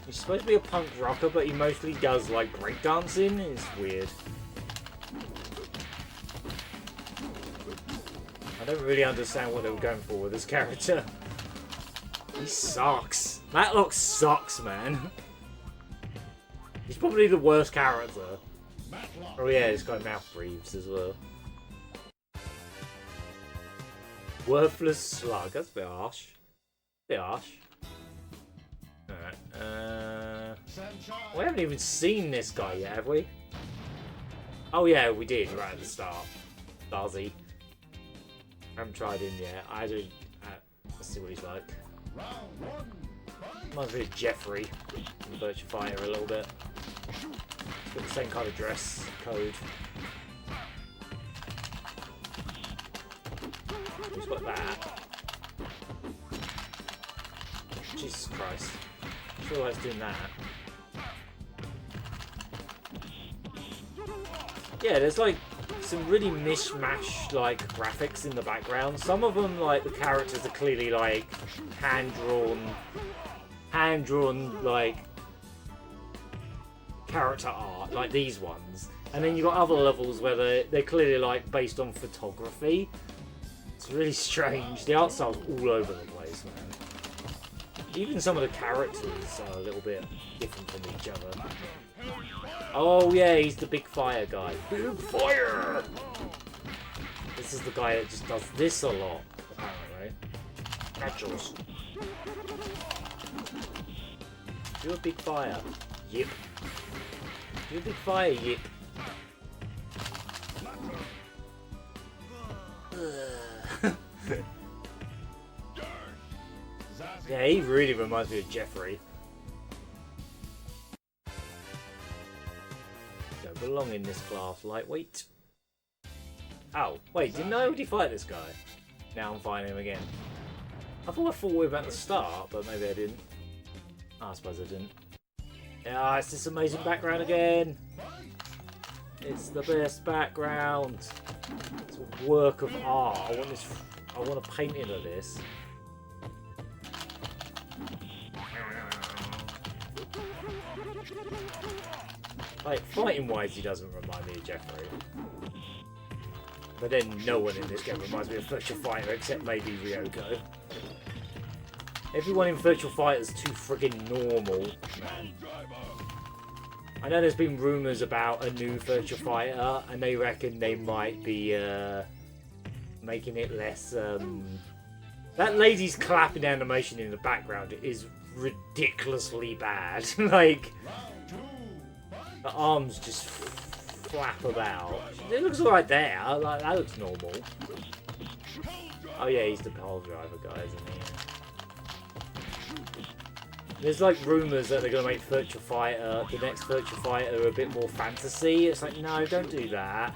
He's supposed to be a punk rocker, but he mostly does like breakdancing. It's weird. I don't really understand what they were going for with this character. He sucks. Matlock sucks, man. He's probably the worst character. Oh yeah, he's got mouth breathes as well. Worthless slug. That's a bit harsh. Bit harsh. Alright. We haven't even seen this guy yet, have we? Oh yeah, we did right at the start. Darcy. I haven't tried him yet. I don't. Let's see what he's like. Reminds me of Jeffrey from Virtua Fighter a little bit. He's got the same kind of dress code. Who's got that? Jesus Christ. I sure likes doing that. Yeah, there's like some really mishmash like graphics in the background. Some of them, like the characters are clearly like hand-drawn like character art, like these ones. And then you've got other levels where they're clearly like based on photography. It's really strange. The art style's all over the place, man. Even some of the characters are a little bit different from each other. Oh yeah, he's the big fire guy. Big fire! This is the guy that just does this a lot, apparently. Naturals. You're a big fire. Yip. You're a big fire, yip. Yeah, he really reminds me of Jeffrey. Don't belong in this class, lightweight. Oh, wait, didn't I already fight this guy? Now I'm fighting him again. I thought I fought with him at the start, but maybe I didn't. Oh, I suppose I didn't. Yeah, it's this amazing background again. It's the best background. It's a work of art. I want this. I want a painting of this. Like, fighting-wise, he doesn't remind me of Jeffrey. But then no one in this game reminds me of Virtual Fighter except maybe Ryoko. Everyone in Virtual Fighter is too friggin' normal, man. I know there's been rumours about a new Virtual Fighter, and they reckon they might be making it less. That lady's clapping animation in the background is ridiculously bad. Like, the arms just flap about. It looks alright there. Like, that looks normal. Oh yeah, he's the pole driver guy, isn't he? There's like rumours that they're going to make Virtua Fighter, the next Virtua Fighter, a bit more fantasy. It's like, no, don't do that.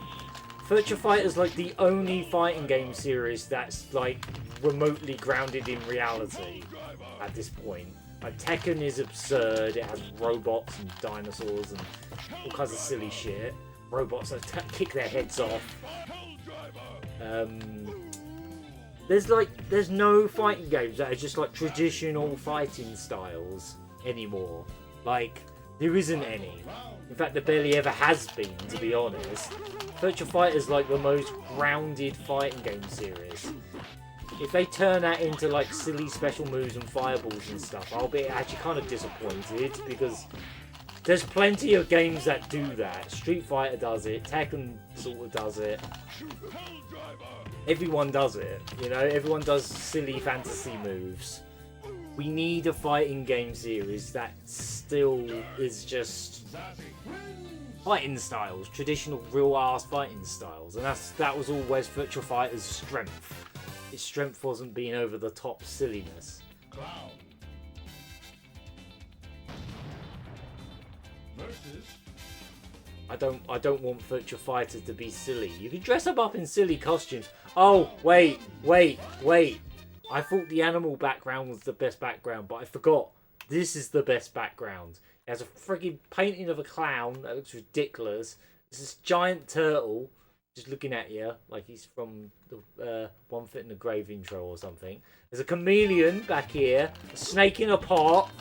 Virtua Fighter's like the only fighting game series that's like remotely grounded in reality at this point. Like, Tekken is absurd. It has robots and dinosaurs and all kinds of silly shit. Robots that kick their heads off. There's no fighting games that are just like traditional fighting styles anymore. Like, there isn't any. In fact, there barely ever has been, to be honest. Virtua Fighter is like the most grounded fighting game series. If they turn that into like silly special moves and fireballs and stuff, I'll be actually kind of disappointed, because there's plenty of games that do that. Street Fighter does it, Tekken sort of does it. Everyone does it, you know? Everyone does silly fantasy moves. We need a fighting game series that still is just fighting styles, traditional real-ass fighting styles, and that was always Virtua Fighter's strength. Its strength wasn't being over-the-top silliness. Clown. Versus. I don't want Virtua Fighter to be silly. You can dress them up in silly costumes. Oh, wait. I thought the animal background was the best background, but I forgot. This is the best background. It has a frigging painting of a clown that looks ridiculous. It's this giant turtle just looking at you like he's from the One Foot in the Grave intro or something. There's a chameleon back here, a snake in a pot.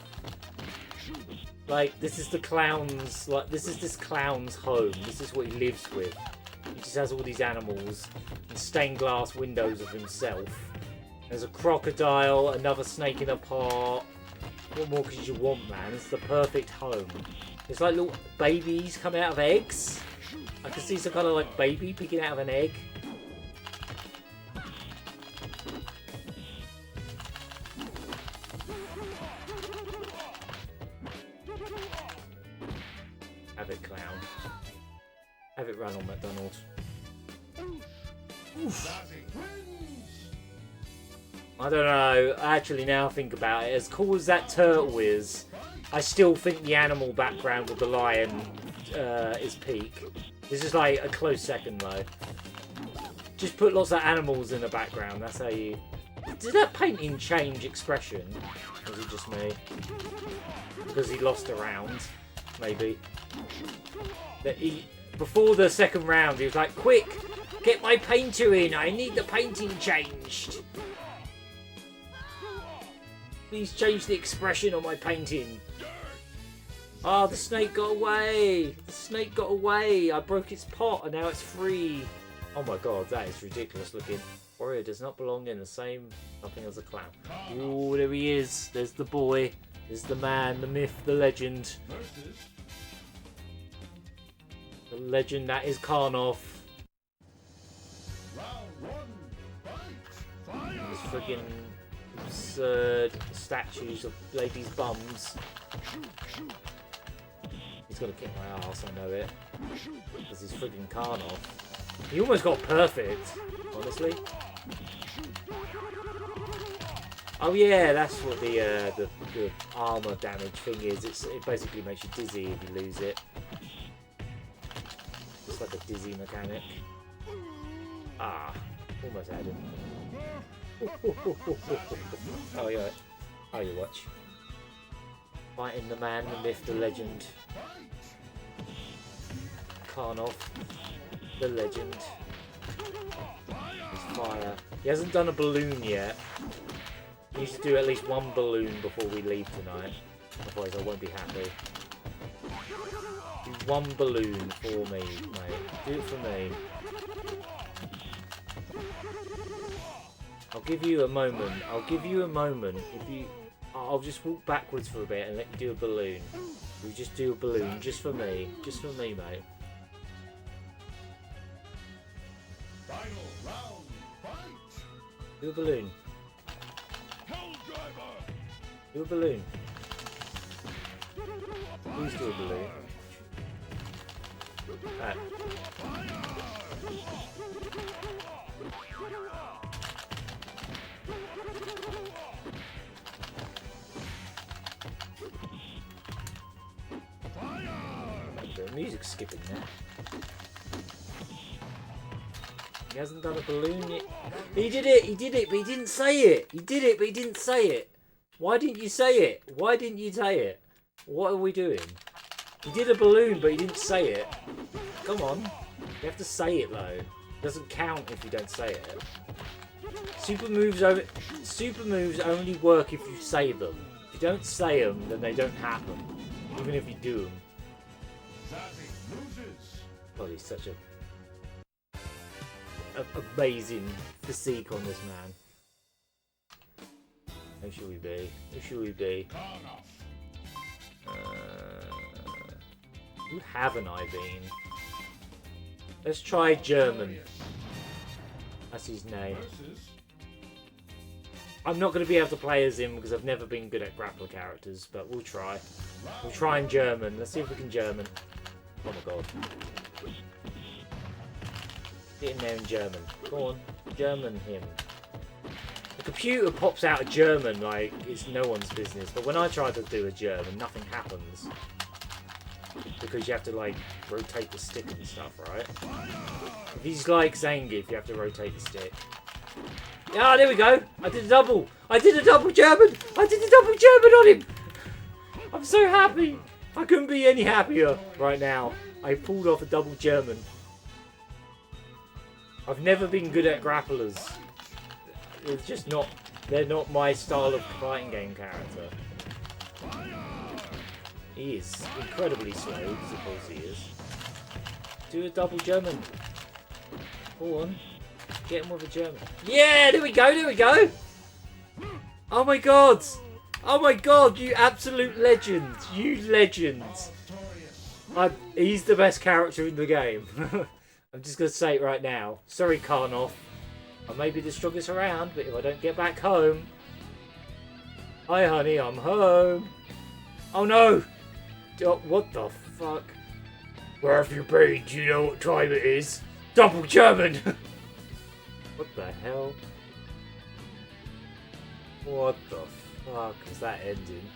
Like, this is the clown's, like, this is this clown's home. This is what he lives with. He just has all these animals and stained glass windows of himself. There's a crocodile, another snake in a pot. What more could you want, man? It's the perfect home. It's like little babies coming out of eggs. I can see some kind of like baby picking out of an egg. Have it, clown. Have it run on McDonald's. Oof. I don't know. Actually, now I think about it, as cool as that turtle is, I still think the animal background with the lion is peak. This is like a close second though. Just put lots of animals in the background. That's how you. Did that painting change expression? Or was it just me? Because he lost a round, maybe. Before the second round, he was like, "Quick, get my painter in. I need the painting changed. Please change the expression on my painting." Oh, the snake got away! The snake got away! I broke its pot and now it's free! Oh my god, that is ridiculous looking. Warrior does not belong in the same nothing as a clown. Ooh, there he is. There's the boy. There's the man, the myth, the legend. Versus The legend that is Karnov. round one. Fight. Fire. These friggin' absurd statues of ladies' bums. He's gonna kick my ass, I know it. Because he's friggin' Karnov. He almost got perfect, honestly. Oh yeah, that's what the armor damage thing is. It basically makes you dizzy if you lose it. It's like a dizzy mechanic. Ah, almost had him. Oh yeah, oh you watch. Fighting the man, the myth, the legend. Karnov, the legend. He's fire. He hasn't done a balloon yet. He needs to do at least one balloon before we leave tonight. Otherwise I won't be happy. Do one balloon for me, mate. Do it for me. I'll give you a moment. I'll give you a moment. I'll just walk backwards for a bit and let you do a balloon. You just do a balloon just for me. Just for me, mate. Final round. Fight. Do a balloon. Do a balloon. Please do a balloon. Right. The music's skipping there. He hasn't done a balloon yet. He did it, but he didn't say it. He did it, but he didn't say it. Why didn't you say it? Why didn't you say it? What are we doing? He did a balloon, but he didn't say it. Come on. You have to say it, though. It doesn't count if you don't say it. Super moves only work if you say them. If you don't say them, then they don't happen. Even if you do them. God, he's such a amazing physique on this man. Who should we be? Who should we be? Who haven't I been? Let's try German. That's his name. I'm not going to be able to play as him because I've never been good at grappler characters, but we'll try. We'll try in German. Let's see if we can German. Oh my god. Get in there in German. Go on. German him. The computer pops out a German like it's no one's business, but when I try to do a German, nothing happens. Because you have to like rotate the stick and stuff, right? If he's like Zangief, you have to rotate the stick. Ah, there we go! I did a double! I did a double German! I did a double German on him! I'm so happy! I couldn't be any happier right now. I pulled off a double German. I've never been good at grapplers. It's just not... They're not my style of fighting game character. He is incredibly slow, because of course he is. Do a double German. Go on. Get him with a German. Yeah, there we go, there we go! Oh my god! Oh my god, you absolute legend! You legend! He's the best character in the game. I'm just going to say it right now. Sorry, Karnov. I may be the strongest around, but if I don't get back home... Hi, honey, I'm home. Oh, no! Oh, what the fuck? Where have you been? Do you know what time it is? Double German! What the hell? What the fuck is that ending?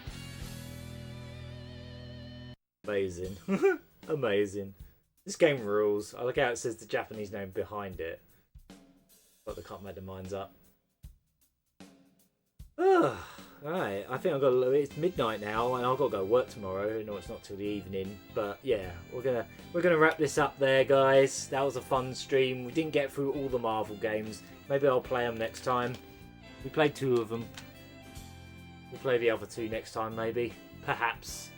Amazing. Amazing. This game rules. I like how it says the Japanese name behind it. But they can't make their minds up. Right, I think I've got it's midnight now and I've got to go work tomorrow. No, it's not till the evening. But yeah, we're gonna wrap this up there, guys. That was a fun stream. We didn't get through all the Marvel games. Maybe I'll play them next time. We played 2 of them. We'll play the other 2 next time, maybe. Perhaps.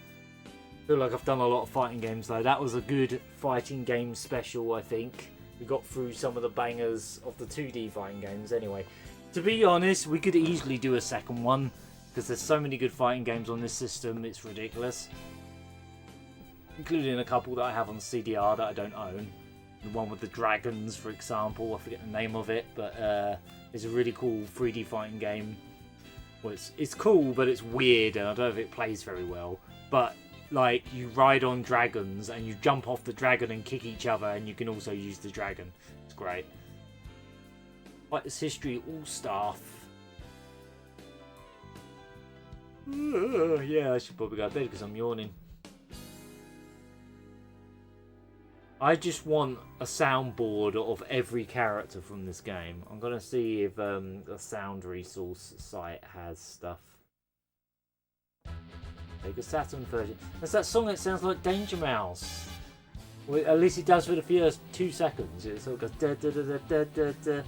I feel like I've done a lot of fighting games though. That was a good fighting game special, I think. we got through some of the bangers of the 2D fighting games anyway. To be honest, we could easily do a second one, because there's so many good fighting games on this system, it's ridiculous. Including a couple that I have on CDR that I don't own. The one with the dragons, for example, I forget the name of it, but it's a really cool 3D fighting game. Well, it's cool, but it's weird, and I don't know if it plays very well. But, like, you ride on dragons, and you jump off the dragon and kick each other, and you can also use the dragon. It's great. Fighters History All-Staff. Yeah, I should probably go to bed because I'm yawning. I just want a soundboard of every character from this game. I'm going to see if the sound resource site has stuff. Sega Saturn version. That's that song that sounds like Danger Mouse. Well, at least it does for the first 2 seconds. It sort of goes da da da da da da.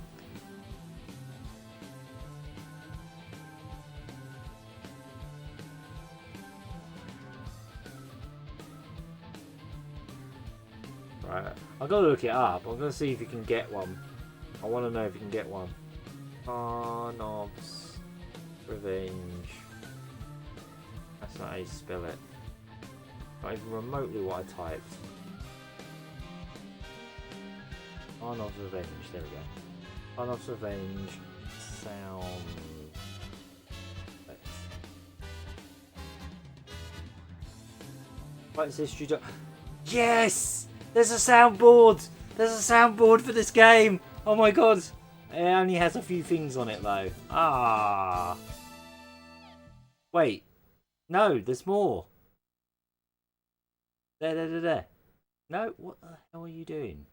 Right, I've got to look it up. I'm going to see if you can get one. I want to know if you can get one. Karnov's Revenge. That's not how you spell it. Not even remotely what I typed. Karnov's Revenge. There we go. Karnov's Revenge. Sound. Fighters History. Yes! There's a soundboard! There's a soundboard for this game! Oh my god! It only has a few things on it though. Ah. Wait. No, there's more. There. No, what the hell are you doing?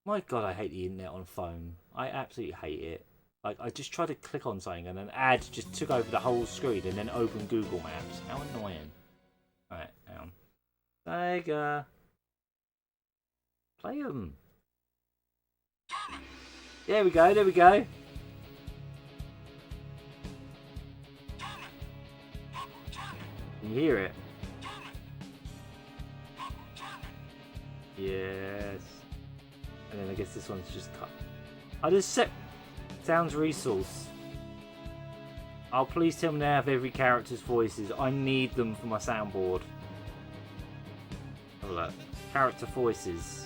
My god, I hate the internet on phone. I absolutely hate it. Like, I just tried to click on something and an ad just took over the whole screen and then opened Google Maps. How annoying. Alright, hang on. Sega. Play them. There we go, there we go. Can you hear it? Yes. And then I guess this one's just cut. I just set sounds resource. Oh, please tell me they have every character's voices. I need them for my soundboard. Have a look. Character voices.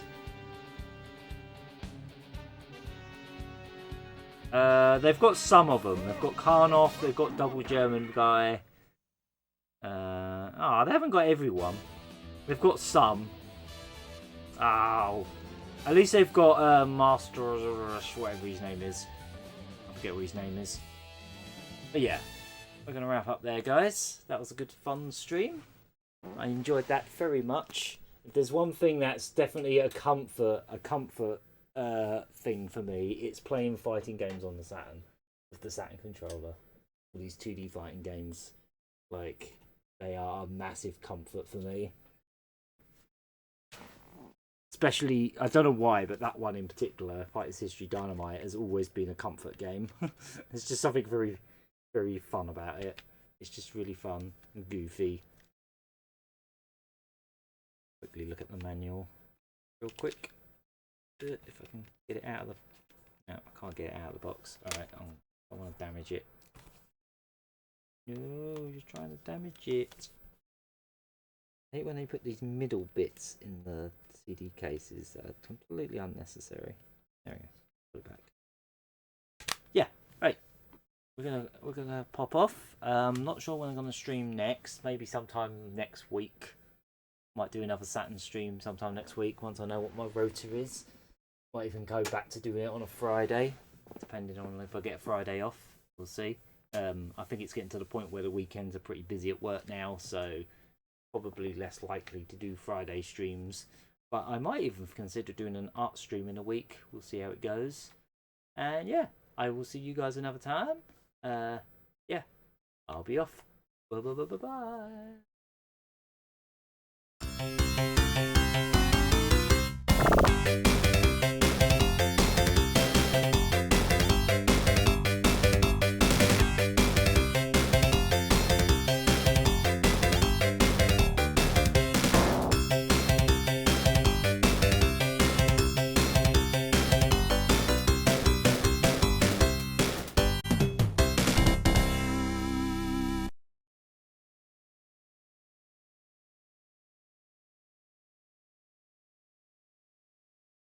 They've got some of them. They've got Karnov, they've got Double German Guy. They haven't got everyone. They've got some. Oh. At least they've got Master, whatever his name is. I forget what his name is. But yeah, we're going to wrap up there, guys. That was a good fun stream. I enjoyed that very much. If there's one thing that's definitely a comfort thing for me, it's playing fighting games on the Saturn with the Saturn controller. All these 2D fighting games, like, they are a massive comfort for me. Especially, I don't know why, but that one in particular, Fighters History Dynamite, has always been a comfort game. There's just something very, very fun about it. It's just really fun and goofy. Quickly look at the manual real quick. If I can get it out of the... No, I can't get it out of the box. Alright, I don't want to damage it. No, you're trying to damage it. I hate when they put these middle bits in the CD cases that are completely unnecessary. There we go. Put it back. Yeah, right. We're gonna pop off. Not sure when I'm gonna stream next. Maybe sometime next week. Might do another Saturn stream sometime next week once I know what my rota is. Might even go back to doing it on a Friday, depending on if I get a Friday off. We'll see. I think it's getting to the point where the weekends are pretty busy at work now, so probably less likely to do Friday streams. But I might even consider doing an art stream in a week. We'll see how it goes. And yeah, I will see you guys another time. Yeah, I'll be off. Bye.